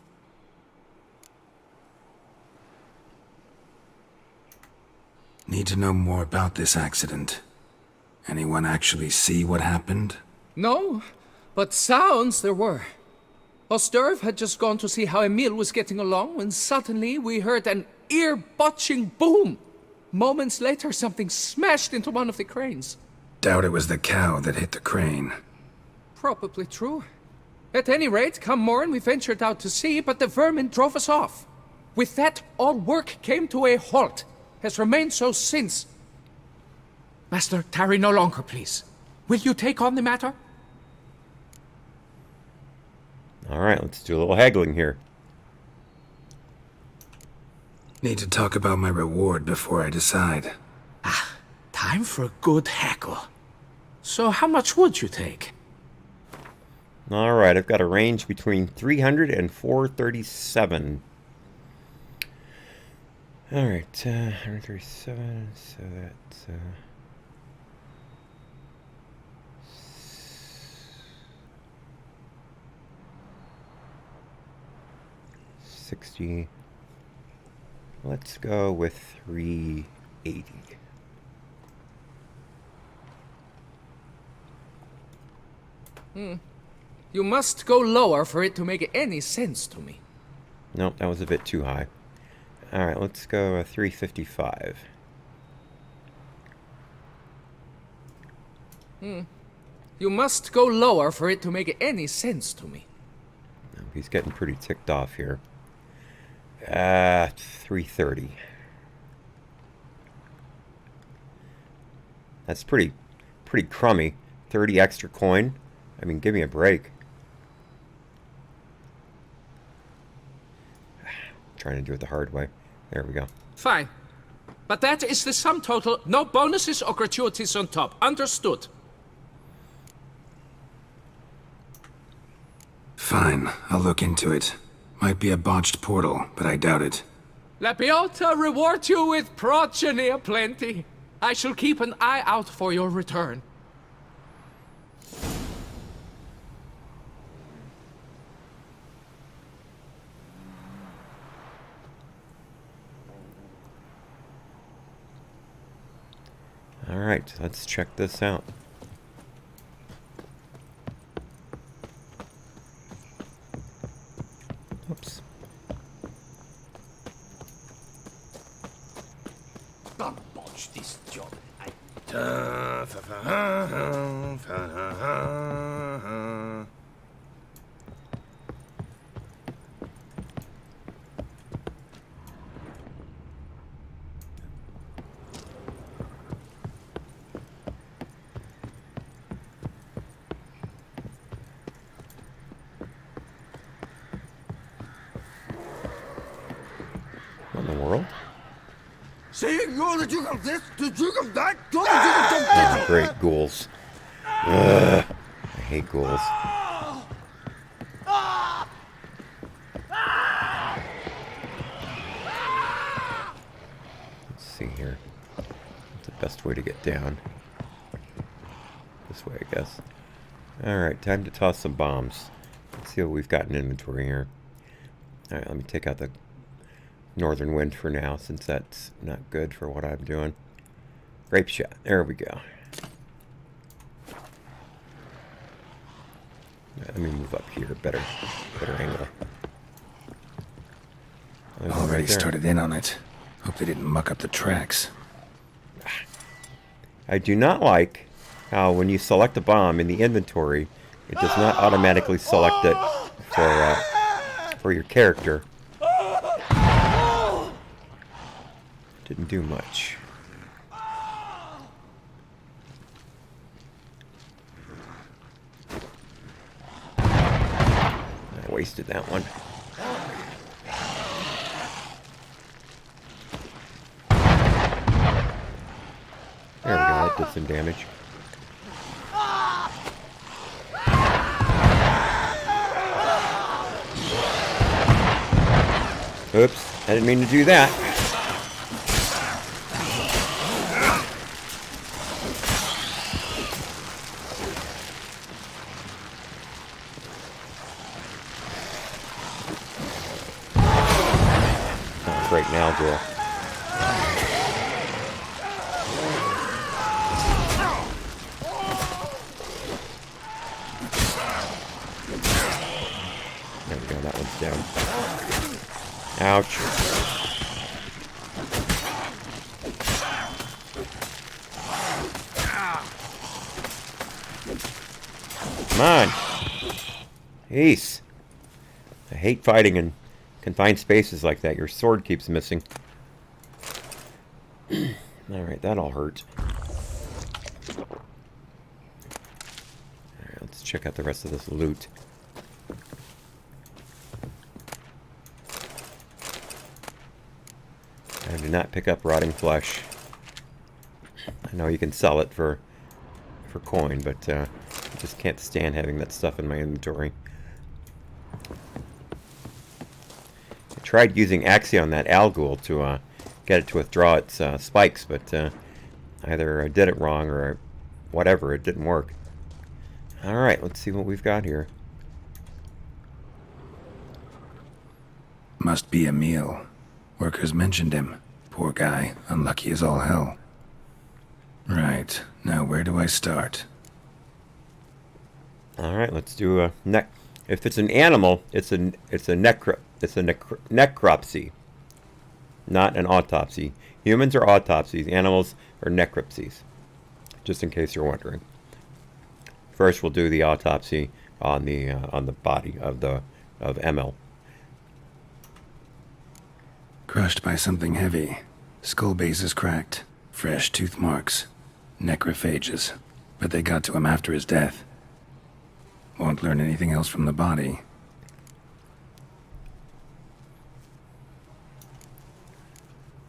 J: Need to know more about this accident. Anyone actually see what happened?
F: No, but sounds there were. Osterv had just gone to see how Emil was getting along when suddenly we heard an ear-butching boom. Moments later, something smashed into one of the cranes.
J: Doubt it was the cow that hit the crane.
F: Probably true. At any rate, come morn, we ventured out to sea, but the vermin drove us off. With that, all work came to a halt. Has remained so since. Master, tarry no longer, please. Will you take on the matter?
B: Alright, let's do a little haggling here.
J: Need to talk about my reward before I decide.
F: Time for a good haggle. So how much would you take?
B: Alright, I've got a range between 300 and 437. Alright, 137, so that's... 60. Let's go with 380.
F: You must go lower for it to make any sense to me.
B: Nope, that was a bit too high. Alright, let's go 355.
F: You must go lower for it to make any sense to me.
B: He's getting pretty ticked off here. 330. That's pretty crummy. 30 extra coin. I mean, give me a break. Trying to do it the hard way. There we go.
F: Fine. But that is the sum total. No bonuses or gratuities on top. Understood?
J: Fine, I'll look into it. Might be a botched portal, but I doubt it.
F: La Biota reward you with progeny aplenty. I shall keep an eye out for your return.
B: Alright, let's check this out. Oops.
L: Don't botch this job.
B: What in the world?
L: Saying you're the Duke of this, the Duke of that, you're the Duke of
B: Oh, great ghouls. Ugh, I hate ghouls. Let's see here. What's the best way to get down? This way, I guess. Alright, time to toss some bombs. Let's see what we've got in inventory here. Alright, let me take out the northern wind for now, since that's not good for what I'm doing. Grape shot. There we go. Let me move up here. Better angle.
J: Already started in on it. Hope they didn't muck up the tracks.
B: I do not like how when you select a bomb in the inventory, it does not automatically select it for your character. Didn't do much. I wasted that one. There we go, that did some damage. Oops, I didn't mean to do that. Right now, girl. There we go, that one's down. Ouch. Come on. Ace. I hate fighting in confined spaces like that. Your sword keeps missing. Alright, that all hurt. Alright, let's check out the rest of this loot. I do not pick up rotting flesh. I know you can sell it for coin, but I just can't stand having that stuff in my inventory. I tried using Axie on that Alghoul to get it to withdraw its spikes, but either I did it wrong or whatever, it didn't work. Alright, let's see what we've got here.
J: Must be a meal. Workers mentioned him. Poor guy, unlucky as all hell. Right, now where do I start?
B: Alright, let's do a if it's an animal, it's a necropsy. Not an autopsy. Humans are autopsies, animals are necropsies. Just in case you're wondering. First we'll do the autopsy on the body of ML.
J: Crushed by something heavy. Skull base is cracked. Fresh tooth marks. Necrophages. But they got to him after his death. Won't learn anything else from the body.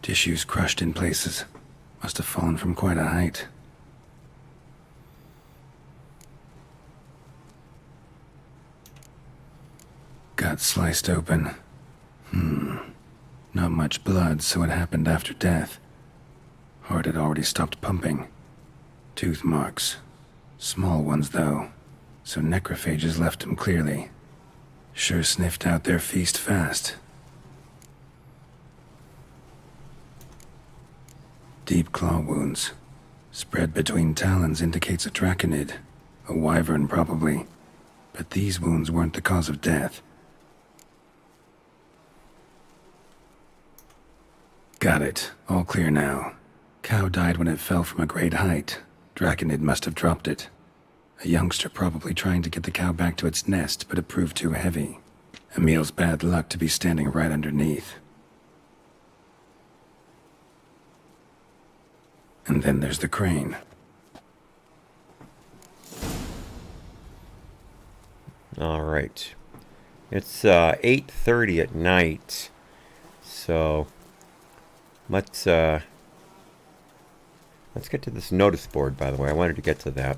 J: Tissues crushed in places. Must have fallen from quite a height. Gut sliced open. Not much blood, so it happened after death. Heart had already stopped pumping. Tooth marks. Small ones, though, so necrophages left him clearly. Sure sniffed out their feast fast. Deep claw wounds. Spread between talons indicates a draconid. A wyvern, probably. But these wounds weren't the cause of death. Got it. All clear now. Cow died when it fell from a great height. Draconid must have dropped it. A youngster probably trying to get the cow back to its nest, but it proved too heavy. Emil's bad luck to be standing right underneath. And then there's the crane.
B: Alright. It's 8:30 at night. So let's get to this notice board, by the way. I wanted to get to that.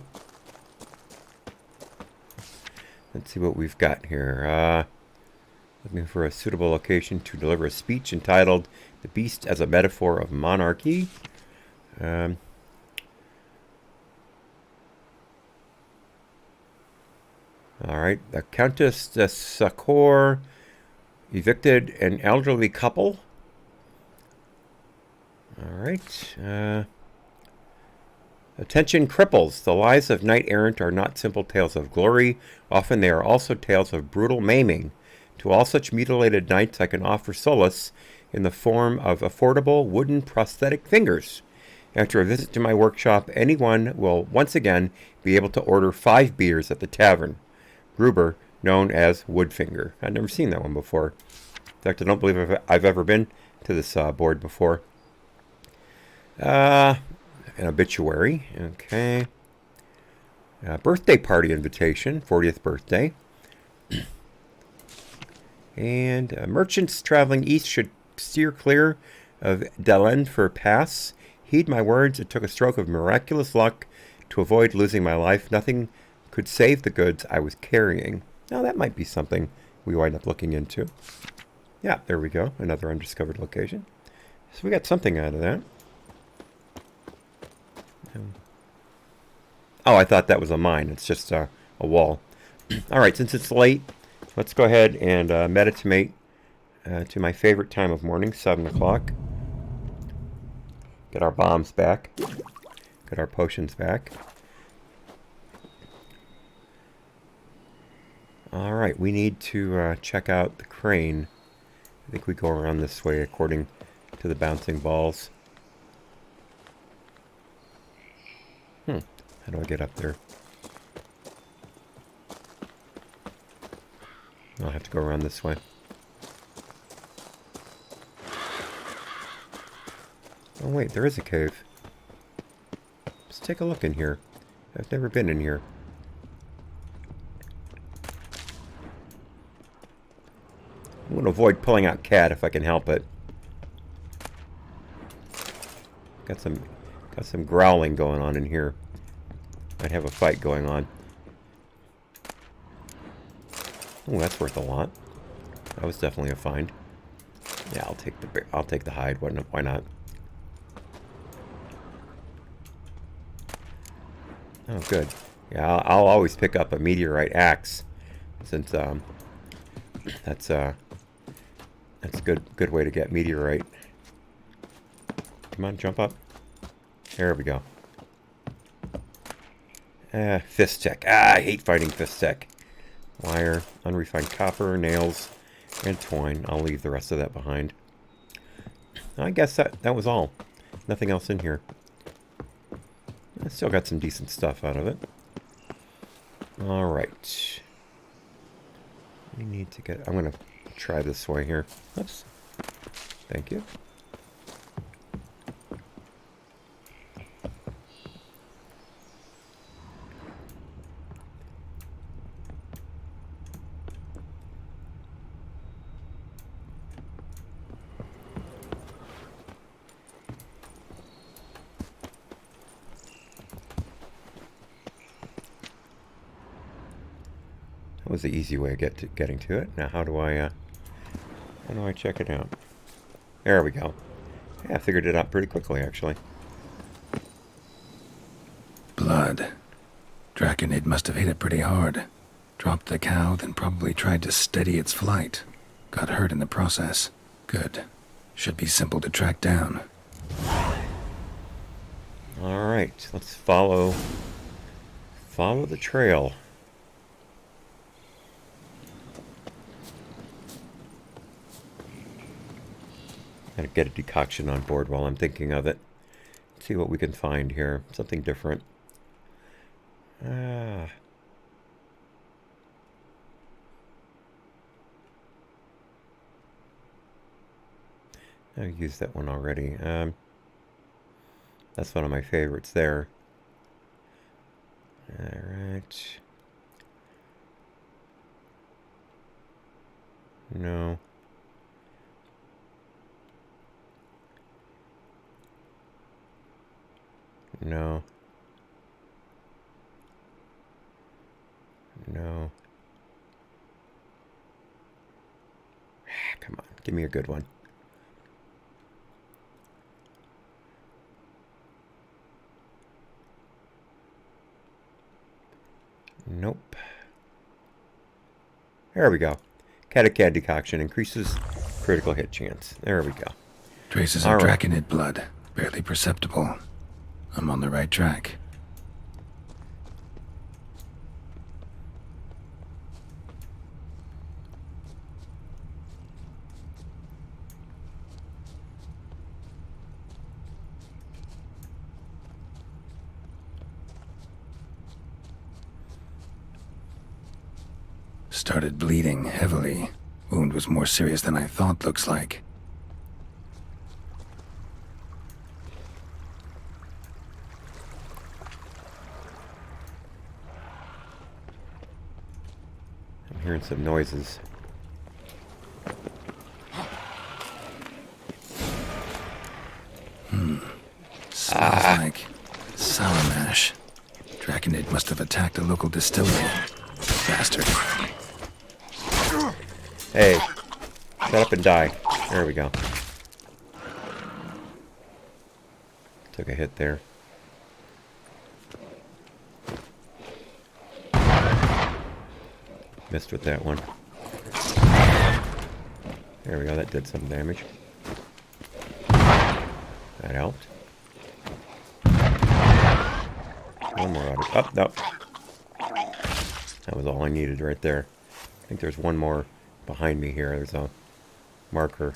B: Let's see what we've got here. Looking for a suitable location to deliver a speech entitled "The Beast as a Metaphor of Monarchy." Alright, the Countess de Sakor evicted an elderly couple. Alright. Attention cripples. The lives of knight-errant are not simple tales of glory. Often they are also tales of brutal maiming. To all such mutilated knights I can offer solace in the form of affordable wooden prosthetic fingers. After a visit to my workshop, anyone will once again be able to order 5 beers at the tavern. Gruber, known as Woodfinger. I've never seen that one before. In fact, I don't believe I've ever been to this board before. An obituary. Okay. Birthday party invitation. 40th birthday. And merchants traveling east should steer clear of Delen for pass. Heed my words, it took a stroke of miraculous luck to avoid losing my life. Nothing could save the goods I was carrying. Now that might be something we wind up looking into. Yeah, there we go. Another undiscovered location. So we got something out of that. Oh, I thought that was a mine. It's just a wall. Alright, since it's late, let's go ahead and meditate to my favorite time of morning, 7 o'clock. Get our bombs back. Get our potions back. Alright, we need to check out the crane. I think we go around this way according to the bouncing balls. How do I get up there? I'll have to go around this way. Oh wait, there is a cave. Let's take a look in here. I've never been in here. I'm going to avoid pulling out cat if I can help it. Got some growling going on in here. Might have a fight going on. Oh, that's worth a lot. That was definitely a find. Yeah, I'll take the hide. Why not? Oh, good. Yeah, I'll always pick up a meteorite axe, since that's a good way to get meteorite. Come on, jump up. There we go. Fist tech. I hate fighting fist tech. Wire, unrefined copper, nails, and twine. I'll leave the rest of that behind. I guess that was all. Nothing else in here. I still got some decent stuff out of it. Alright. We need to get... I'm going to try this way here. Oops. Thank you. That was the easy way of getting to it. Now how do I check it out? There we go. Yeah, I figured it out pretty quickly, actually.
J: Blood. Draconid must have hit it pretty hard. Dropped the cow, then probably tried to steady its flight. Got hurt in the process. Good. Should be simple to track down.
B: Alright, let's follow the trail. Gotta get a decoction on board while I'm thinking of it. See what we can find here. Something different. I used that one already. That's one of my favorites there. Alright. No. No. No. Come on, give me a good one. Nope. There we go. Catechad decoction increases critical hit chance. There we go.
J: Traces of Draconid blood, barely perceptible. I'm on the right track. Started bleeding heavily. Wound was more serious than I thought, looks like.
B: I'm hearing some noises.
J: Smells like sour mash. Draconid must have attacked a local distillery. Bastard.
B: Hey, shut up and die. There we go. Took a hit there. Missed with that one. There we go, that did some damage. That helped. One more out of... Oh, no. That was all I needed right there. I think there's one more behind me here. There's a marker.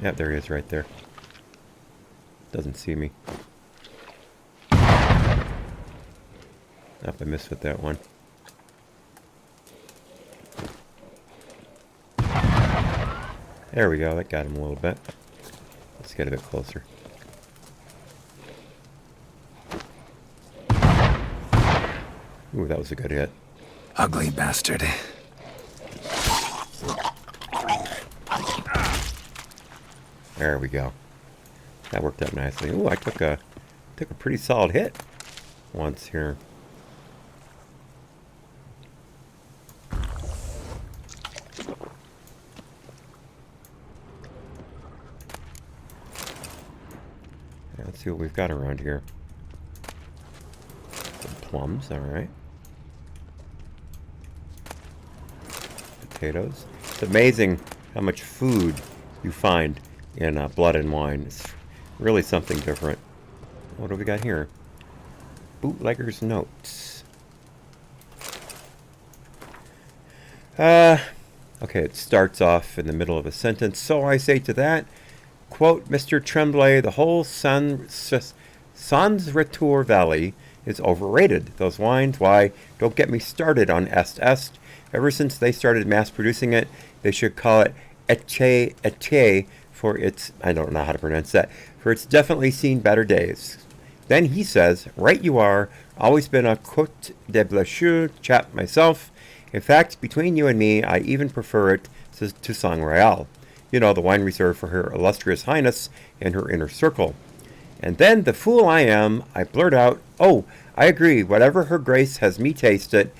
B: Yeah, there he is right there. Doesn't see me. Nope, I missed with that one. There we go, that got him a little bit. Let's get a bit closer. Ooh, that was a good hit.
J: Ugly bastard.
B: There we go. That worked out nicely. Ooh, I took a pretty solid hit once here. Let's see what we've got around here. Some plums, alright. Potatoes. It's amazing how much food you find in Blood and Wine. It's really something different. What do we got here? Bootlegger's notes. Okay, it starts off in the middle of a sentence. So I say to that, quote, Mr. Tremblay, the whole Sans Retour Valley is overrated. Those wines, why, don't get me started on Est. Ever since they started mass producing it, they should call it ET for its, I don't know how to pronounce that, for it's definitely seen better days. Then he says, right you are, always been a Côte de Blacheux chap myself. In fact, between you and me, I even prefer it to Sang Royal. You know, the wine reserved for Her Illustrious Highness and her inner circle. And then, the fool I am, I blurt out, oh, I agree, whatever her grace has me taste it,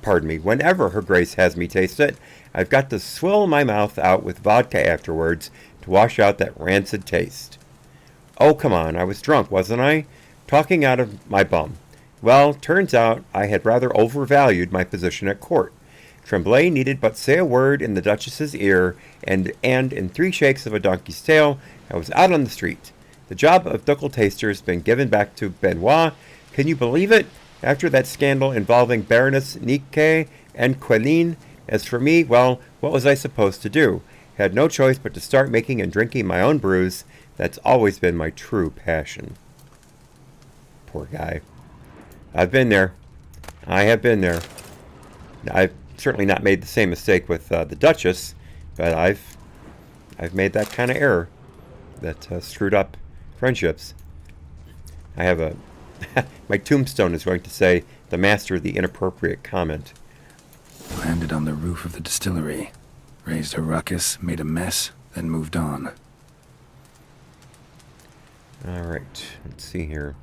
B: whenever her grace has me taste it, I've got to swill my mouth out with vodka afterwards to wash out that rancid taste. Oh, come on, I was drunk, wasn't I? Talking out of my bum. Well, turns out I had rather overvalued my position at court. Tremblay needed but say a word in the Duchess's ear, and in 3 shakes of a donkey's tail, I was out on the street. The job of ducal taster's been given back to Benoit. Can you believe it? After that scandal involving Baroness Nique and Queline. As for me, well, what was I supposed to do? Had no choice but to start making and drinking my own brews. That's always been my true passion. Poor guy. I've been there. I have been there. I've certainly not made the same mistake with the Duchess, but I've made that kind of error that screwed up friendships. I have a my tombstone is going to say, the master of the inappropriate comment.
J: Landed on the roof of the distillery, raised a ruckus, made a mess, then moved on.
B: Alright, let's see here.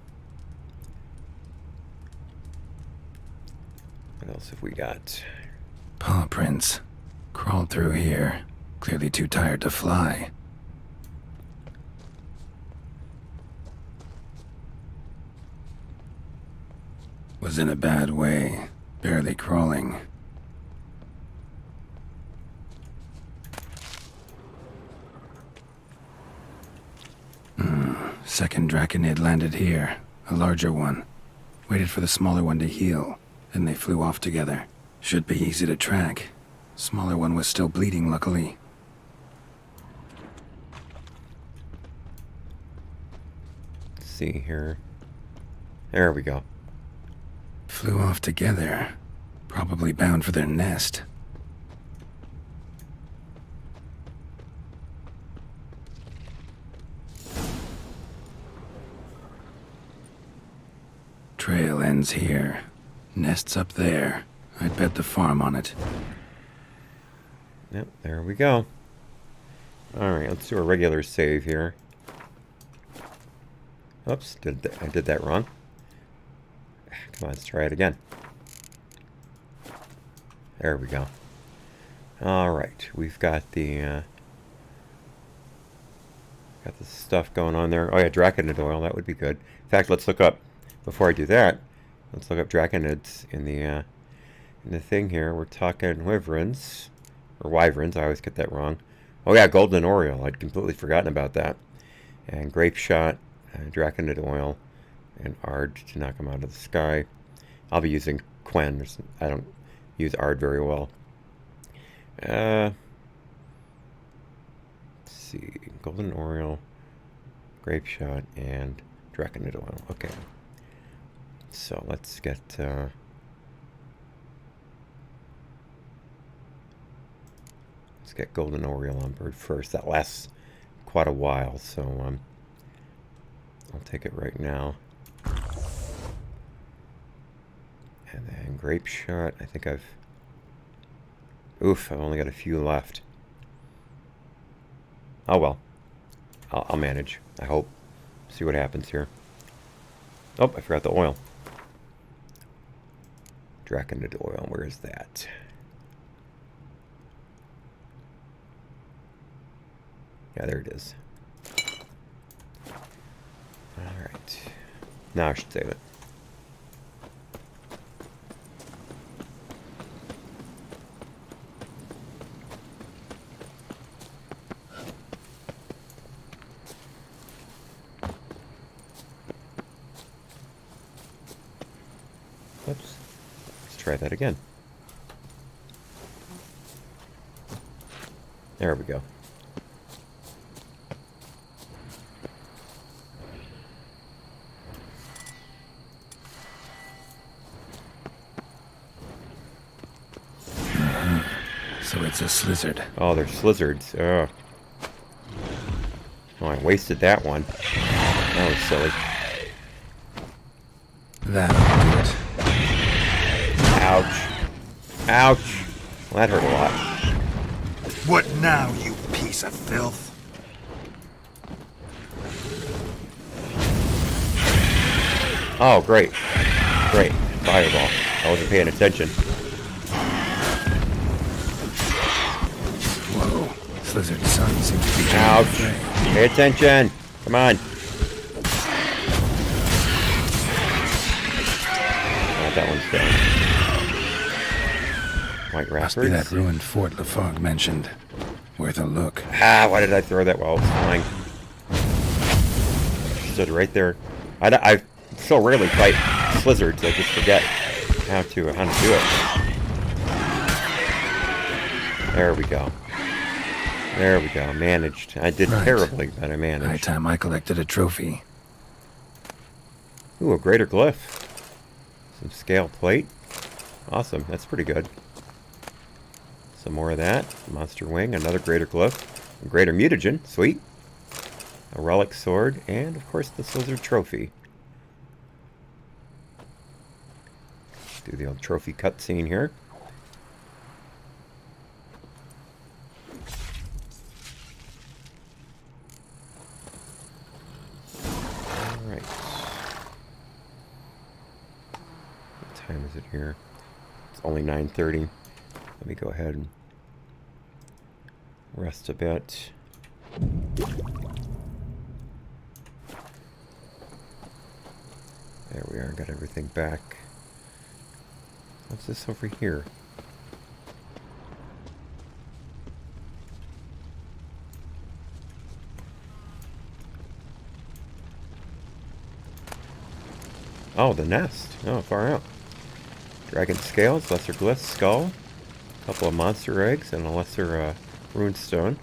B: What else have we got?
J: Paw prints. Crawled through here. Clearly too tired to fly. Was in a bad way. Barely crawling. Second Draconid landed here. A larger one. Waited for the smaller one to heal. Then they flew off together. Should be easy to track. Smaller one was still bleeding, luckily.
B: Let's see here. There we go.
J: Flew off together. Probably bound for their nest. Trail ends here. Nest's up there. I'd bet the farm on it.
B: Yep, there we go. Alright, let's do a regular save here. Oops, I did that wrong. Come on, let's try it again. There we go. Alright, we've got the stuff going on there. Oh yeah, Draconid oil, that would be good. In fact, let's look up, before I do that, let's look up Draconids in the thing here. We're talking wyverns, or wyverns, I always get that wrong. Oh yeah, golden oriole, I'd completely forgotten about that. And grape shot, Draconid oil, and Ard to knock them out of the sky. I'll be using Quen. I don't use Ard very well. Let's see. Golden Oriole, Grape Shot, and Draconid Oil. Okay. So let's get... let's get Golden Oriole on board first. That lasts quite a while, so I'll take it right now. And then Grape Shot, I think I've... Oof, I've only got a few left. Oh well. I'll manage, I hope. See what happens here. Oh, I forgot the oil. Draconid Oil, where is that? Yeah, there it is. Alright. Now I should save it. Oops. Let's try that again. There we go.
J: So it's a slizzard.
B: Oh, they're slizzards. Oh, I wasted that one. That was silly.
J: That'll do it.
B: Ouch. Ouch. Well, that hurt a lot.
U: What now, you piece of filth?
B: Oh, great. Great. Fireball. I wasn't paying attention.
J: Whoa. Slizzard's son seems to be...
B: Ouch. Pay attention. Come on. Oh, that one's dead. White
J: Must be
B: wrappers.
J: that ruined Fort Lafargue mentioned. Worth a look.
B: Ah, why did I throw that while I was flying? Stood right there. I so rarely fight slizzards, I just forget how to do it. There we go. There we go. Managed. I did terribly, but I managed.
J: High time I collected a trophy.
B: Ooh, a greater glyph. Some scale plate. Awesome. That's pretty good. Some more of that. Monster wing. Another greater glyph. A greater mutagen. Sweet. A relic sword. And, of course, the slizzard trophy. Do the old trophy cutscene here. Alright. What time is it here? It's only 9:30. Let me go ahead and rest a bit. There we are, got everything back. What's this over here? Oh, the nest. Oh, far out. Dragon scales, lesser glyph, skull. A couple of monster eggs, and a lesser rune stone.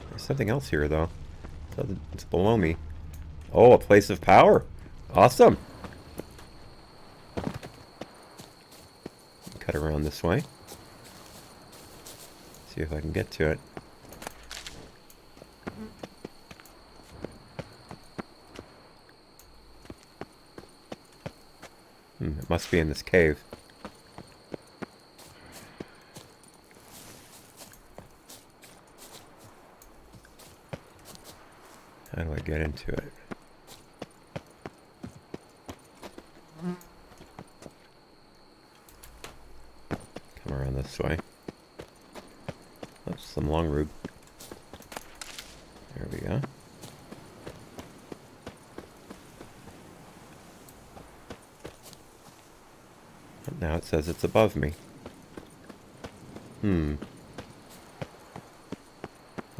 B: There's something else here, though. It's below me. Oh, a place of power. Awesome. Cut around this way. See if I can get to it. It must be in this cave. How do I get into it? Come around this way. That's some long rube. There we go. And now it says it's above me. We'll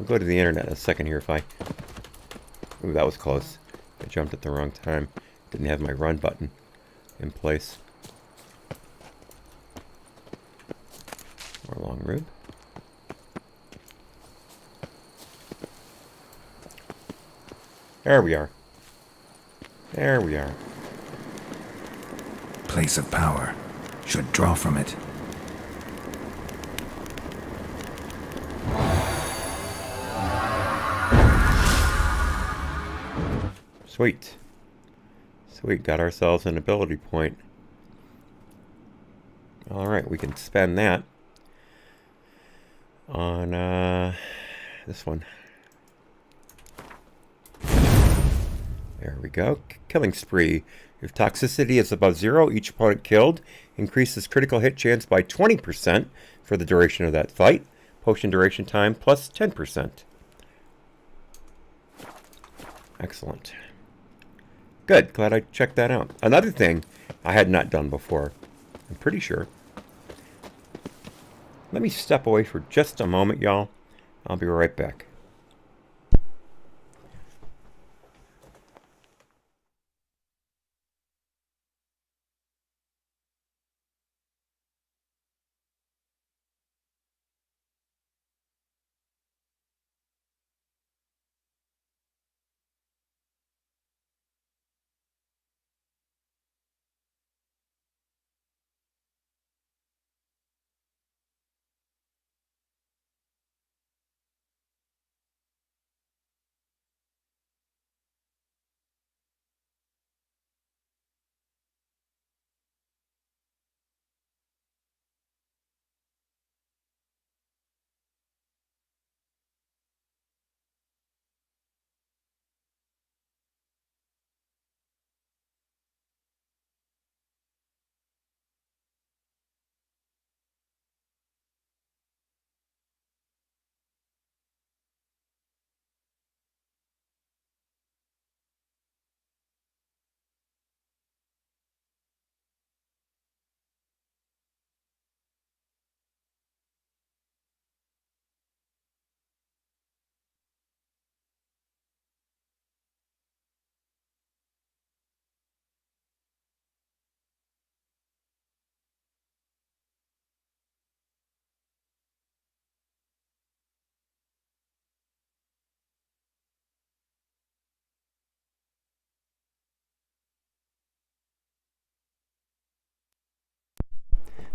B: go to the internet in a second here if I... Ooh, that was close. I jumped at the wrong time. Didn't have my run button in place. More long rube. There we are. There we are.
J: Place of power. Should draw from it.
B: Sweet. Sweet, got ourselves an ability point. Alright, we can spend that on this one. There we go. Killing spree. If toxicity is above 0, each opponent killed increases critical hit chance by 20% for the duration of that fight. Potion duration time plus 10%. Excellent. Good. Glad I checked that out. Another thing I had not done before. I'm pretty sure. Let me step away for just a moment, y'all. I'll be right back.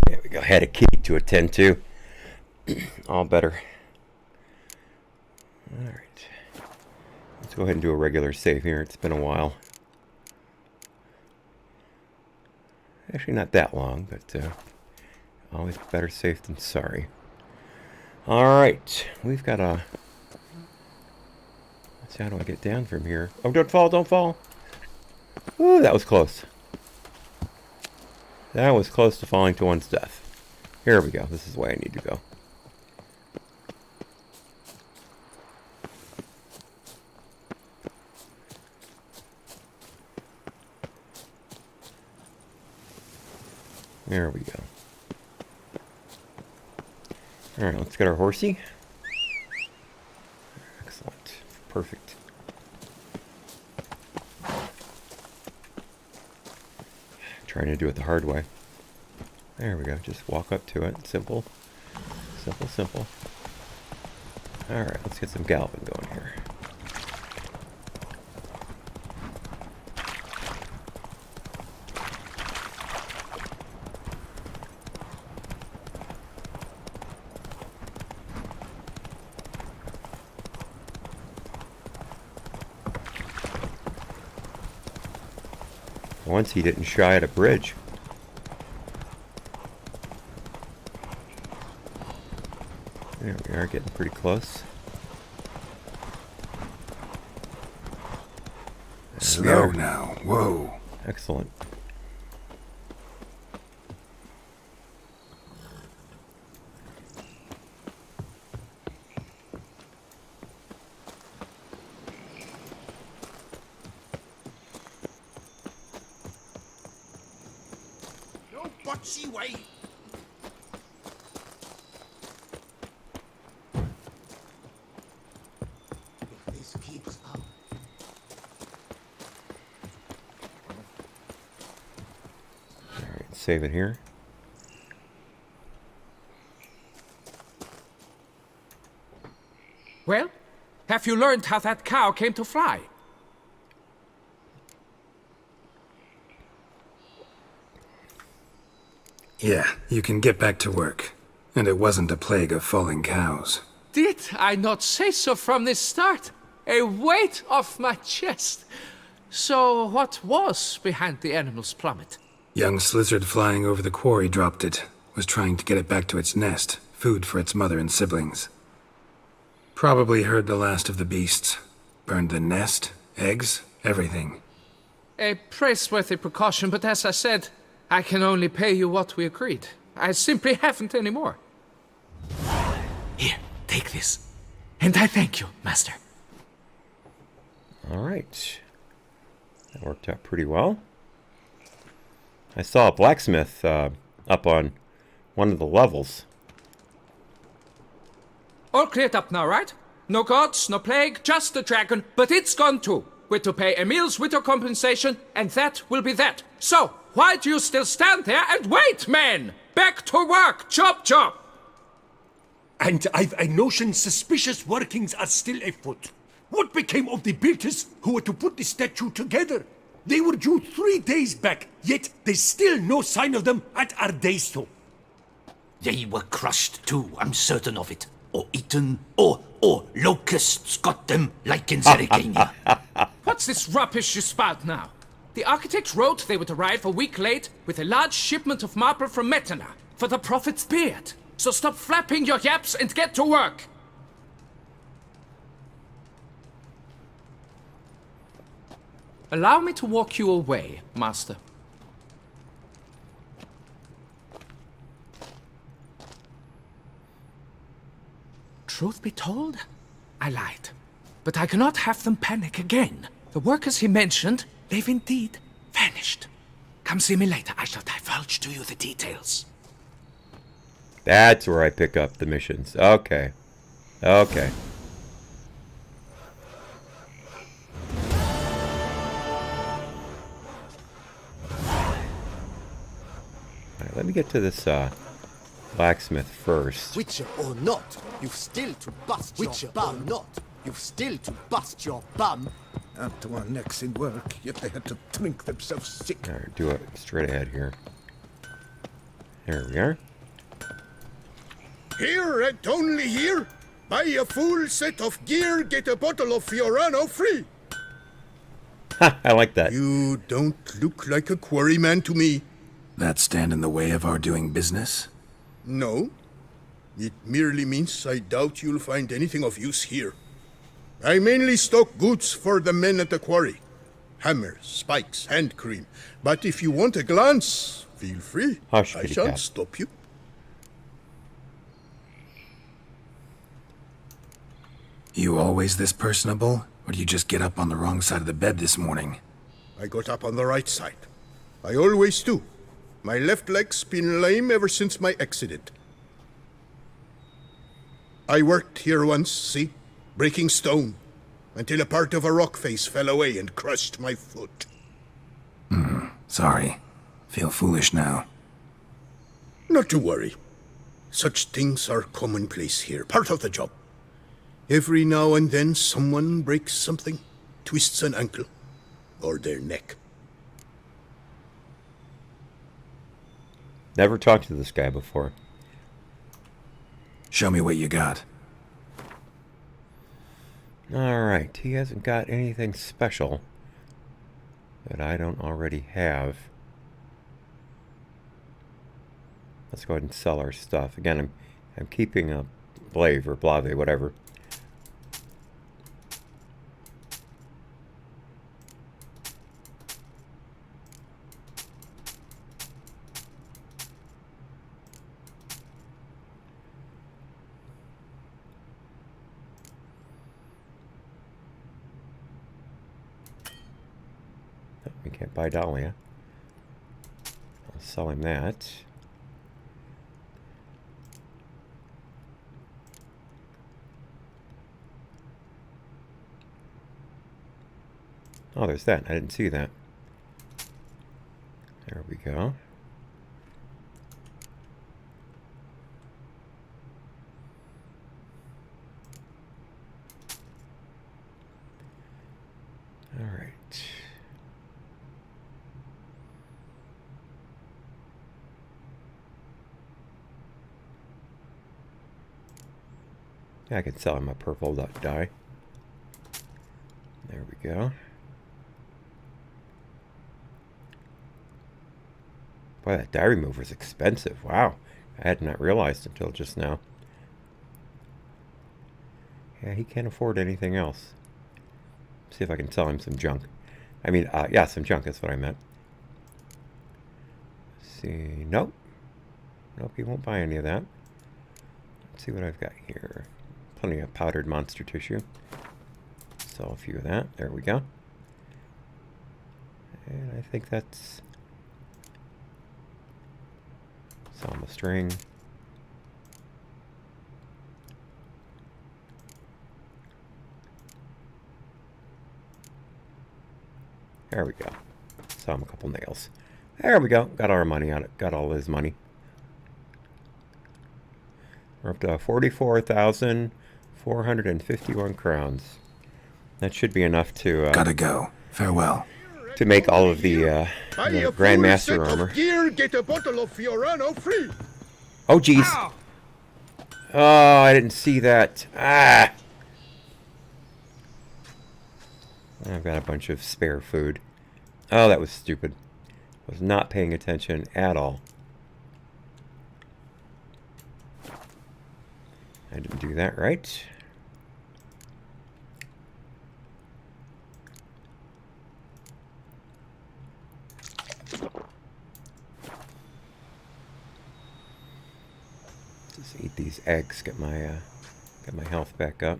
B: There we go. Had a key to attend to. All better. Alright. Let's go ahead and do a regular save here. It's been a while. Actually, not that long, but always better safe than sorry. Alright. We've got a... Let's see, how do I get down from here? Oh, don't fall, don't fall. Ooh, that was close. That was close to falling to one's death. Here we go. This is the way I need to go. There we go. Alright, let's get our horsey. Excellent. Perfect. Trying to do it the hard way. There we go. Just walk up to it. Simple. Simple, simple. Alright, let's get some galloping going here. Once he didn't shy at a bridge. There we are, getting pretty close.
J: Slow now. Whoa.
B: Excellent.
U: Botchy way. If this keeps up.
B: Alright, save it here.
F: Well, have you learned how that cow came to fly?
J: Yeah, you can get back to work. And it wasn't a plague of falling cows.
F: Did I not say so from the start? A weight off my chest. So what was behind the animal's plummet?
J: Young lizard flying over the quarry dropped it. Was trying to get it back to its nest. Food for its mother and siblings. Probably heard the last of the beasts. Burned the nest, eggs, everything.
F: A praiseworthy precaution, but as I said, I can only pay you what we agreed. I simply haven't any more. Here, take this. And I thank you, Master.
B: All right. That worked out pretty well. I saw a blacksmith up on one of the levels.
F: All cleared up now, right? No gods, no plague, just the dragon, but it's gone too. We're to pay Emil's widow compensation, and that will be that. So, why do you still stand there and wait, men? Back to work! Chop, chop!
L: And I've a notion suspicious workings are still afoot. What became of the builders who were to put the statue together? They were due 3 days back, yet there's still no sign of them at Ardesto.
I: They were crushed too, I'm certain of it. Or eaten, or locusts got them, like in Zerikania.
F: What's this rubbish you spout now? The architect wrote they would arrive a week late with a large shipment of marble from Metana for the prophet's beard. So stop flapping your yaps and get to work. Allow me to walk you away, Master. Truth be told, I lied. But I cannot have them panic again. The workers he mentioned, they've indeed vanished. Come see me later. I shall divulge to you the details.
B: That's where I pick up the missions. Okay. Okay. Alright, let me get to this blacksmith first.
C: Witcher or not, you've still to bust your bum. Or not, you've still to bust your bum.
K: Up to our necks in work, yet they had to drink themselves sick.
B: Alright, do it straight ahead here. There we are.
A: Here and only here, buy a full set of gear, get a bottle of Fiorano free.
B: Ha, I like that.
A: You don't look like a quarryman to me.
J: That stand in the way of our doing business?
A: No. It merely means I doubt you'll find anything of use here. I mainly stock goods for the men at the quarry. Hammers, spikes, hand cream. But if you want a glance, feel free.
B: Hush,
A: I
B: kitty
A: shan't
B: cat.
A: stop you.
J: You always this personable? Or do you just get up on the wrong side of the bed this morning?
A: I got up on the right side. I always do. My left leg's been lame ever since my accident. I worked here once, see? Breaking stone. Until a part of a rock face fell away and crushed my foot.
J: Sorry. Feel foolish now.
A: Not to worry. Such things are commonplace here, part of the job. Every now and then someone breaks something, twists an ankle, or their neck.
B: Never talked to this guy before.
J: Show me what you got.
B: Alright, he hasn't got anything special that I don't already have. Let's go ahead and sell our stuff. Again, I'm keeping a blave or blave, whatever. We can't buy Dahlia. I'll sell him that. Oh, there's that. I didn't see that. There we go. All right. Yeah, I can sell him a purple dye. There we go. Boy, that dye remover is expensive. Wow. I had not realized until just now. Yeah, he can't afford anything else. See if I can sell him some junk. I mean, yeah, some junk, that's what I meant. Let's see, nope. Nope, he won't buy any of that. Let's see what I've got here. Plenty of powdered monster tissue. Sell a few of that. There we go. And I think that's... Sell him a string. There we go. Sell him a couple nails. There we go. Got our money on it. Got all his money. We're up to 44,451 crowns. That should be enough to...
J: Gotta go. Farewell.
B: To make all of the Grandmaster armor.
A: Gear, get a bottle of Fiorano free.
B: Oh, jeez. Oh, I didn't see that. Ah! I've got a bunch of spare food. Oh, that was stupid. Was not paying attention at all. I didn't do that right. Just eat these eggs, get my health back up.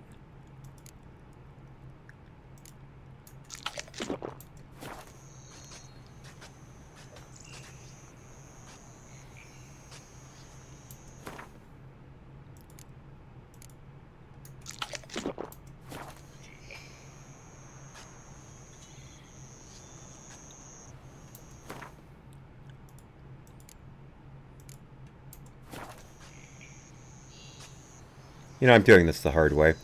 B: You know, I'm doing this the hard way.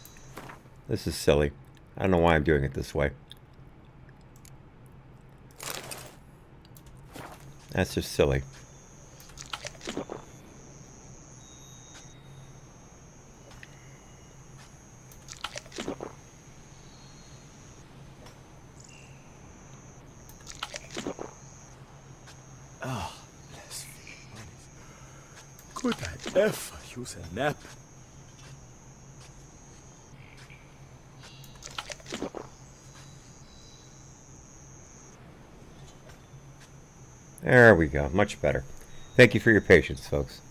B: This is silly. I don't know why I'm doing it this way. That's just silly.
K: Ah, bless me. Could I ever use a nap?
B: There we go. Much better. Thank you for your patience, folks.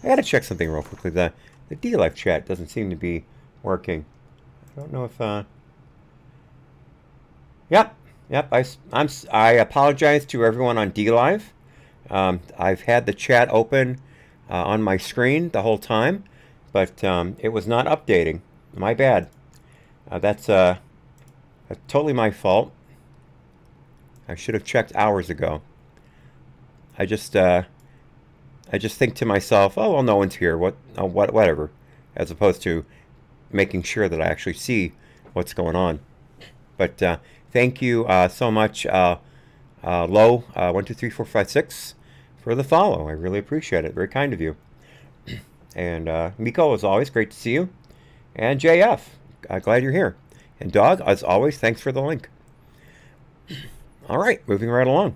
B: I gotta check something real quickly. The D-Life chat doesn't seem to be working. I don't know if... Yep. I apologize to everyone on D-Live. I've had the chat open on my screen the whole time, but it was not updating. My bad. That's totally my fault. I should have checked hours ago. I just think to myself, oh well, no one's here. Whatever, as opposed to making sure that I actually see what's going on. But thank you so much, Low 12345 for the follow. I really appreciate it. Very kind of you. And Miko, as always, great to see you. And JF, glad you're here. And Dog, as always, thanks for the link. All right, moving right along.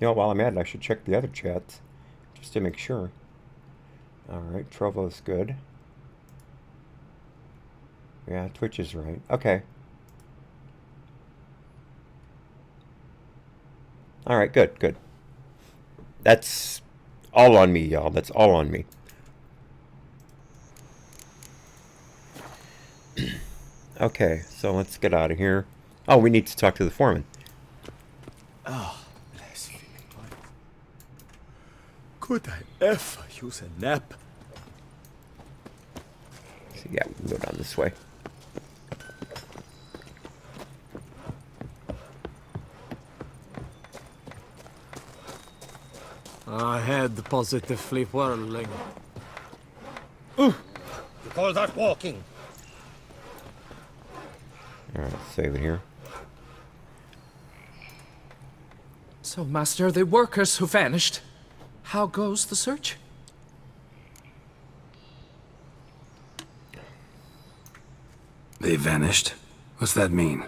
B: You know, while I'm at it, I should check the other chats, just to make sure. Alright, Trovo's good. Yeah, Twitch is right. Okay. Alright, good. That's all on me, y'all. That's all on me. Okay, so let's get out of here. Oh, we need to talk to the foreman.
K: Oh. Could I ever use a nap?
B: So yeah, we can go down this way.
T: I had positively whirling.
D: Ooh! You call that walking?
B: Alright, let's save it here.
F: So, Master, the workers who vanished. How goes the search?
J: They vanished? What's that mean?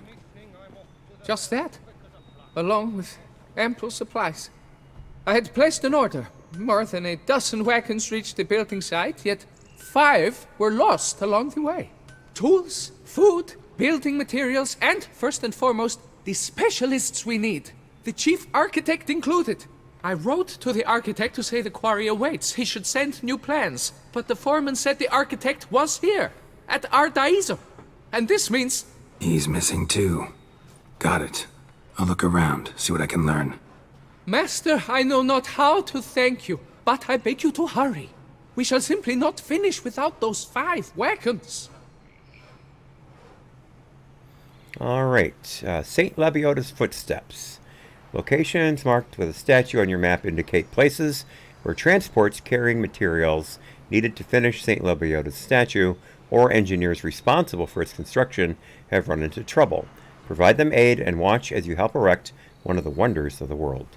F: Just that, along with ample supplies. I had placed an order. More than a dozen wagons reached the building site, yet 5 were lost along the way. Tools, food, building materials, and, first and foremost, the specialists we need. The chief architect included. I wrote to the architect to say the quarry awaits. He should send new plans. But the foreman said the architect was here, at Ardaizo. And this means...
J: He's missing too. Got it. I'll look around, see what I can learn.
F: Master, I know not how to thank you, but I beg you to hurry. We shall simply not finish without those 5 wagons.
B: Alright, St. Lebioda's footsteps. Locations marked with a statue on your map indicate places where transports carrying materials needed to finish St. Lebioda's statue or engineers responsible for its construction have run into trouble. Provide them aid and watch as you help erect one of the wonders of the world.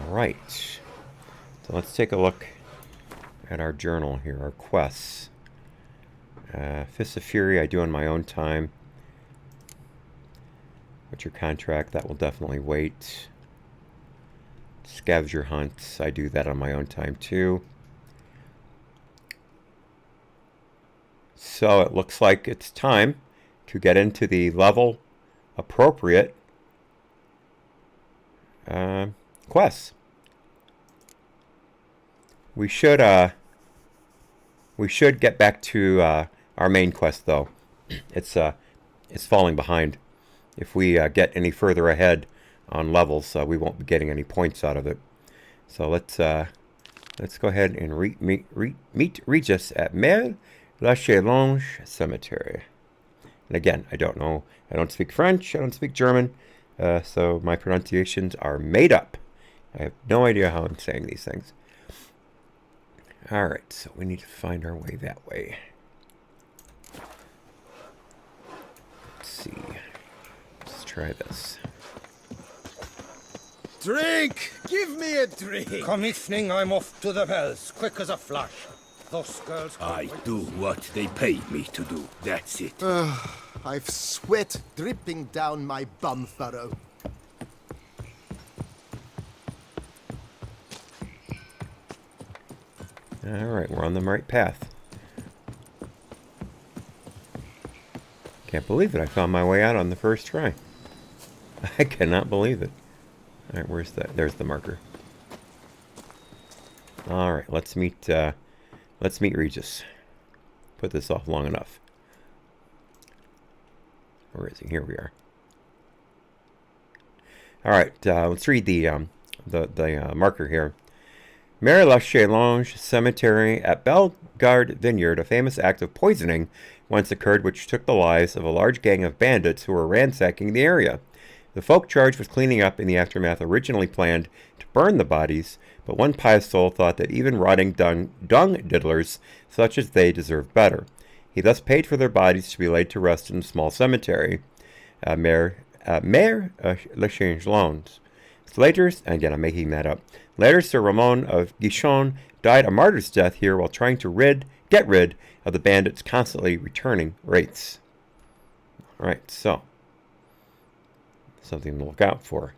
B: Alright, so let's take a look at our journal here, our quests. Fists of Fury I do on my own time. Butcher Contract, that will definitely wait. Scavenger Hunts, I do that on my own time too. So it looks like it's time to get into the level appropriate quests. We should get back to our main quest though. It's falling behind. If we get any further ahead on levels, we won't be getting any points out of it. So let's go ahead and meet Regis at Mère La Challenge Cemetery. And again, I don't know. I don't speak French. I don't speak German. So my pronunciations are made up. I have no idea how I'm saying these things. Alright, so we need to find our way that way. Let's see. Let's try this.
D: Drink! Give me a drink! Come evening, I'm off to the bells, quick as a flash. Those girls...
K: I do what they pay me to do, that's it.
C: I've sweat dripping down my bum furrow.
B: Alright, we're on the right path. Can't believe it, I found my way out on the first try. I cannot believe it. Alright, where's that? There's the marker. Alright, let's meet Regis. Put this off long enough. Where is he? Here we are. Alright, let's read the marker here. Mère La Challenge Cemetery at Bellegarde Vineyard, a famous act of poisoning once occurred which took the lives of a large gang of bandits who were ransacking the area. The folk charged with cleaning up in the aftermath originally planned to burn the bodies, but one pious soul thought that even rotting dung diddlers such as they deserved better. He thus paid for their bodies to be laid to rest in a small cemetery, Mère La Challenge. Later, again I'm making that up, later Sir Ramon of Guichon died a martyr's death here while trying to get rid of the bandits' constantly returning wraiths. Alright, so something to look out for.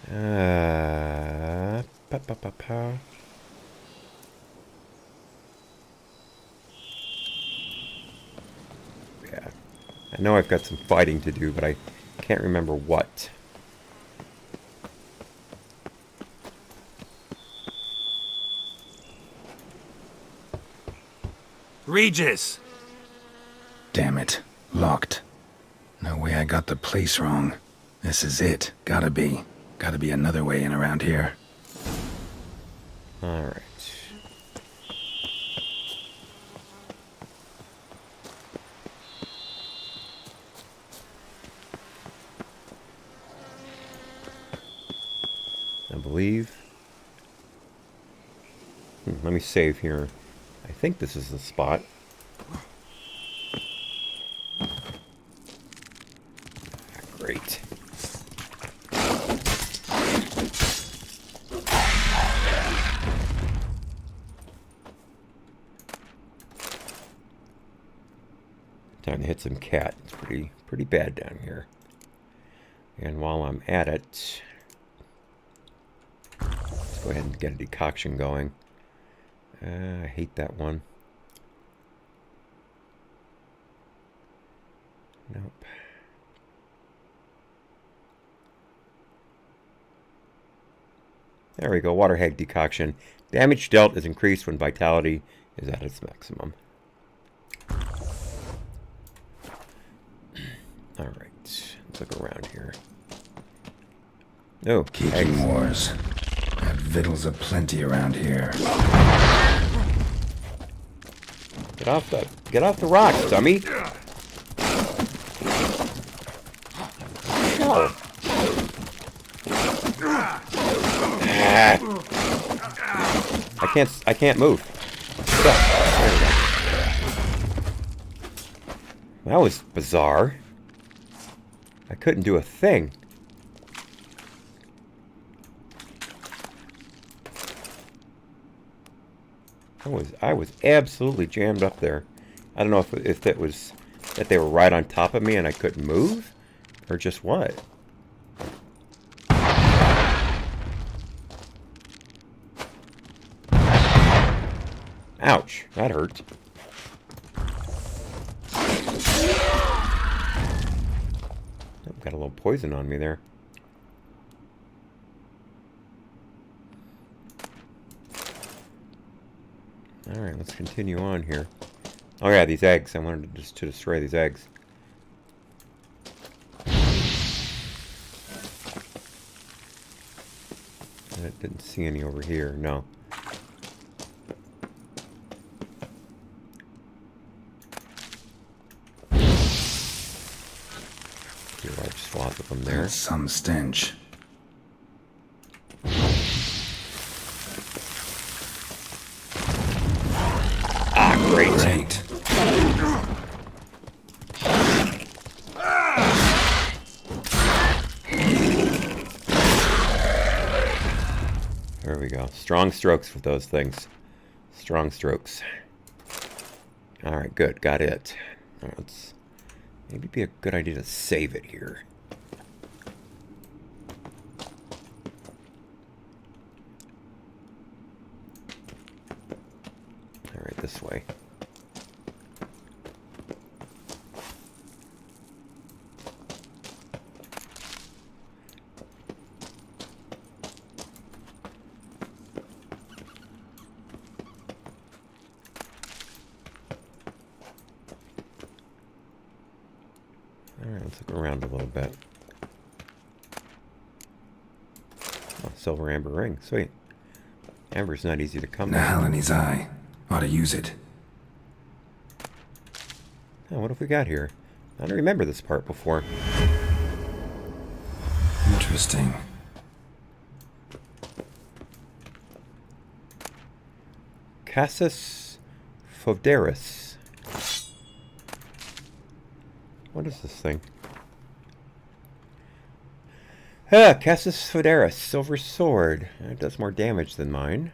B: Yeah, I know I've got some fighting to do, but I can't remember what.
J: Regis! Damn it. Locked. No way I got the place wrong. This is it. Gotta be. Gotta be another way in around here.
B: Alright. I believe. Let me save here. I think this is the spot. Time to hit some cat. It's pretty bad down here. And while I'm at it, let's go ahead and get a decoction going. I hate that one. Nope. There we go. Water hag decoction. Damage dealt is increased when vitality is at its maximum. Alright. Let's look around here. Oh,
J: Keeping wars. Got victuals aplenty around here.
B: Get off the rocks, dummy. Oh. I can't move. That was bizarre. I couldn't do a thing. I was absolutely jammed up there. I don't know if it was that they were right on top of me and I couldn't move, or just what. Ouch, that hurt. I've got a little poison on me there. Alright, let's continue on here. Oh yeah, these eggs. I wanted to destroy these eggs. I didn't see any over here, no. A large swath of them there.
J: There's some stench.
B: Ah, great. There we go. Strong strokes for those things. Strong strokes. Alright, good. Got it. All right, let's maybe be a good idea to save it here. Alright, this way. Alright, let's look around a little bit. Oh, silver amber ring. Sweet. Amber's not easy to come by.
J: Nahalani's eye. Ought to use it.
B: Oh, what have we got here? I don't remember this part before.
J: Interesting.
B: Cassis Foderis. What is this thing? Ah, Cassis Foderis, silver sword. It does more damage than mine.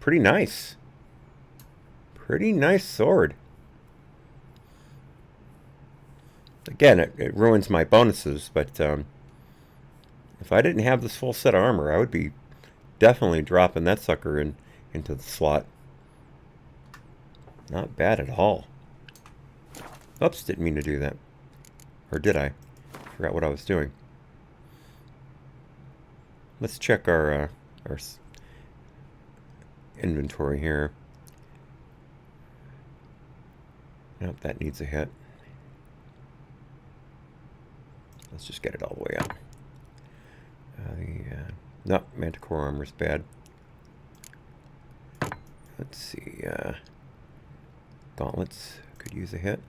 B: Pretty nice. Pretty nice sword. Again, it ruins my bonuses, but if I didn't have this full set of armor, I would be definitely dropping that sucker into the slot. Not bad at all. Oops, didn't mean to do that. Or did I? Forgot what I was doing. Let's check our inventory here. Nope, that needs a hit. Let's just get it all the way up. No, Manticore armor's bad. Let's see. Gauntlets could use a hit.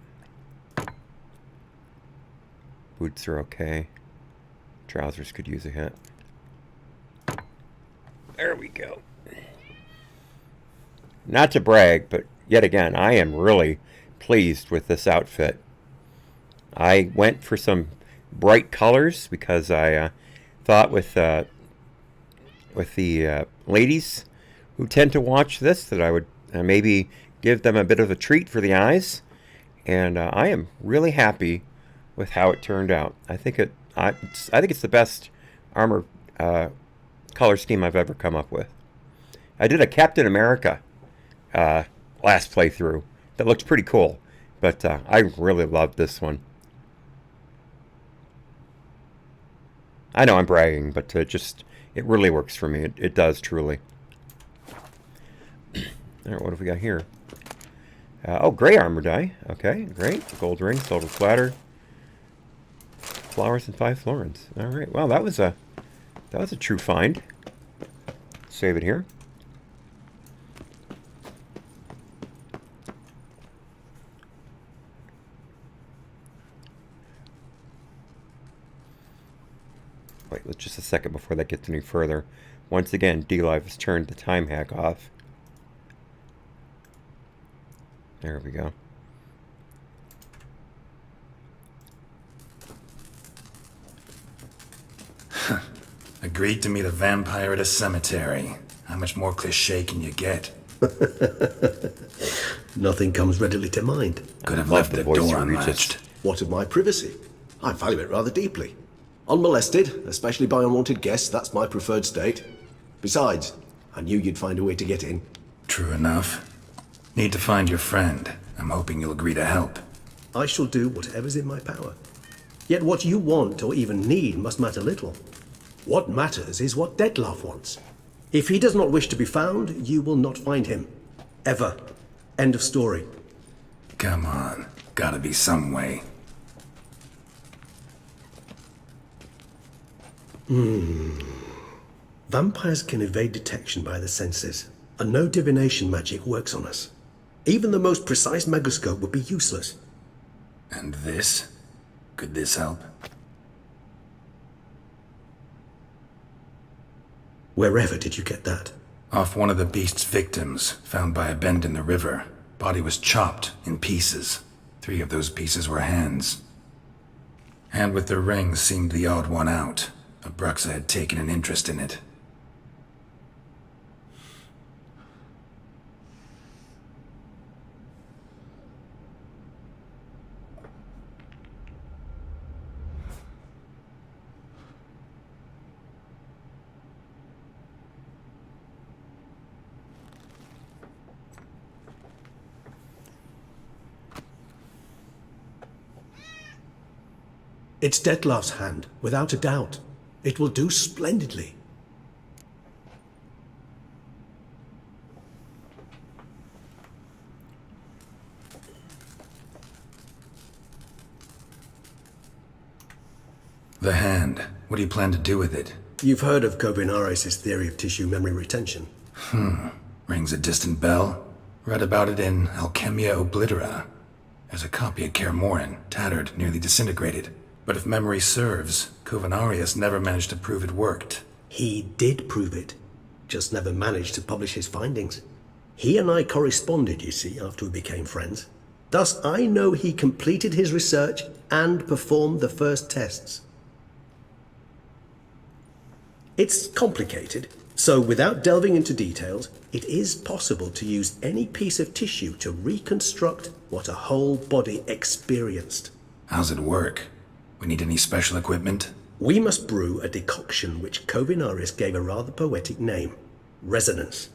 B: Boots are okay. Trousers could use a hit. There we go. Not to brag, but yet again, I am really pleased with this outfit. I went for some bright colors because I thought with the ladies who tend to watch this that I would maybe give them a bit of a treat for the eyes. and I am really happy with how it turned out. I think it's the best armor color scheme I've ever come up with. I did a Captain America last playthrough that looked pretty cool, but I really loved this one. I know I'm bragging, but it really works for me. It does, truly. All right, what have we got here? Oh, gray armor die. Okay, great. Gold ring, silver platter, flowers, and 5 florins. All right. Well, that was a true find. Save it here. Wait, let's just a second before that gets any further. Once again, D-Live has turned the time hack off. There we go.
J: Agreed to meet a vampire at a cemetery. How much more cliché can you get?
G: Nothing comes readily to mind.
J: Could have left the door unlatched.
G: What of my privacy? I value it rather deeply. Unmolested, especially by unwanted guests, that's my preferred state. Besides, I knew you'd find a way to get in.
J: True enough. Need to find your friend. I'm hoping you'll agree to help.
G: I shall do whatever's in my power. Yet what you want or even need must matter little. What matters is what Dettlaff wants. If he does not wish to be found, you will not find him. Ever. End of story.
J: Come on. Gotta be some way.
G: Vampires can evade detection by the senses, and no divination magic works on us. Even the most precise megoscope would be useless.
J: And this? Could this help?
G: Wherever did you get that?
J: Off one of the beast's victims, found by a bend in the river. Body was chopped in pieces. 3 of those pieces were hands. Hand with the ring seemed the odd one out. Abruxa had taken an interest in it.
G: It's Dettlaff's hand, without a doubt. It will do splendidly.
J: The hand. What do you plan to do with it?
G: You've heard of Kovinaris' theory of tissue memory retention.
J: Rings a distant bell. Read about it in Alchemia Oblitera. There's a copy of Kaer Morhen, tattered, nearly disintegrated. But if memory serves, Kovinaris never managed to prove it worked.
G: He did prove it, just never managed to publish his findings. He and I corresponded, you see, after we became friends. Thus, I know he completed his research and performed the first tests. It's complicated, so without delving into details, it is possible to use any piece of tissue to reconstruct what a whole body experienced.
J: How's it work? We need any special equipment?
G: We must brew a decoction which Kovinaris gave a rather poetic name, resonance.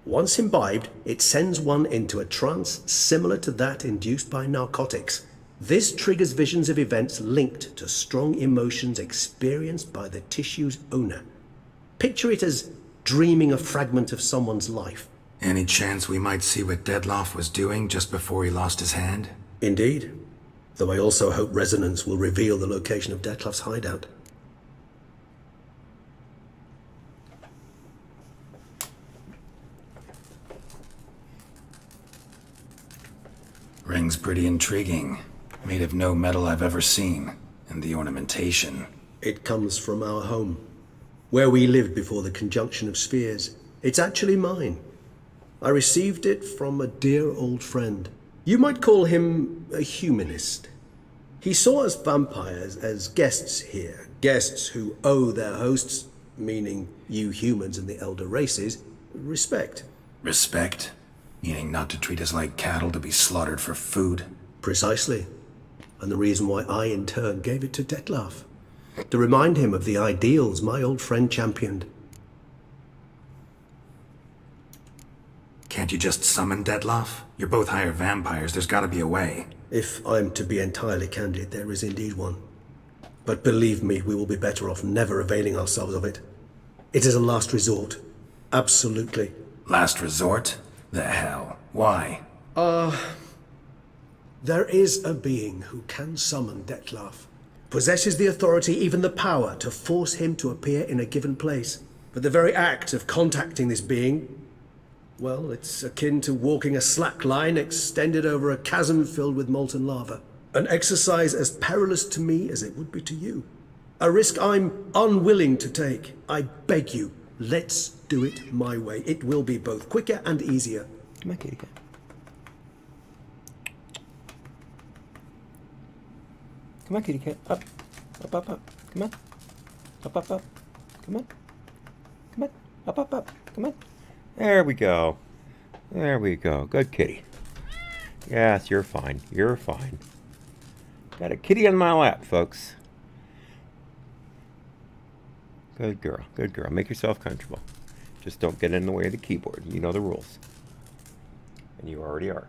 G: Once imbibed, it sends one into a trance similar to that induced by narcotics. This triggers visions of events linked to strong emotions experienced by the tissue's owner. Picture it as dreaming a fragment of someone's life.
J: Any chance we might see what Dettlaff was doing just before he lost his hand?
G: Indeed. Though I also hope resonance will reveal the location of Dettlaff's hideout.
J: Ring's pretty intriguing. Made of no metal I've ever seen. And the ornamentation.
G: It comes from our home, where we lived before the conjunction of spheres. It's actually mine. I received it from a dear old friend. You might call him a humanist. He saw us vampires as guests here, guests who owe their hosts, meaning you humans and the elder races, respect.
J: Respect? Meaning not to treat us like cattle to be slaughtered for food?
G: Precisely. And the reason why I, in turn, gave it to Detlef. To remind him of the ideals my old friend championed.
J: Can't you just summon Detlef? You're both hired vampires. There's gotta be a way.
G: If I'm to be entirely candid, there is indeed one. But believe me, we will be better off never availing ourselves of it. It is a last resort. Absolutely.
J: Last resort? The hell? Why?
G: There is a being who can summon Detlef. Possesses the authority, even the power, to force him to appear in a given place. But the very act of contacting this being, well, it's akin to walking a slack line extended over a chasm filled with molten lava. An exercise as perilous to me as it would be to you. A risk I'm unwilling to take. I beg you, let's do it my way. It will be both quicker and easier.
B: Come on, kitty cat. Come on, kitty cat. Up. Up, up, up. Come on. Up, up, up. Come on. Come on. Up, up, up. Come on. There we go. There we go. Good kitty. Yes, you're fine. You're fine. Got a kitty on my lap, folks. Good girl. Good girl. Make yourself comfortable. Just don't get in the way of the keyboard. You know the rules. And you already are.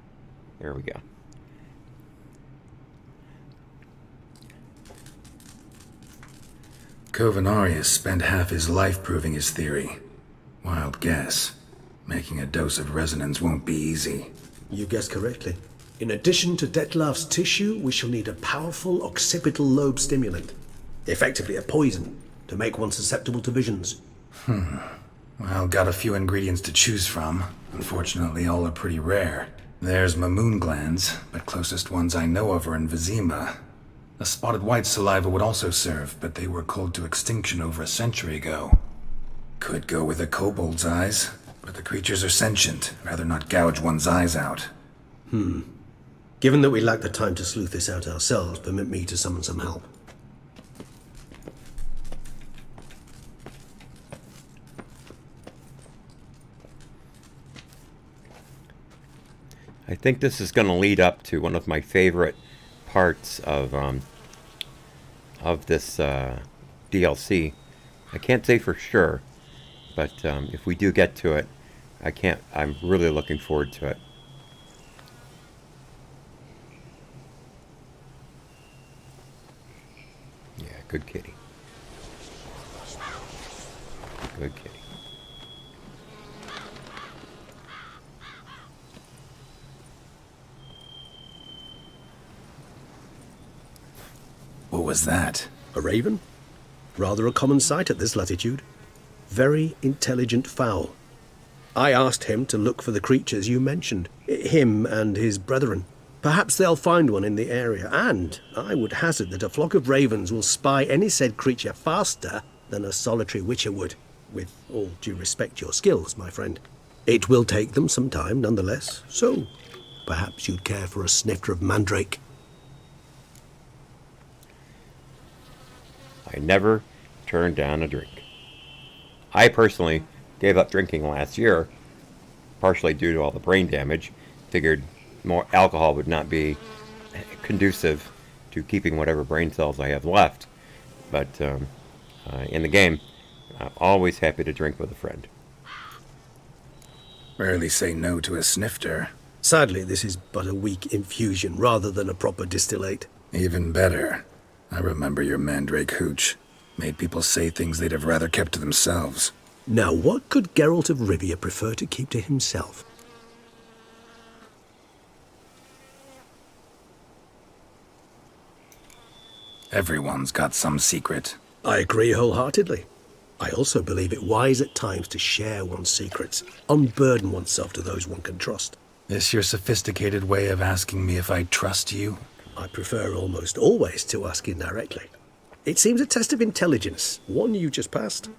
B: There we go.
J: Covenarius spent half his life proving his theory. Wild guess. Making a dose of resonance won't be easy.
G: You guessed correctly. In addition to Detlef's tissue, we shall need a powerful occipital lobe stimulant. Effectively a poison, to make one susceptible to visions.
J: Well, got a few ingredients to choose from. Unfortunately, all are pretty rare. There's Mamoon glands, but closest ones I know of are in Vizima. A spotted white saliva would also serve, but they were cold to extinction over a century ago. Could go with a kobold's eyes, but the creatures are sentient. Rather not gouge one's eyes out.
G: Given that we lack the time to sleuth this out ourselves, permit me to summon some help.
B: I think this is going to lead up to one of my favorite parts of this DLC. I can't say for sure, but if we do get to it, I'm really looking forward to it. Yeah, good kitty. Good kitty.
J: What was that?
G: A raven? Rather a common sight at this latitude. Very intelligent fowl. I asked him to look for the creatures you mentioned. Him and his brethren. Perhaps they'll find one in the area, and I would hazard that a flock of ravens will spy any said creature faster than a solitary witcher would. With all due respect to your skills, my friend. It will take them some time, nonetheless, so perhaps you'd care for a snifter of mandrake.
B: I never turned down a drink. I personally gave up drinking last year, partially due to all the brain damage. Figured more alcohol would not be conducive to keeping whatever brain cells I have left. But in the game, I'm always happy to drink with a friend.
J: Rarely say no to a snifter.
G: Sadly, this is but a weak infusion rather than a proper distillate.
J: Even better. I remember your mandrake hooch. Made people say things they'd have rather kept to themselves.
G: Now, what could Geralt of Rivia prefer to keep to himself?
J: Everyone's got some secret.
G: I agree wholeheartedly. I also believe it wise at times to share one's secrets, unburden oneself to those one can trust.
J: This your sophisticated way of asking me if I trust you?
G: I prefer almost always to ask indirectly. It seems a test of intelligence, one you just passed.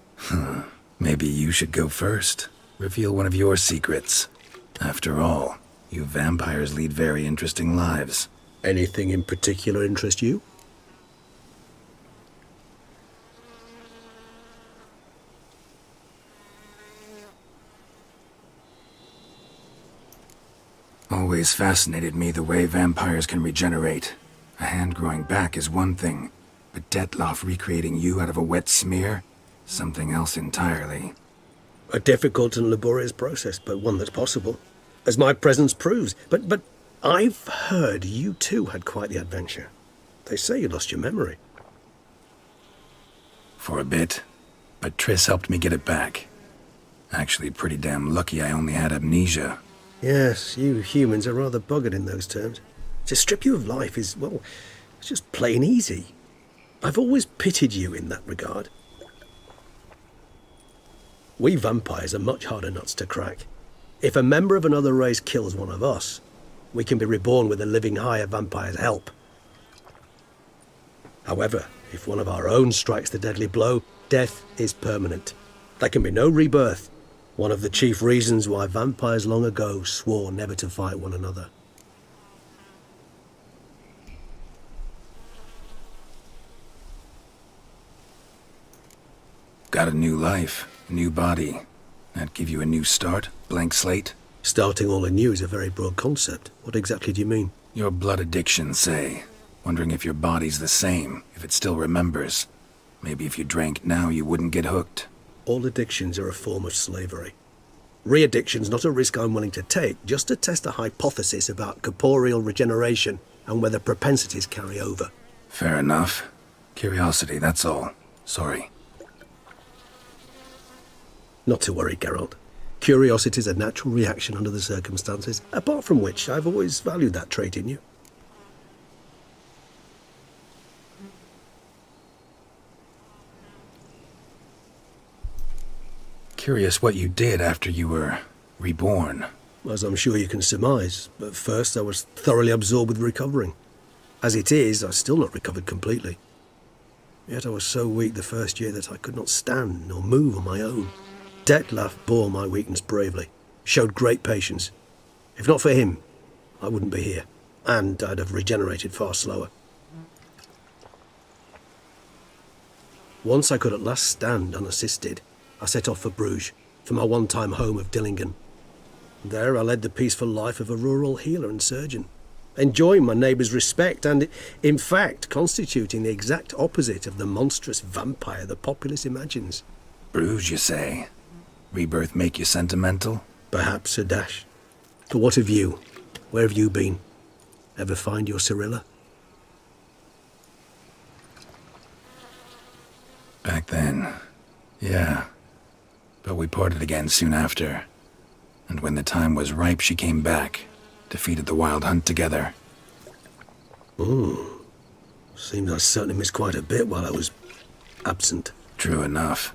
J: Maybe you should go first. Reveal one of your secrets. After all, you vampires lead very interesting lives.
G: Anything in particular interest you?
J: Always always fascinated me the way vampires can regenerate. A hand growing back is one thing, but Detloff recreating you out of a wet smear? Something else entirely.
G: A difficult and laborious process, but one that's possible, as my presence proves. But I've heard you too had quite the adventure. They say you lost your memory.
J: For a bit, but Triss helped me get it back. Actually, pretty damn lucky I only had amnesia.
G: Yes, you humans are rather buggered in those terms. To strip you of life is, well, it's just plain easy. I've always pitied you in that regard. We vampires are much harder nuts to crack. If a member of another race kills one of us, we can be reborn with a living higher vampire's help. However, if one of our own strikes the deadly blow, death is permanent. There can be no rebirth. One of the chief reasons why vampires long ago swore never to fight one another.
J: Got a new life, a new body. That give you a new start? Blank slate?
G: Starting all anew is a very broad concept. What exactly do you mean?
J: Your blood addiction, say. Wondering if your body's the same, if it still remembers. Maybe if you drank now, you wouldn't get hooked.
G: All addictions are a form of slavery. Re-addiction's not a risk I'm willing to take, just to test a hypothesis about corporeal regeneration and whether propensities carry over.
J: Fair enough. Curiosity, that's all. Sorry.
G: Not to worry, Geralt. Curiosity's a natural reaction under the circumstances, apart from which I've always valued that trait in you.
J: Curious what you did after you were reborn.
G: As I'm sure you can surmise, at first I was thoroughly absorbed with recovering. As it is, I've still not recovered completely. Yet I was so weak the first year that I could not stand nor move on my own. Detloff bore my weakness bravely, showed great patience. If not for him, I wouldn't be here, and I'd have regenerated far slower. Once I could at last stand unassisted, I set off for Bruges, for my one-time home of Dillingen. There I led the peaceful life of a rural healer and surgeon, enjoying my neighbours' respect and, in fact, constituting the exact opposite of the monstrous vampire the populace imagines.
J: Bruges, you say? Rebirth make you sentimental?
G: Perhaps a dash. But what of you? Where have you been? Ever find your Cyrilla?
J: Back then, yeah. But we parted again soon after. And when the time was ripe, she came back. Defeated the Wild Hunt together.
G: Seems I certainly missed quite a bit while I was absent.
J: True enough.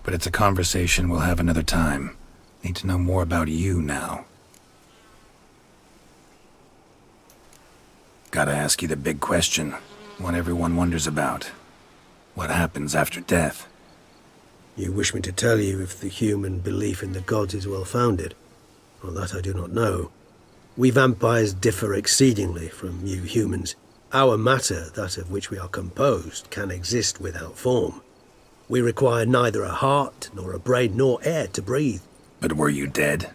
J: But it's a conversation we'll have another time. Need to know more about you now. Gotta ask you the big question. One everyone wonders about. What happens after death?
G: You wish me to tell you if the human belief in the gods is well-founded? Well, that I do not know. We vampires differ exceedingly from you humans. Our matter, that of which we are composed, can exist without form. We require neither a heart, nor a brain, nor air to breathe.
J: But were you dead?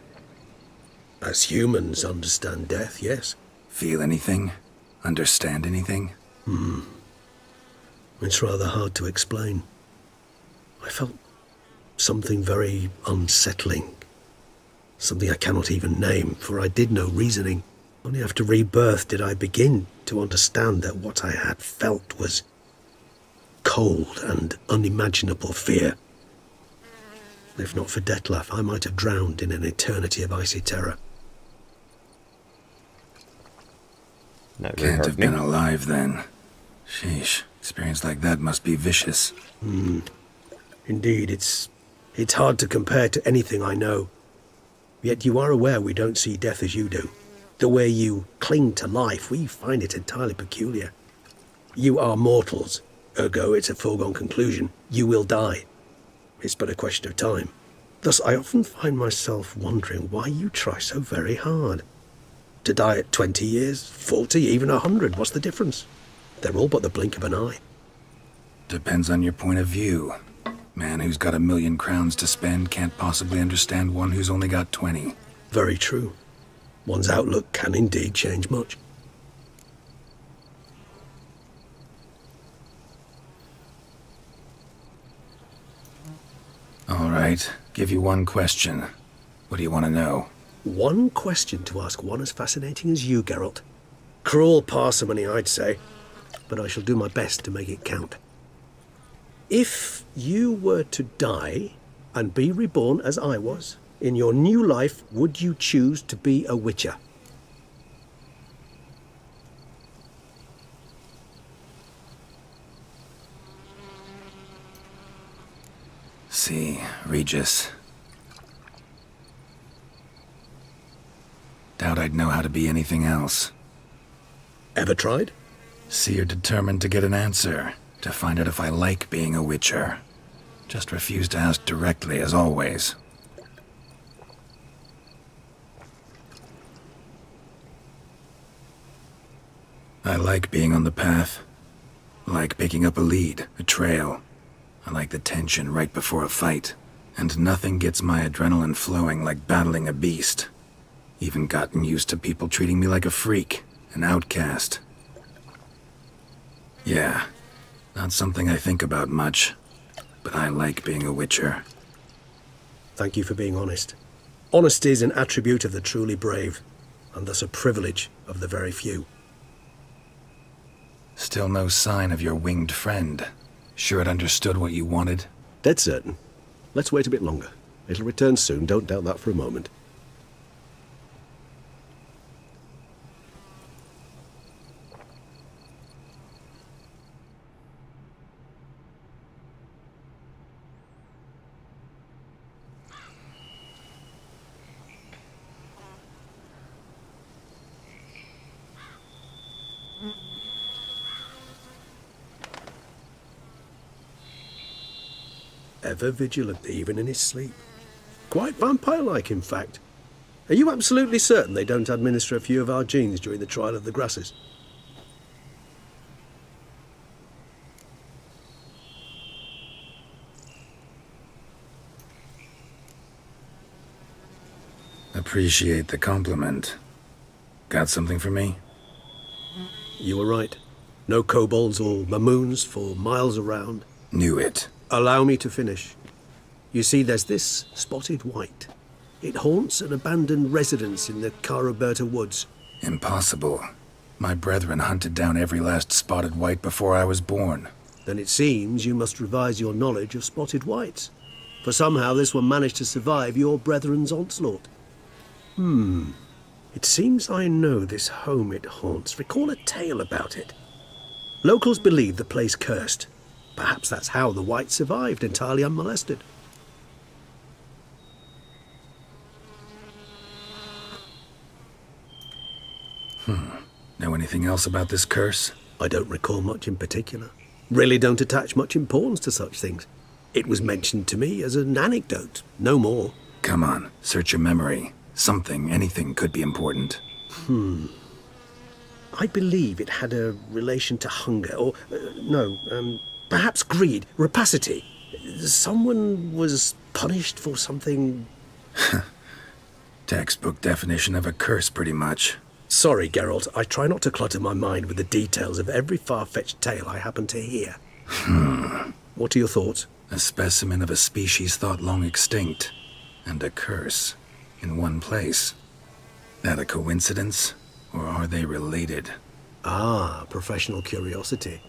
G: As humans understand death, yes.
J: Feel anything? Understand anything?
G: It's rather hard to explain. I felt something very unsettling. Something I cannot even name, for I did no reasoning. Only after rebirth did I begin to understand that what I had felt was cold and unimaginable fear. If not for Detloff, I might have drowned in an eternity of icy terror.
J: Can't have been alive then. Sheesh, experience like that must be vicious.
G: Indeed, it's hard to compare to anything I know. Yet you are aware we don't see death as you do. The way you cling to life, we find it entirely peculiar. You are mortals, ergo it's a foregone conclusion. You will die. It's but a question of time. Thus, I often find myself wondering why you try so very hard. To die at 20 years, 40, even 100, what's the difference? They're all but the blink of an eye.
J: Depends on your point of view. Man who's got 1,000,000 crowns to spend can't possibly understand one who's only got 20.
G: Very true. One's outlook can indeed change much.
J: All right, give you one question. What do you want to know?
G: One question to ask one as fascinating as you, Geralt. Cruel parsimony, I'd say, but I shall do my best to make it count. If you were to die and be reborn as I was, in your new life, would you choose to be a Witcher?
J: See, Regis. Doubt I'd know how to be anything else.
G: Ever tried?
J: See, you're determined to get an answer, to find out if I like being a Witcher. Just refuse to ask directly, as always. I like being on the path. Like picking up a lead, a trail. I like the tension right before a fight. And nothing gets my adrenaline flowing like battling a beast. Even gotten used to people treating me like a freak, an outcast. Yeah, not something I think about much, but I like being a Witcher.
G: Thank you for being honest. Honesty is an attribute of the truly brave, and thus a privilege of the very few.
J: Still no sign of your winged friend. Sure it understood what you wanted?
G: Dead certain. Let's wait a bit longer. It'll return soon, don't doubt that for a moment. Ever vigilant, even in his sleep. Quite vampire-like, in fact. Are you absolutely certain they don't administer a few of our genes during the trial of the grasses?
J: Appreciate the compliment. Got something for me?
G: You were right. No kobolds or mamoons for miles around.
J: Knew it.
G: Allow me to finish. You see, there's this spotted white. It haunts an abandoned residence in the Caraberta woods.
J: Impossible. My brethren hunted down every last spotted white before I was born.
G: Then it seems you must revise your knowledge of spotted whites. For somehow this one managed to survive your brethren's onslaught. It seems I know this home it haunts. Recall a tale about it. Locals believe the place cursed. Perhaps that's how the whites survived entirely unmolested.
J: Know anything else about this curse?
G: I don't recall much in particular. Really don't attach much importance to such things. It was mentioned to me as an anecdote, no more.
J: Come on, search your memory. Something, anything could be important.
G: I believe it had a relation to hunger, or, perhaps greed, rapacity. Someone was punished for something...
J: Textbook definition of a curse, pretty much.
G: Sorry, Geralt, I try not to clutter my mind with the details of every far-fetched tale I happen to hear. What are your thoughts?
J: A specimen of a species thought long extinct, and a curse, in one place. That a coincidence, or are they related?
G: Ah, professional curiosity.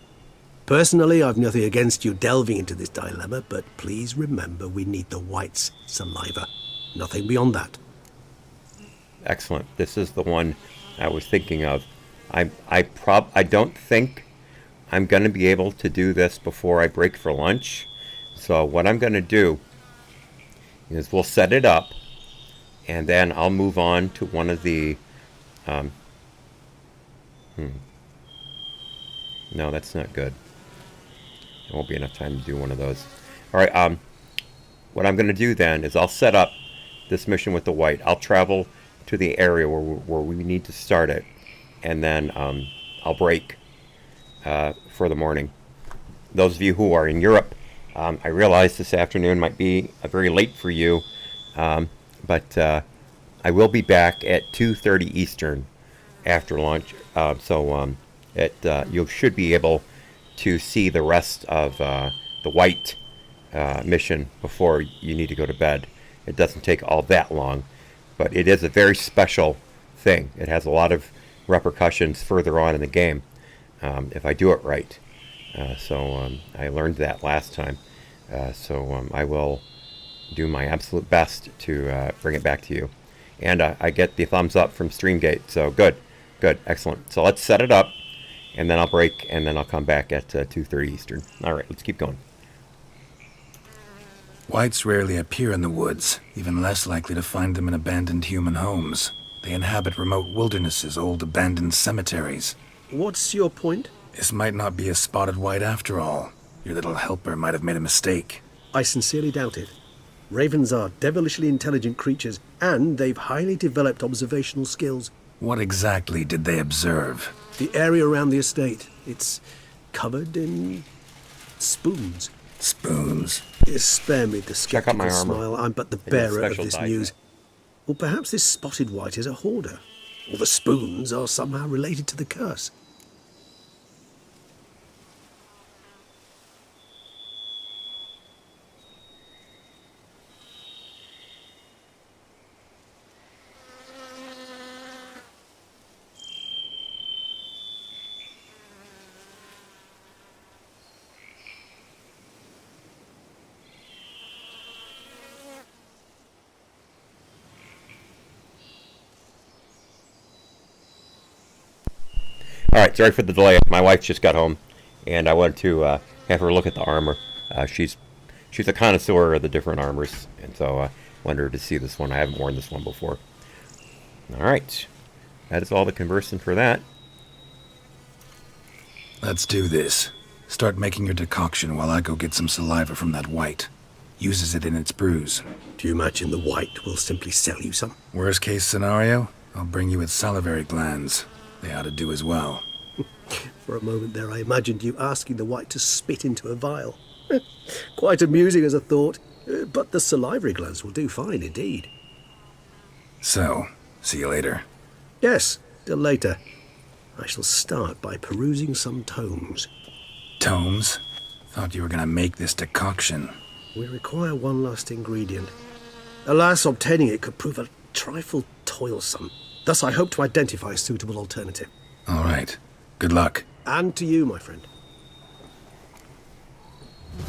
G: Personally, I've nothing against you delving into this dilemma, but please remember we need the white's saliva. Nothing beyond that.
B: Excellent. This is the one I was thinking of. I don't think I'm going to be able to do this before I break for lunch. So what I'm going to do is we'll set it up, and then I'll move on to one of the... No, that's not good. There won't be enough time to do one of those. All right, what I'm going to do then is I'll set up this mission with the white. I'll travel to the area where we need to start it, and then I'll break for the morning. Those of you who are in Europe, I realize this afternoon might be very late for you, but I will be back at 2:30 Eastern after lunch, you should be able to see the rest of the white mission before you need to go to bed. It doesn't take all that long, but it is a very special thing. It has a lot of repercussions further on in the game if I do it right. I learned that last time. I will do my absolute best to bring it back to you. And I get the thumbs up from Streamgate, so good, excellent. So let's set it up, and then I'll break, and then I'll come back at 2:30 Eastern. All right, let's keep going.
J: Whites rarely appear in the woods, even less likely to find them in abandoned human homes. They inhabit remote wildernesses, old abandoned cemeteries.
G: What's your point?
J: This might not be a spotted white after all. Your little helper might have made a mistake.
G: I sincerely doubt it. Ravens are devilishly intelligent creatures, and they've highly developed observational skills.
J: What exactly did they observe?
G: The area around the estate. It's covered in spoons.
J: Spoons?
G: Spare me the skeptical smile. I'm but the bearer of this news. Or perhaps this spotted white is a hoarder. Or the spoons are somehow related to the curse.
B: All right, sorry for the delay. My wife just got home, and I wanted to have her look at the armor. She's a connoisseur of the different armors, and so I wanted her to see this one. I haven't worn this one before. All right, that is all the conversing for that.
J: Let's do this. Start making your decoction while I go get some saliva from that white. Uses it in its brews.
G: Do you imagine the white will simply sell you some?
J: Worst case scenario, I'll bring you its salivary glands. They ought to do as well.
G: For a moment there, I imagined you asking the white to spit into a vial. Quite amusing as a thought, but the salivary glands will do fine indeed.
J: So, see you later.
G: Yes, till later. I shall start by perusing some tomes.
J: Tomes? Thought you were gonna make this decoction.
G: We require one last ingredient. Alas, obtaining it could prove a trifle toilsome. Thus, I hope to identify a suitable alternative.
J: All right. Good luck.
G: And to you, my friend.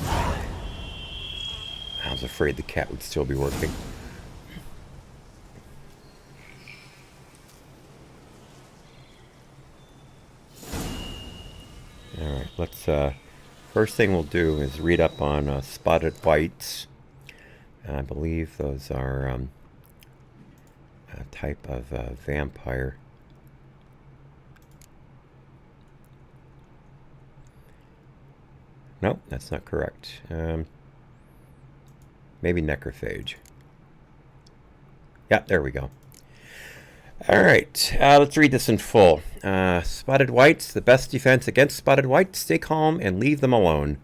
B: I was afraid the cat would still be working. All right, let's, first thing we'll do is read up on spotted whites. I believe those are a type of vampire. No, that's not correct. Maybe necrophage. Yeah, there we go. All right, let's read this in full. Spotted whites, the best defense against spotted whites, stay calm and leave them alone.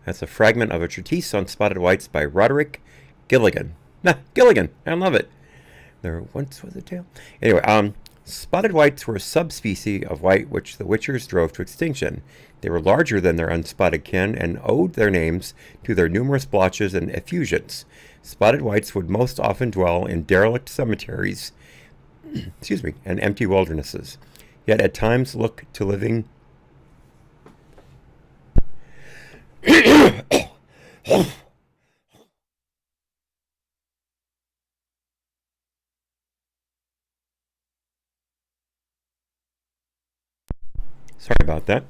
B: That's a fragment of a treatise on spotted whites by Roderick Gilligan. Gilligan, I love it. There once was a tale. Anyway, spotted whites were a subspecies of white which the Witchers drove to extinction. They were larger than their unspotted kin and owed their names to their numerous blotches and effusions. Spotted whites would most often dwell in derelict cemeteries, excuse me, and empty wildernesses, yet at times look to living Sorry about that.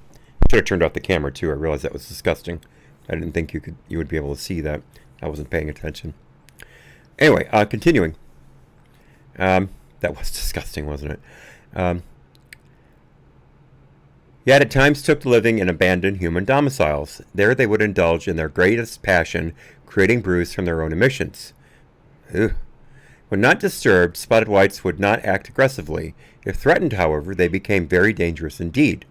B: Should have turned off the camera too. I realized that was disgusting. I didn't think you would be able to see that. I wasn't paying attention. Anyway, continuing. That was disgusting, wasn't it? Yet at times took to living in abandoned human domiciles. There they would indulge in their greatest passion, creating brews from their own emissions. Ugh. When not disturbed, spotted whites would not act aggressively. If threatened, however, they became very dangerous indeed.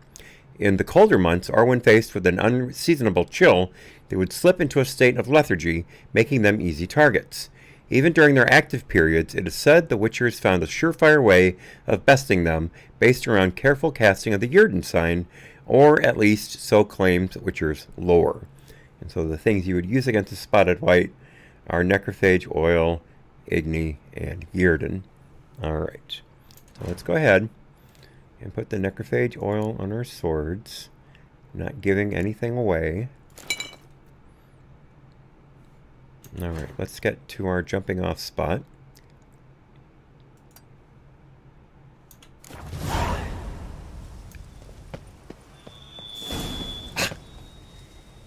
B: In the colder months, or when faced with an unseasonable chill, they would slip into a state of lethargy, making them easy targets. Even during their active periods, it is said the Witchers found a surefire way of besting them based around careful casting of the Yrden sign, or at least so claims Witcher's lore. And so the things you would use against a spotted wight are necrophage, oil, igni, and Yrden. Alright, so let's go ahead and put the necrophage oil on our swords, not giving anything away. Alright, let's get to our jumping off spot.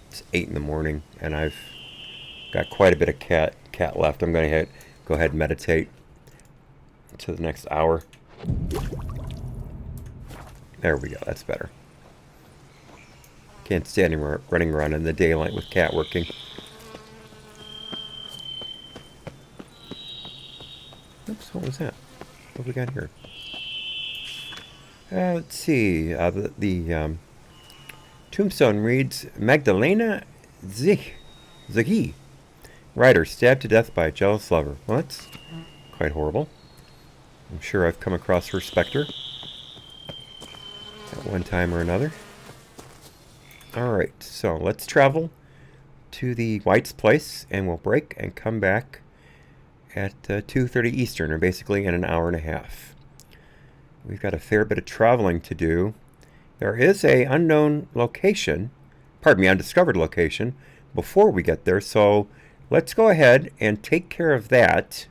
B: It's 8 in the morning, and I've got quite a bit of cat left. I'm going to go ahead and meditate until the next hour. There we go, that's better. Can't stand anymore running around in the daylight with cat working. Oops, what was that? What have we got here? Let's see. The tombstone reads, Magdalena Ziggy, writer, stabbed to death by a jealous lover. Well, that's quite horrible. I'm sure I've come across her specter at one time or another. Alright, so let's travel to the Wight's place, and we'll break and come back at 2:30 Eastern, or basically in an hour and a half. We've got a fair bit of traveling to do. There is a undiscovered location before we get there, so let's go ahead and take care of that,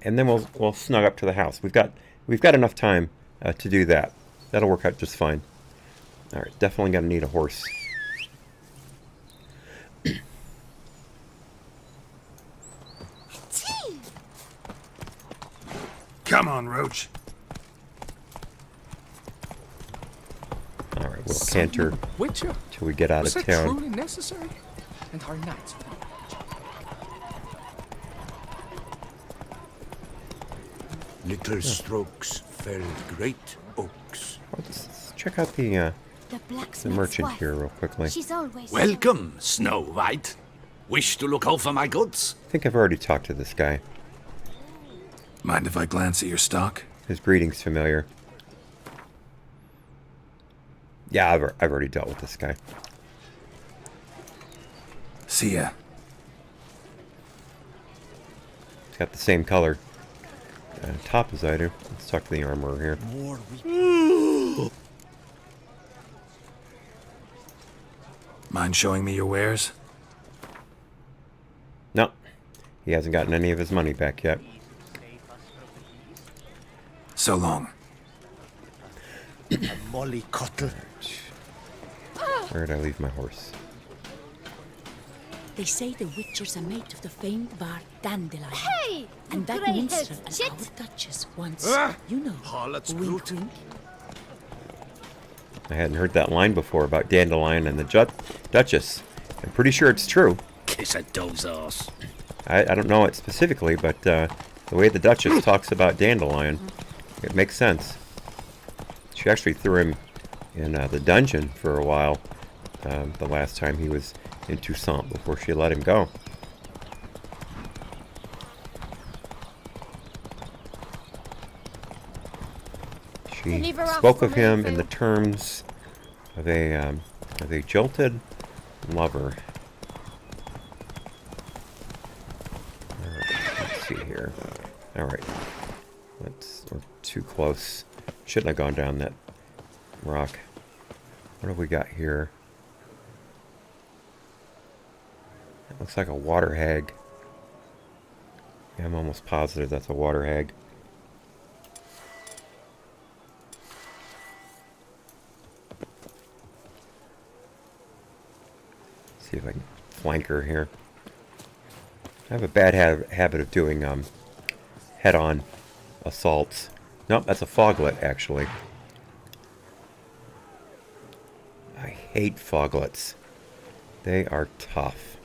B: and then we'll snug up to the house. We've got enough time to do that. That'll work out just fine. All right, definitely gonna need a horse.
U: Come on, Roach.
B: All right, we'll canter
F: Witcher?
B: till we get out
F: Was
B: of
F: that
B: town.
F: truly necessary? And our knights.
K: Little strokes felled great oaks.
B: Let's check out the merchant here real quickly.
H: She's always
I: Welcome, Snow White. Wish to look over my goods?
B: I think I've already talked to this guy.
J: Mind if I glance at your stock?
B: His greeting's familiar. Yeah, I've already dealt with this guy.
J: See ya.
B: He's got the same color top as I do. Let's talk to the armorer here.
J: Mind showing me your wares?
B: No, he hasn't gotten any of his money back yet.
J: So long.
C: A mollycoddle.
B: Where did I leave my horse?
N: They say the Witchers are made of the famed barbed dandelion.
H: Hey!
N: And that
H: grey-haired
N: minstrel and
H: chit.
N: our Duchess once, you know,
C: Harlot's
N: wink.
B: I hadn't heard that line before about dandelion and the Duchess. I'm pretty sure it's true.
I: Kiss a dove's ass.
B: I don't know it specifically, but the way the Duchess talks about dandelion, it makes sense. She actually threw him in the dungeon for a while the last time he was in Toussaint before she let him go. She spoke of him in the terms of a jilted lover. Let's see here. All right, we're too close. Shouldn't have gone down that rock. What have we got here? It looks like a water hag. Yeah, I'm almost positive that's a water hag. See if I can flank her here. I have a bad habit of doing head-on assaults. Nope, that's a foglet, actually. I hate foglets. They are tough.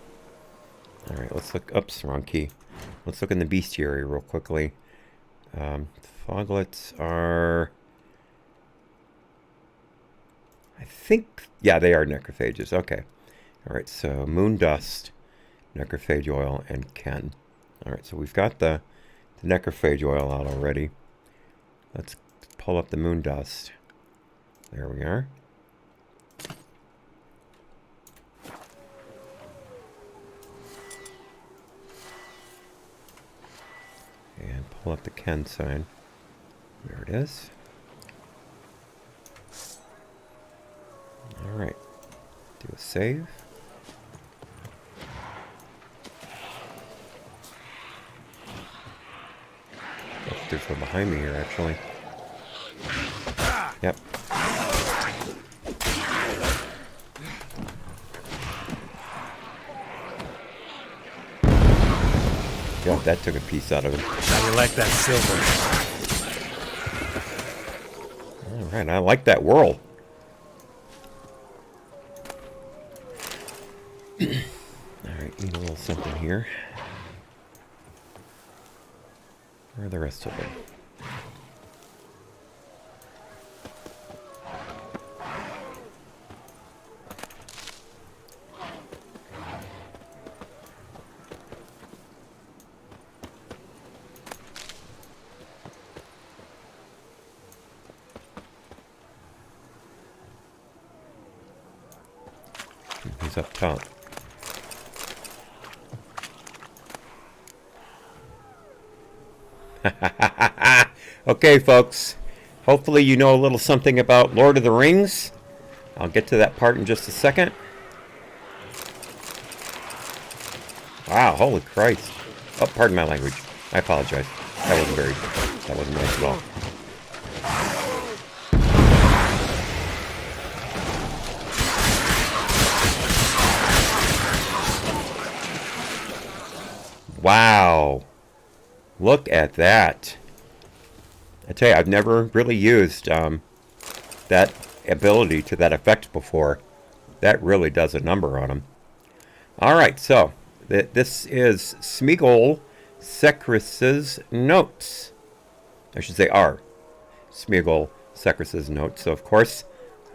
B: Alright, let's look... Oops, wrong key. Let's look in the bestiary real quickly. Foglets are... I think... Yeah, they are necrophages. Okay. Alright, so moon dust necrophage oil, and Ken. Alright, so we've got the necrophage oil out already. Let's pull up the moon dust. There we are. And pull up the Ken sign. There it is. Alright. Do a save. Oh, there's one behind me here, actually. Yep. Yep, that took a piece out of it.
U: How you like that silver?
B: Alright, I like that whirl. Alright, need a little something here. Where are the rest of them? He's up top. Okay, folks. Hopefully you know a little something about Lord of the Rings. I'll get to that part in just a second. Wow, holy Christ. Oh, pardon my language. I apologize. That wasn't nice at all. Wow. Look at that. I tell you, I've never really used that ability to that effect before. That really does a number on him. Alright, so this is Smeagol Secris's notes. I should say are. Smeagol Secris's notes. So, of course,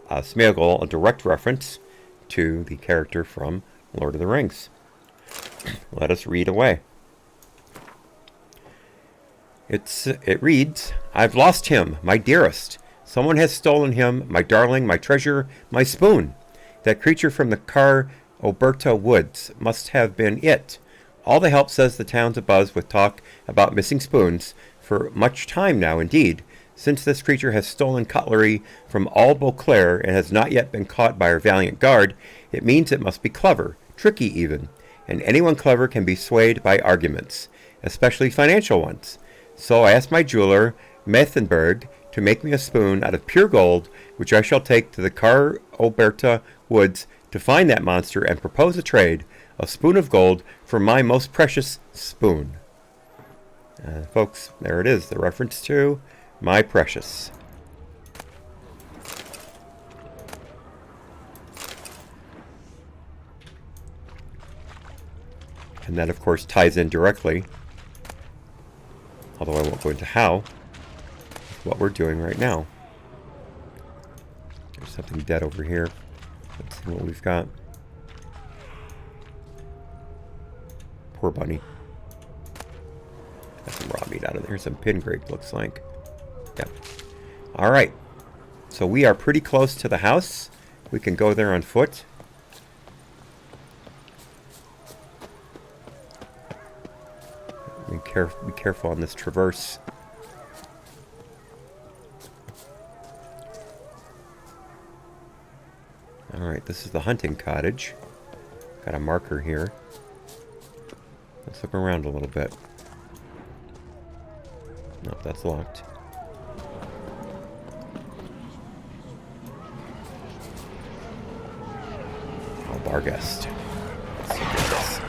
B: Smeagol, a direct reference to the character from Lord of the Rings. Let us read away. It reads, I've lost him, my dearest. Someone has stolen him, my darling, my treasure, my spoon. That creature from the Car Oberta woods must have been it. All the help says the town's abuzz with talk about missing spoons for much time now, indeed. Since this creature has stolen cutlery from all Beauclair and has not yet been caught by our valiant guard, it means it must be clever, tricky even. And anyone clever can be swayed by arguments, especially financial ones. So I asked my jeweler, Methenberg, to make me a spoon out of pure gold, which I shall take to the Car Oberta woods to find that monster and propose a trade, a spoon of gold for my most precious spoon. Folks, there it is, the reference to my precious. And that, of course, ties in directly, although I won't go into how, what we're doing right now. There's something dead over here. Let's see what we've got. Poor bunny. Got some raw meat out of there. Some pin grape, looks like. Yep. Alright. So we are pretty close to the house. We can go there on foot. Be careful on this traverse. Alright, this is the hunting cottage. Got a marker here. Let's look around a little bit. Nope, that's locked. Oh, Barghest. Let's see this.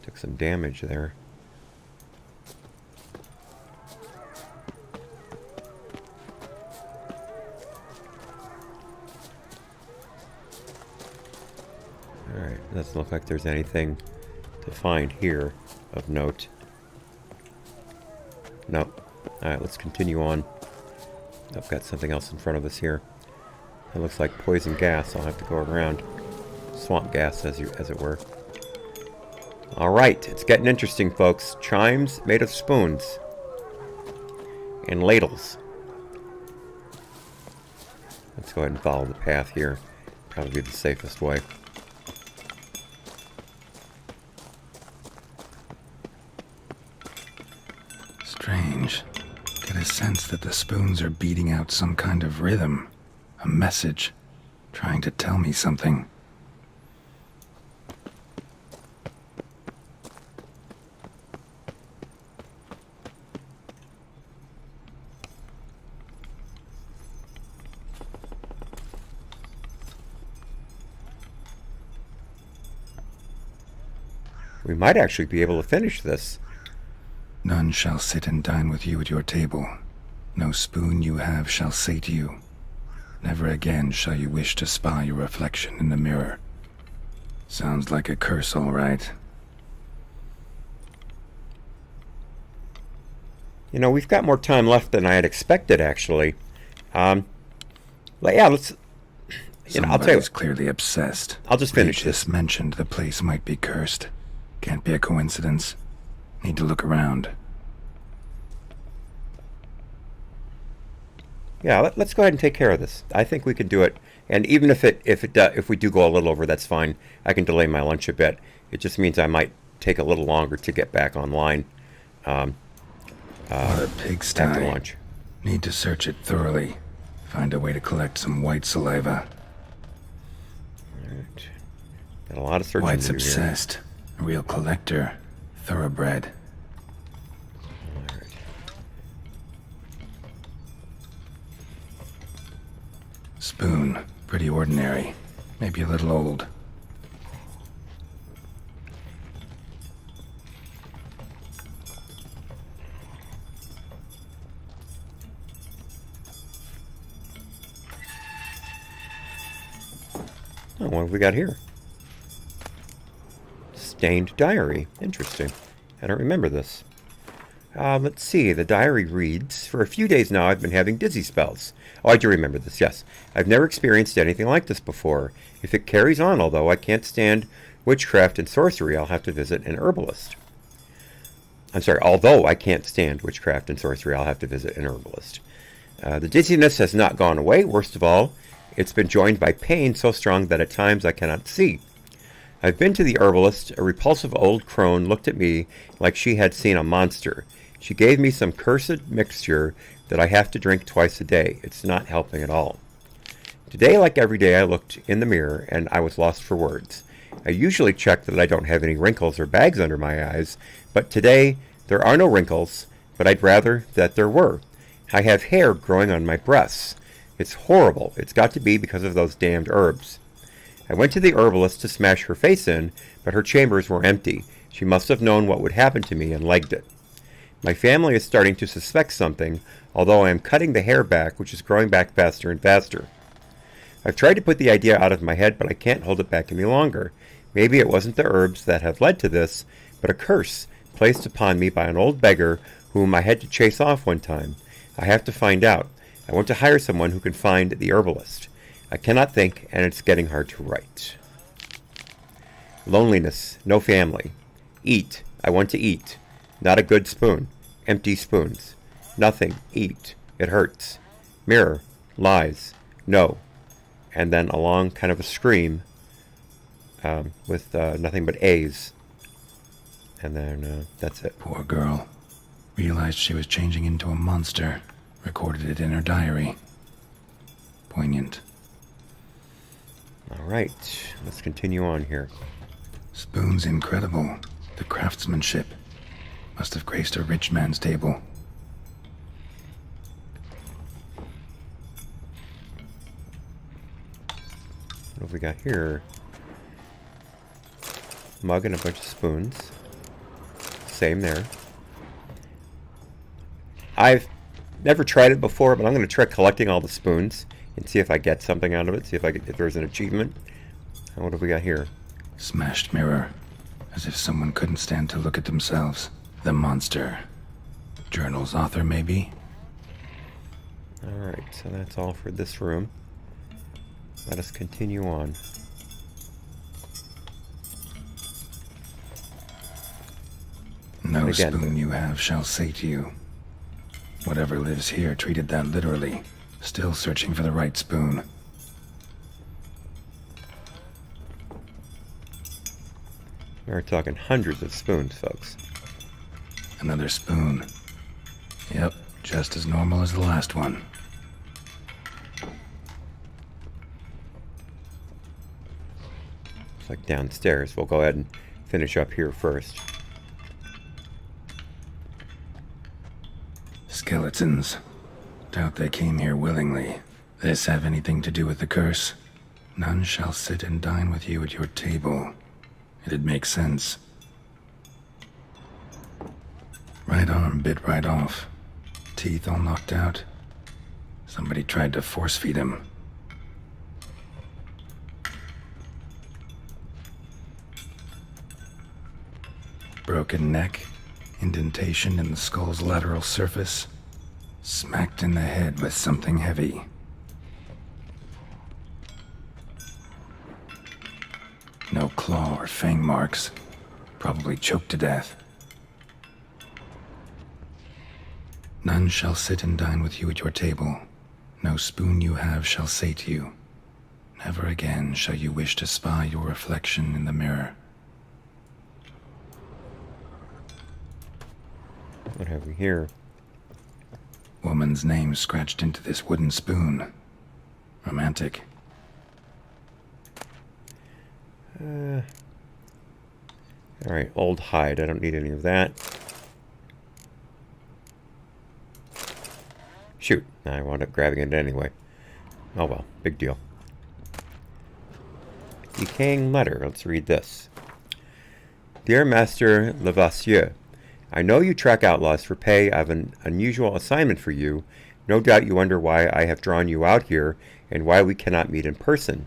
B: Took some damage there. Alright, doesn't look like there's anything to find here of note. No. Alright, let's continue on. I've got something else in front of us here. It looks like poison gas. I'll have to go around. Swamp gas, as it were. Alright, it's getting interesting, folks. Chimes made of spoons. And ladles. Let's go ahead and follow the path here. Probably the safest way.
J: Strange. Get a sense that the spoons are beating out some kind of rhythm. A message. Trying to tell me something.
B: We might actually be able to finish this.
J: None shall sit and dine with you at your table. No spoon you have shall say to you, never again shall you wish to spy your reflection in the mirror. Sounds like a curse, all right.
B: You know, we've got more time left than I had expected, actually. But yeah, let's... You know, I'll tell you.
J: Somebody's clearly obsessed.
B: I'll just finish this.
J: Regis mentioned the place might be cursed. Can't be a coincidence. Need to look around.
B: Yeah, let's go ahead and take care of this. I think we can do it. And even if we do go a little over, that's fine. I can delay my lunch a bit. It just means I might take a little longer to get back online.
J: What a pigsty.
B: After lunch.
J: Need to search it thoroughly. Find a way to collect some white saliva.
B: Alright. Got a lot of searching
J: White's
B: to do here.
J: obsessed. A real collector. Thoroughbred.
B: Alright.
J: Spoon. Pretty ordinary. Maybe a little old.
B: Oh, what have we got here? Stained diary. Interesting. I don't remember this. Let's see. The diary reads, for a few days now I've been having dizzy spells. Oh, I do remember this, yes. I've never experienced anything like this before. If it carries on, although I can't stand witchcraft and sorcery, I'll have to visit an herbalist. I'm sorry, although I can't stand witchcraft and sorcery, I'll have to visit an herbalist. The dizziness has not gone away. Worst of all, it's been joined by pain so strong that at times I cannot see. I've been to the herbalist. A repulsive old crone looked at me like she had seen a monster. She gave me some cursed mixture that I have to drink twice a day. It's not helping at all. Today, like every day, I looked in the mirror and I was lost for words. I usually check that I don't have any wrinkles or bags under my eyes, but today there are no wrinkles, but I'd rather that there were. I have hair growing on my breasts. It's horrible. It's got to be because of those damned herbs. I went to the herbalist to smash her face in, but her chambers were empty. She must have known what would happen to me and legged it. My family is starting to suspect something, although I am cutting the hair back, which is growing back faster and faster. I've tried to put the idea out of my head, but I can't hold it back any longer. Maybe it wasn't the herbs that have led to this, but a curse placed upon me by an old beggar whom I had to chase off one time. I have to find out. I want to hire someone who can find the herbalist. I cannot think, and it's getting hard to write. Loneliness, no family. Eat, I want to eat. Not a good spoon. Empty spoons. Nothing, eat. It hurts. Mirror, lies. No. And then a long kind of a scream with nothing but A's. And then that's it.
J: Poor girl. Realized she was changing into a monster. Recorded it in her diary. Poignant.
B: Alright, let's continue on here.
J: Spoon's incredible. The craftsmanship. Must have graced a rich man's table.
B: What have we got here? Mug and a bunch of spoons. Same there. I've never tried it before, but I'm going to try collecting all the spoons and see if I get something out of it. See if there's an achievement. And what have we got here?
J: Smashed mirror. as if someone couldn't stand to look at themselves. The monster. Journal's author, maybe?
B: Alright, so that's all for this room. Let us continue on.
J: No spoon you have shall sate you. Whatever lives here treated that literally. Still searching for the right spoon.
B: We're talking hundreds of spoons, folks.
J: Another spoon. Yep, just as normal as the last one.
B: It's like downstairs. We'll go ahead and finish up here first.
J: Skeletons. Doubt they came here willingly. This have anything to do with the curse? None shall sit and dine with you at your table. It'd make sense. Right arm bit right off. Teeth all knocked out. Somebody tried to force feed him. Broken neck. Indentation in the skull's lateral surface. Smacked in the head with something heavy. No claw or fang marks. Probably choked to death. None shall sit and dine with you at your table. No spoon you have shall sate you. Never again shall you wish to spy your reflection in the mirror.
B: What have we here?
J: Woman's name scratched into this wooden spoon. Romantic.
B: Alright, old hide. I don't need any of that. Shoot, I wound up grabbing it anyway. Oh well, big deal. Decaying letter. Let's read this. Dear Master Levasseur, I know you track outlaws for pay. I have an unusual assignment for you. No doubt you wonder why I have drawn you out here and why we cannot meet in person.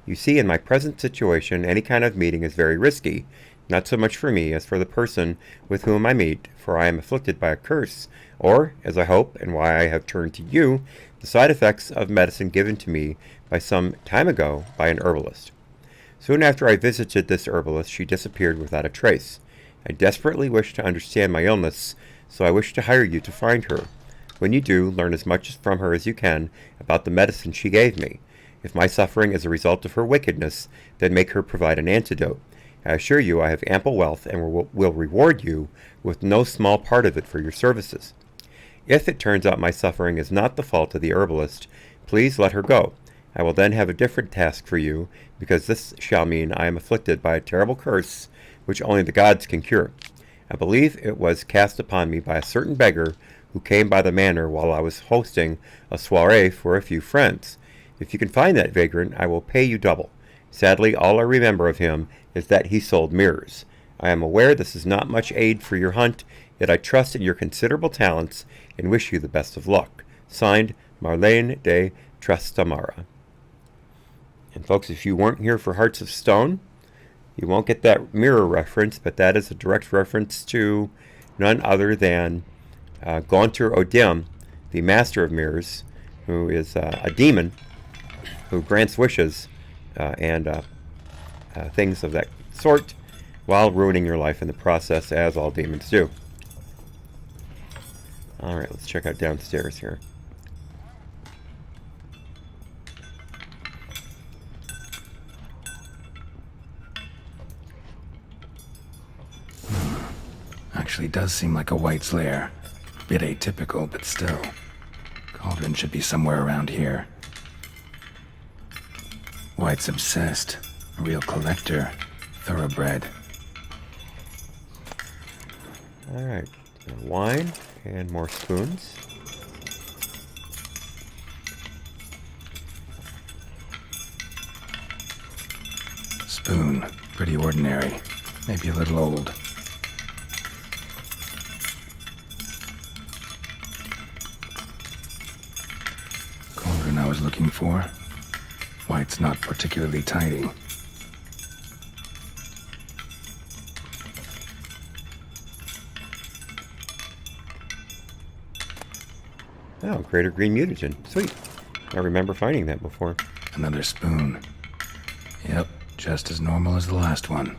B: You see, in my present situation, any kind of meeting is very risky, not so much for me as for the person with whom I meet, for I am afflicted by a curse, or, as I hope, and why I have turned to you, the side effects of medicine given to me by some time ago by an herbalist. Soon after I visited this herbalist, she disappeared without a trace. I desperately wish to understand my illness, so I wish to hire you to find her. When you do, learn as much from her as you can about the medicine she gave me. If my suffering is a result of her wickedness, then make her provide an antidote. I assure you I have ample wealth and will reward you with no small part of it for your services. If it turns out my suffering is not the fault of the herbalist, please let her go. I will then have a different task for you, because this shall mean I am afflicted by a terrible curse which only the gods can cure. I believe it was cast upon me by a certain beggar who came by the manor while I was hosting a soirée for a few friends. If you can find that vagrant, I will pay you double. Sadly, all I remember of him is that he sold mirrors. I am aware this is not much aid for your hunt, yet I trust in your considerable talents and wish you the best of luck. Signed, Marlene de Trastamara. And folks, if you weren't here for Hearts of Stone, you won't get that mirror reference, but that is a direct reference to none other than Gaunter Odim, the Master of Mirrors, who is a demon who grants wishes and things of that sort while ruining your life in the process, as all demons do. Alright, let's check out downstairs here.
J: Actually does seem like a White's lair. Bit atypical, but still. Cauldron should be somewhere around here. White's obsessed. A real collector. Thoroughbred.
B: Alright, wine and more spoons.
J: Spoon. Pretty ordinary. Maybe a little old. Cauldron I was looking for. White's not particularly tidy.
B: Oh, greater green mutagen. Sweet. I remember finding that before.
J: Another spoon. Yep, just as normal as the last one.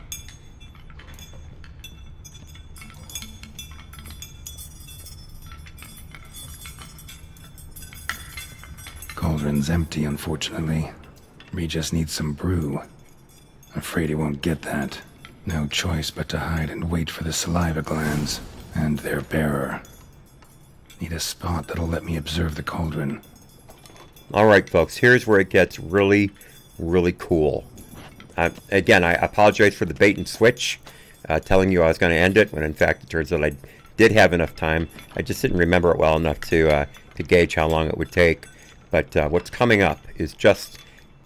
J: Cauldron's empty, unfortunately. We just need some brew. Afraid he won't get that. No choice but to hide and wait for the saliva glands and their bearer. Need a spot that'll let me observe the cauldron.
B: Alright, folks, here's where it gets really, really cool. Again, I apologize for the bait and switch, telling you I was going to end it, when in fact it turns out I did have enough time. I just didn't remember it well enough to gauge how long it would take. But what's coming up is just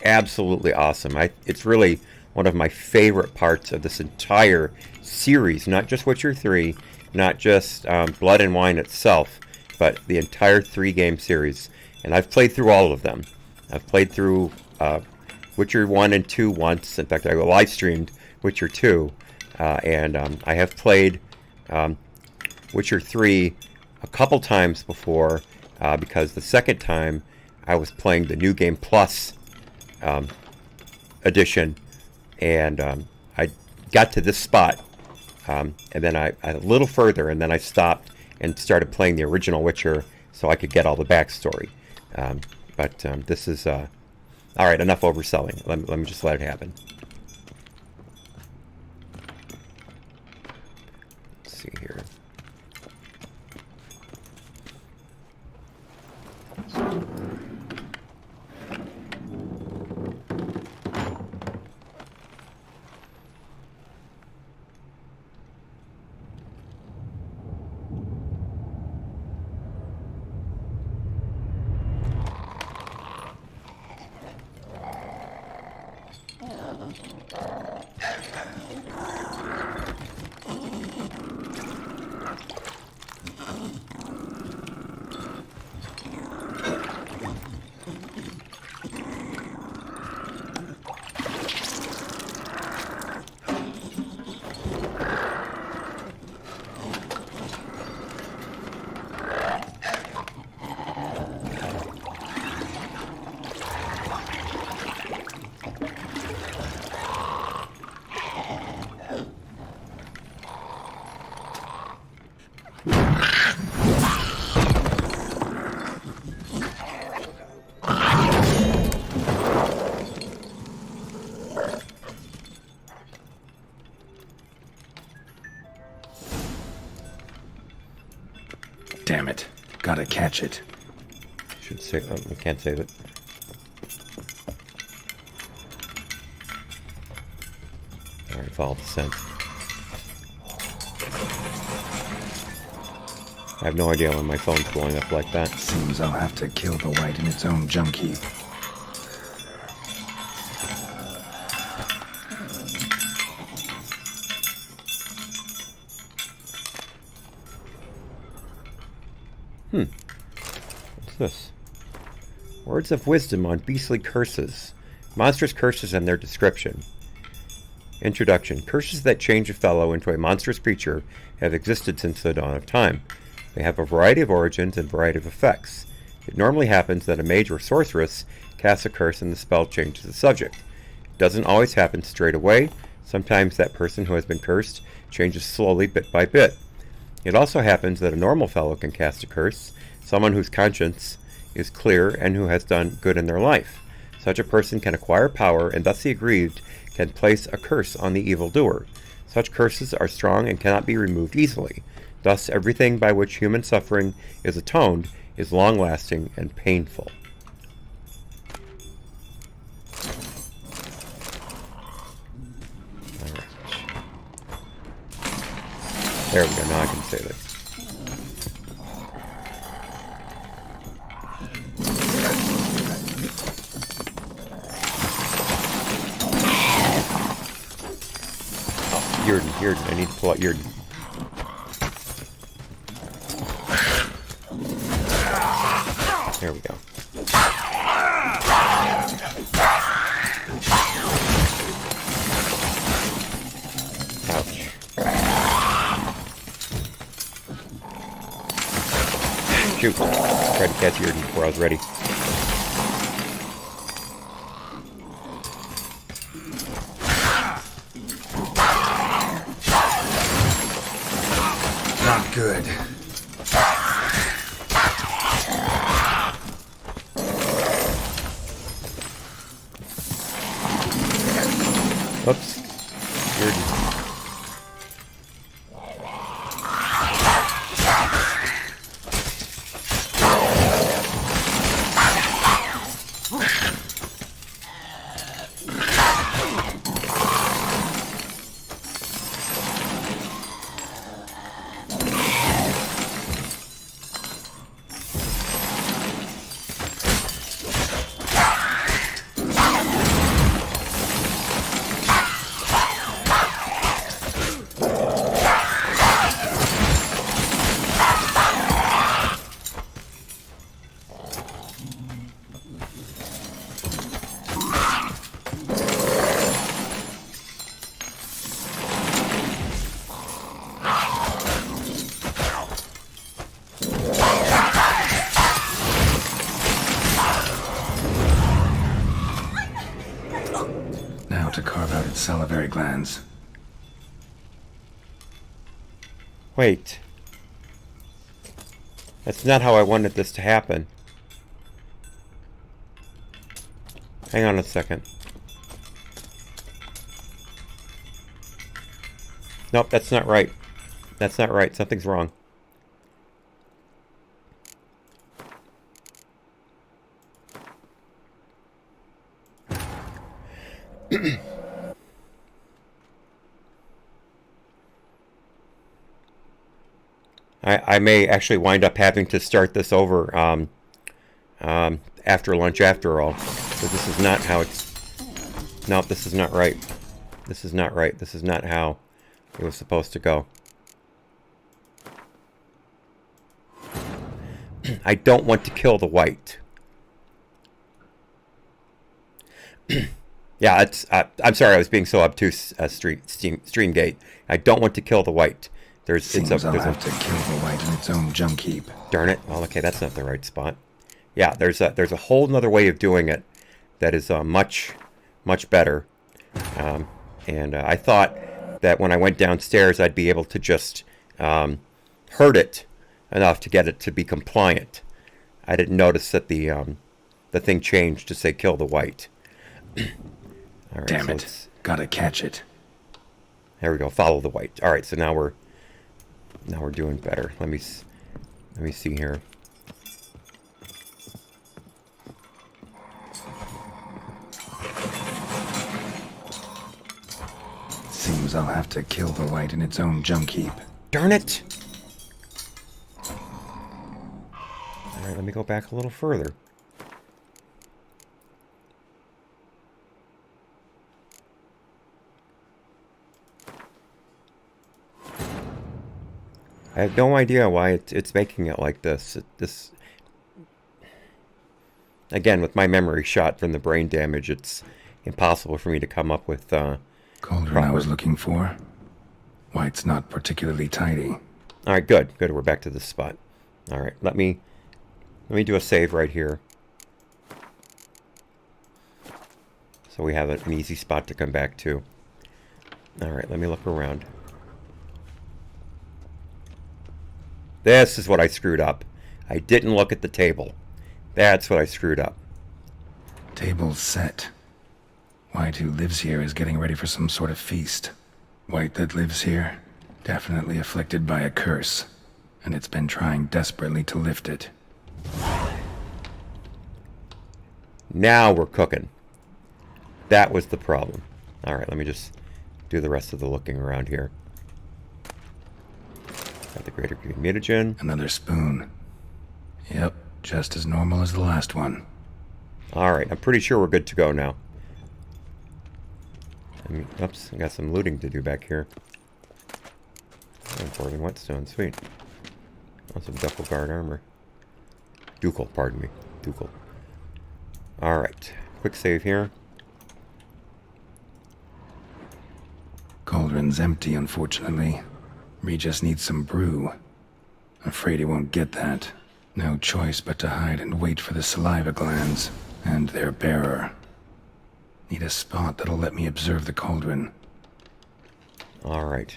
B: absolutely awesome. It's really one of my favorite parts of this entire series, not just Witcher 3, not just Blood and Wine itself, but the entire 3-game series. And I've played through all of them. I've played through Witcher 1 and 2 once. In fact, I live streamed Witcher 2. And I have played Witcher 3 a couple times before, because the second time I was playing the New Game Plus edition. And I got to this spot, and then I a little further, and then I stopped and started playing the original Witcher so I could get all the backstory. But this is all right. Enough overselling. Let me just let it happen. Let's see here.
J: Damn it. Gotta catch it.
B: Should save it. We can't save it. Alright, follow the scent. I have no idea when my phone's blowing up like that.
J: Seems I'll have to kill the white in its own junk heap.
B: What's this? Words of wisdom on beastly curses. Monstrous curses and their description. Introduction. Curses that change a fellow into a monstrous creature have existed since the dawn of time. They have a variety of origins and variety of effects. It normally happens that a mage or sorceress casts a curse and the spell changes the subject. It doesn't always happen straight away. Sometimes that person who has been cursed changes slowly, bit by bit. It also happens that a normal fellow can cast a curse, someone whose conscience is clear and who has done good in their life. Such a person can acquire power, and thus the aggrieved can place a curse on the evildoer. Such curses are strong and cannot be removed easily. Thus, everything by which human suffering is atoned is long-lasting and painful. Alright. There we go, now I can save it. Yurden, I need to pull out Yurden. There we go. Ouch. Shoot. Tried to catch Irden before I was ready.
J: Not good.
B: Oops. Irden.
J: Now to carve out its salivary glands.
B: Wait. That's not how I wanted this to happen. Hang on a second. Nope, that's not right. That's not right. Something's wrong. I may actually wind up having to start this over after lunch after all. So this is not how it's... No, this is not right. This is not right. This is not how it was supposed to go. I don't want to kill the white. Yeah, it's. I'm sorry, I was being so obtuse, Streamgate. I don't want to kill the white.
J: Seems I'll have to kill the white in its own junk heap.
B: Darn it. Well, okay, that's not the right spot. Yeah, there's a whole nother way of doing it that is much better. And I thought that when I went downstairs, I'd be able to just hurt it enough to get it to be compliant. I didn't notice that the thing changed to say kill the white. All right,
J: Damn it! Gotta catch it.
B: There we go. Follow the white. All right, so now we're doing better. Let me see here.
J: Seems I'll have to kill the white in its own junk heap.
B: Darn it! All right, let me go back a little further. I have no idea why it's making it like this. This again, with my memory shot from the brain damage, it's impossible for me to come up with
J: cauldron I was looking for. White's not particularly tidy.
B: All right, good. We're back to this spot. All right, let me do a save right here, so we have an easy spot to come back to. All right, let me look around. This is what I screwed up. I didn't look at the table. That's what I screwed up.
J: Table's set. White who lives here is getting ready for some sort of feast. White that lives here, definitely afflicted by a curse, and it's been trying desperately to lift it.
B: Now we're cooking. That was the problem. All right, let me just do the rest of the looking around here. Got the greater green mutagen.
J: Another spoon. Yep, just as normal as the last one.
B: Alright, I'm pretty sure we're good to go now. Oops, I got some looting to do back here. Importing whetstone, sweet. Oh, some ducal guard armor. Ducal, pardon me. Ducal. Alright, quick save here.
J: Cauldron's empty, unfortunately. We just need some brew. Afraid he won't get that. No choice but to hide and wait for the saliva glands and their bearer. Need a spot that'll let me observe the cauldron.
B: All right.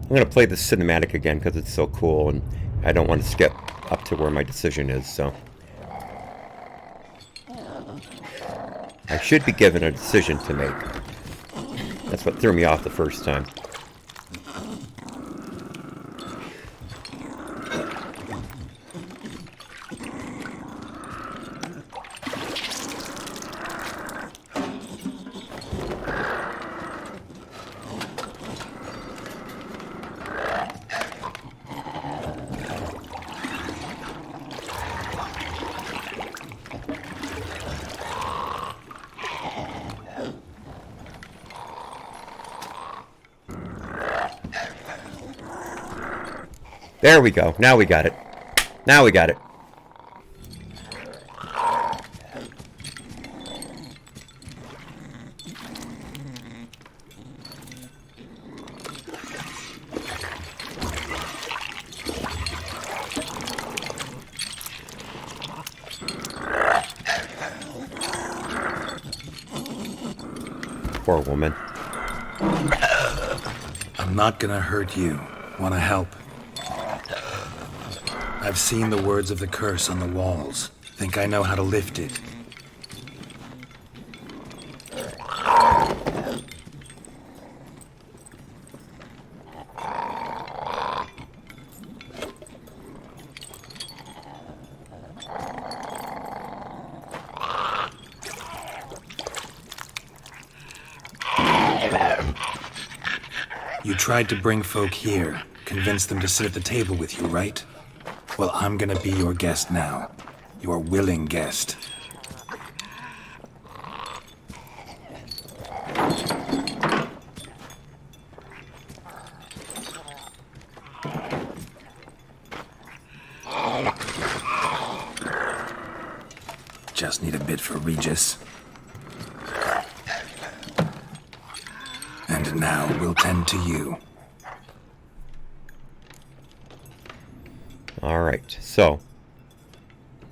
B: I'm going to play the cinematic again because it's so cool, and I don't want to skip up to where my decision is, so. I should be given a decision to make. That's what threw me off the first time. There we go. Now we got it. Now we got it. Poor woman.
J: I'm not gonna hurt you. Wanna help? I've seen the words of the curse on the walls. Think I know how to lift it. You tried to bring folk here, convince them to sit at the table with you, right? Well, I'm gonna be your guest now. Your willing guest. Just need a bit for Regis. And now we'll tend to you.
B: Alright, so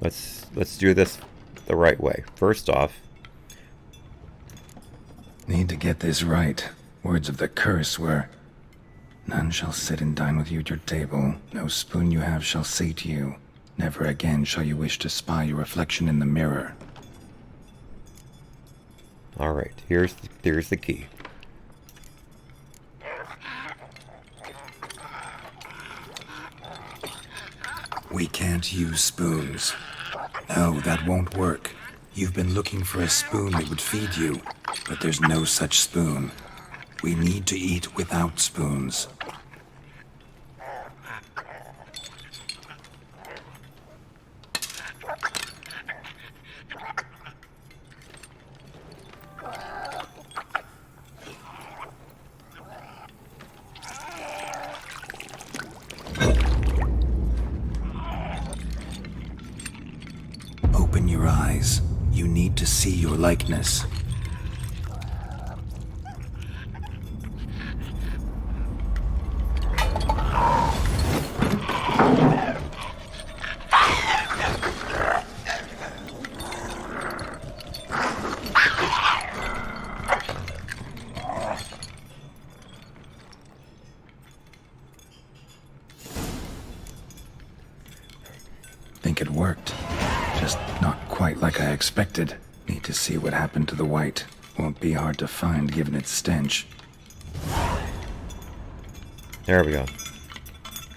B: let's do this the right way. First off,
J: need to get this right. Words of the curse were, none shall sit and dine with you at your table. No spoon you have shall sate you. Never again shall you wish to spy your reflection in the mirror.
B: alright, here's the key.
J: We can't use spoons. No, that won't work. You've been looking for a spoon that would feed you, but there's no such spoon. We need to eat without spoons. Open your eyes. You need to see your likeness. Think it worked. Just not quite like I expected. Need to see what happened to the white. Won't be hard to find given its stench.
B: There we go.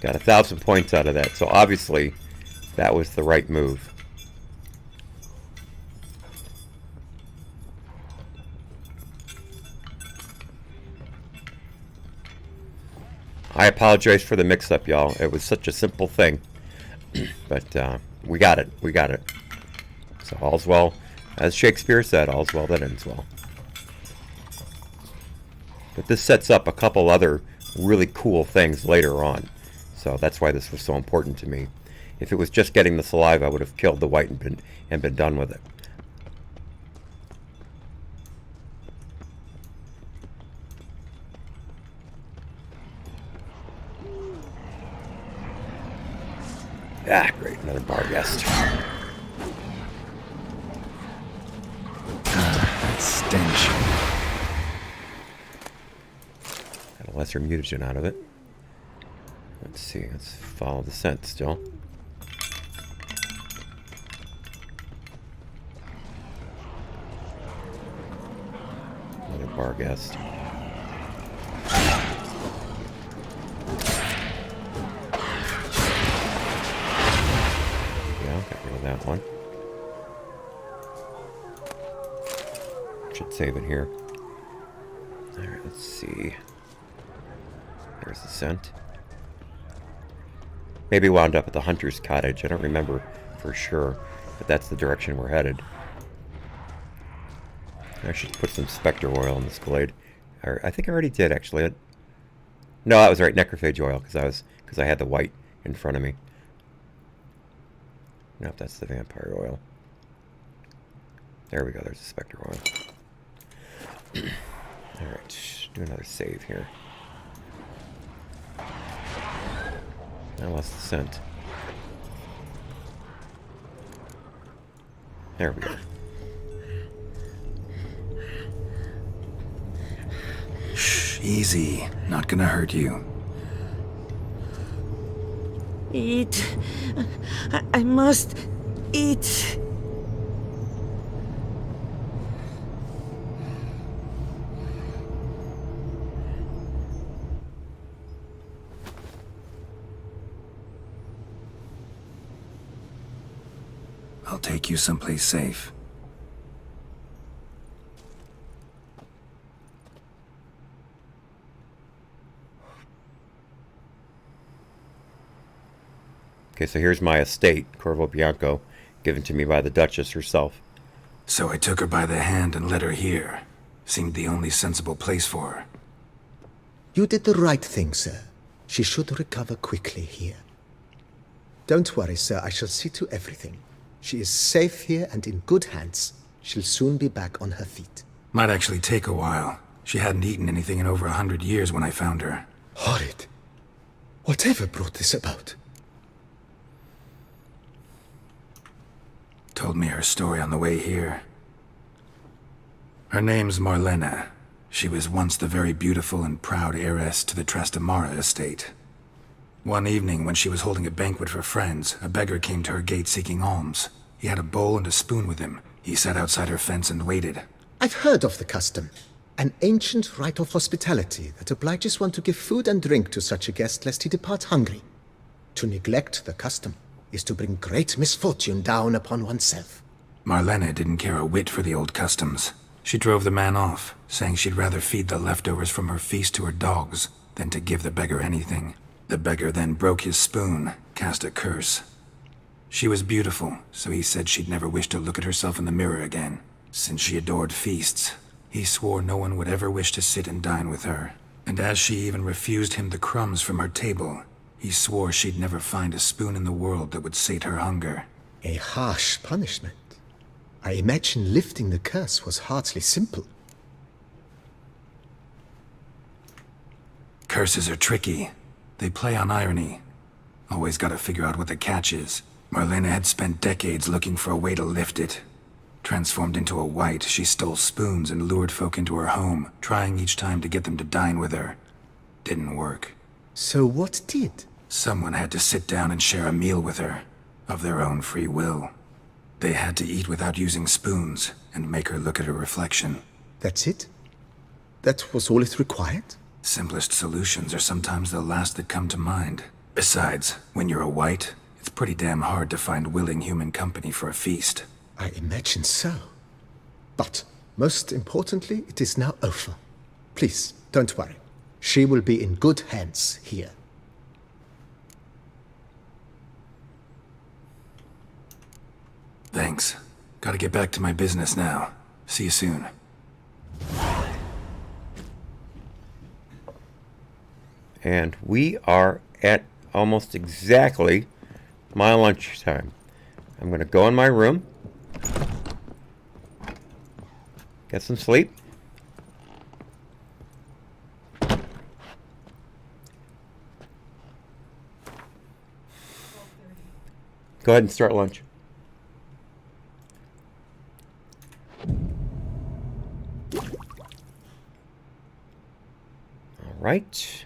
B: Got 1,000 points out of that, so obviously that was the right move. I apologize for the mix-up, y'all. It was such a simple thing. But we got it. We got it. So all's well. As Shakespeare said, all's well that ends well. But this sets up a couple other really cool things later on. So that's why this was so important to me. If it was just getting the saliva, I would have killed the white and been done with it. Ah, great, another bar guest.
J: That stench.
B: Got a lesser mutagen out of it. Let's see, let's follow the scent still. Another bar guest. Got rid of that one. Should save it here. Alright, let's see. There's the scent. Maybe wound up at the hunter's cottage. I don't remember for sure, but that's the direction we're headed. I should put some spectre oil in this glade. I think I already did, actually. No, that was right, necrophage oil, because I had the white in front of me. Nope, that's the vampire oil. There we go, there's the spectre oil. Alright, do another save here. I lost the scent. There we go.
J: Shh, easy. Not gonna hurt you.
O: Eat. I must eat.
J: I'll take you someplace safe.
B: Okay, so here's my estate, Corvo Bianco, given to me by the Duchess herself.
J: So I took her by the hand and led her here. Seemed the only sensible place for her.
V: You did the right thing, sir. She should recover quickly here. Don't worry, sir. I shall see to everything. She is safe here and in good hands. She'll soon be back on her feet.
J: Might actually take a while. She hadn't eaten anything in over 100 years when I found her.
V: Horrid. Whatever brought this about?
J: Told me her story on the way here. Her name's Marlena. She was once the very beautiful and proud heiress to the Trastamara estate. One evening, when she was holding a banquet for friends, a beggar came to her gate seeking alms. He had a bowl and a spoon with him. He sat outside her fence and waited.
V: I've heard of the custom. An ancient rite of hospitality that obliges one to give food and drink to such a guest lest he depart hungry. To neglect the custom is to bring great misfortune down upon oneself.
J: Marlena didn't care a whit for the old customs. She drove the man off, saying she'd rather feed the leftovers from her feast to her dogs than to give the beggar anything. The beggar then broke his spoon, cast a curse. She was beautiful, so he said she'd never wish to look at herself in the mirror again. Since she adored feasts, he swore no one would ever wish to sit and dine with her. And as she even refused him the crumbs from her table, he swore she'd never find a spoon in the world that would sate her hunger.
V: A harsh punishment. I imagine lifting the curse was hardly simple.
J: Curses are tricky. They play on irony. Always gotta figure out what the catch is. Marlena had spent decades looking for a way to lift it. Transformed into a wight, she stole spoons and lured folk into her home, trying each time to get them to dine with her. Didn't work.
V: So what did?
J: Someone had to sit down and share a meal with her, of their own free will. They had to eat without using spoons, and make her look at her reflection.
V: That's it? That was all it required?
J: Simplest solutions are sometimes the last that come to mind. Besides, when you're a wight, it's pretty damn hard to find willing human company for a feast.
V: I imagine so. But, most importantly, it is now over. Please, don't worry. She will be in good hands here.
J: Thanks. Gotta get back to my business now. See you soon.
B: And we are at almost exactly my lunch time. I'm going to go in my room, get some sleep. Go ahead and start lunch. All right.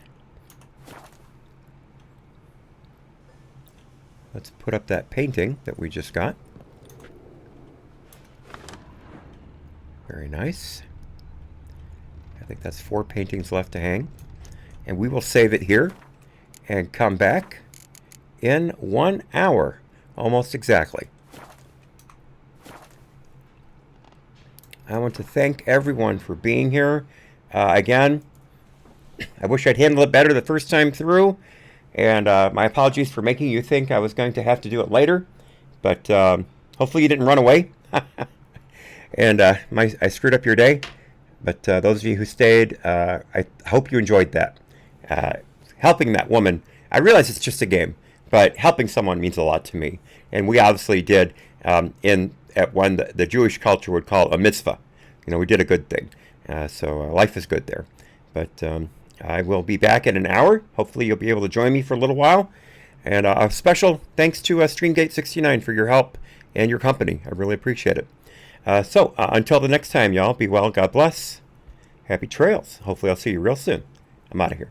B: Let's put up that painting that we just got. Very nice. I think that's 4 paintings left to hang. And we will save it here and come back in 1 hour, almost exactly. I want to thank everyone for being here. Again, I wish I'd handled it better the first time through. And my apologies for making you think I was going to have to do it later. But hopefully you didn't run away. And I screwed up your day. But those of you who stayed, I hope you enjoyed that. Helping that woman, I realize it's just a game, but helping someone means a lot to me. And we obviously did at one the Jewish culture would call a mitzvah. You know, we did a good thing. So life is good there. But I will be back in an hour. Hopefully you'll be able to join me for a little while. And a special thanks to StreamGate69 for your help and your company. I really appreciate it. So until the next time, y'all, be well, God bless. Happy trails. Hopefully I'll see you real soon. I'm out of here.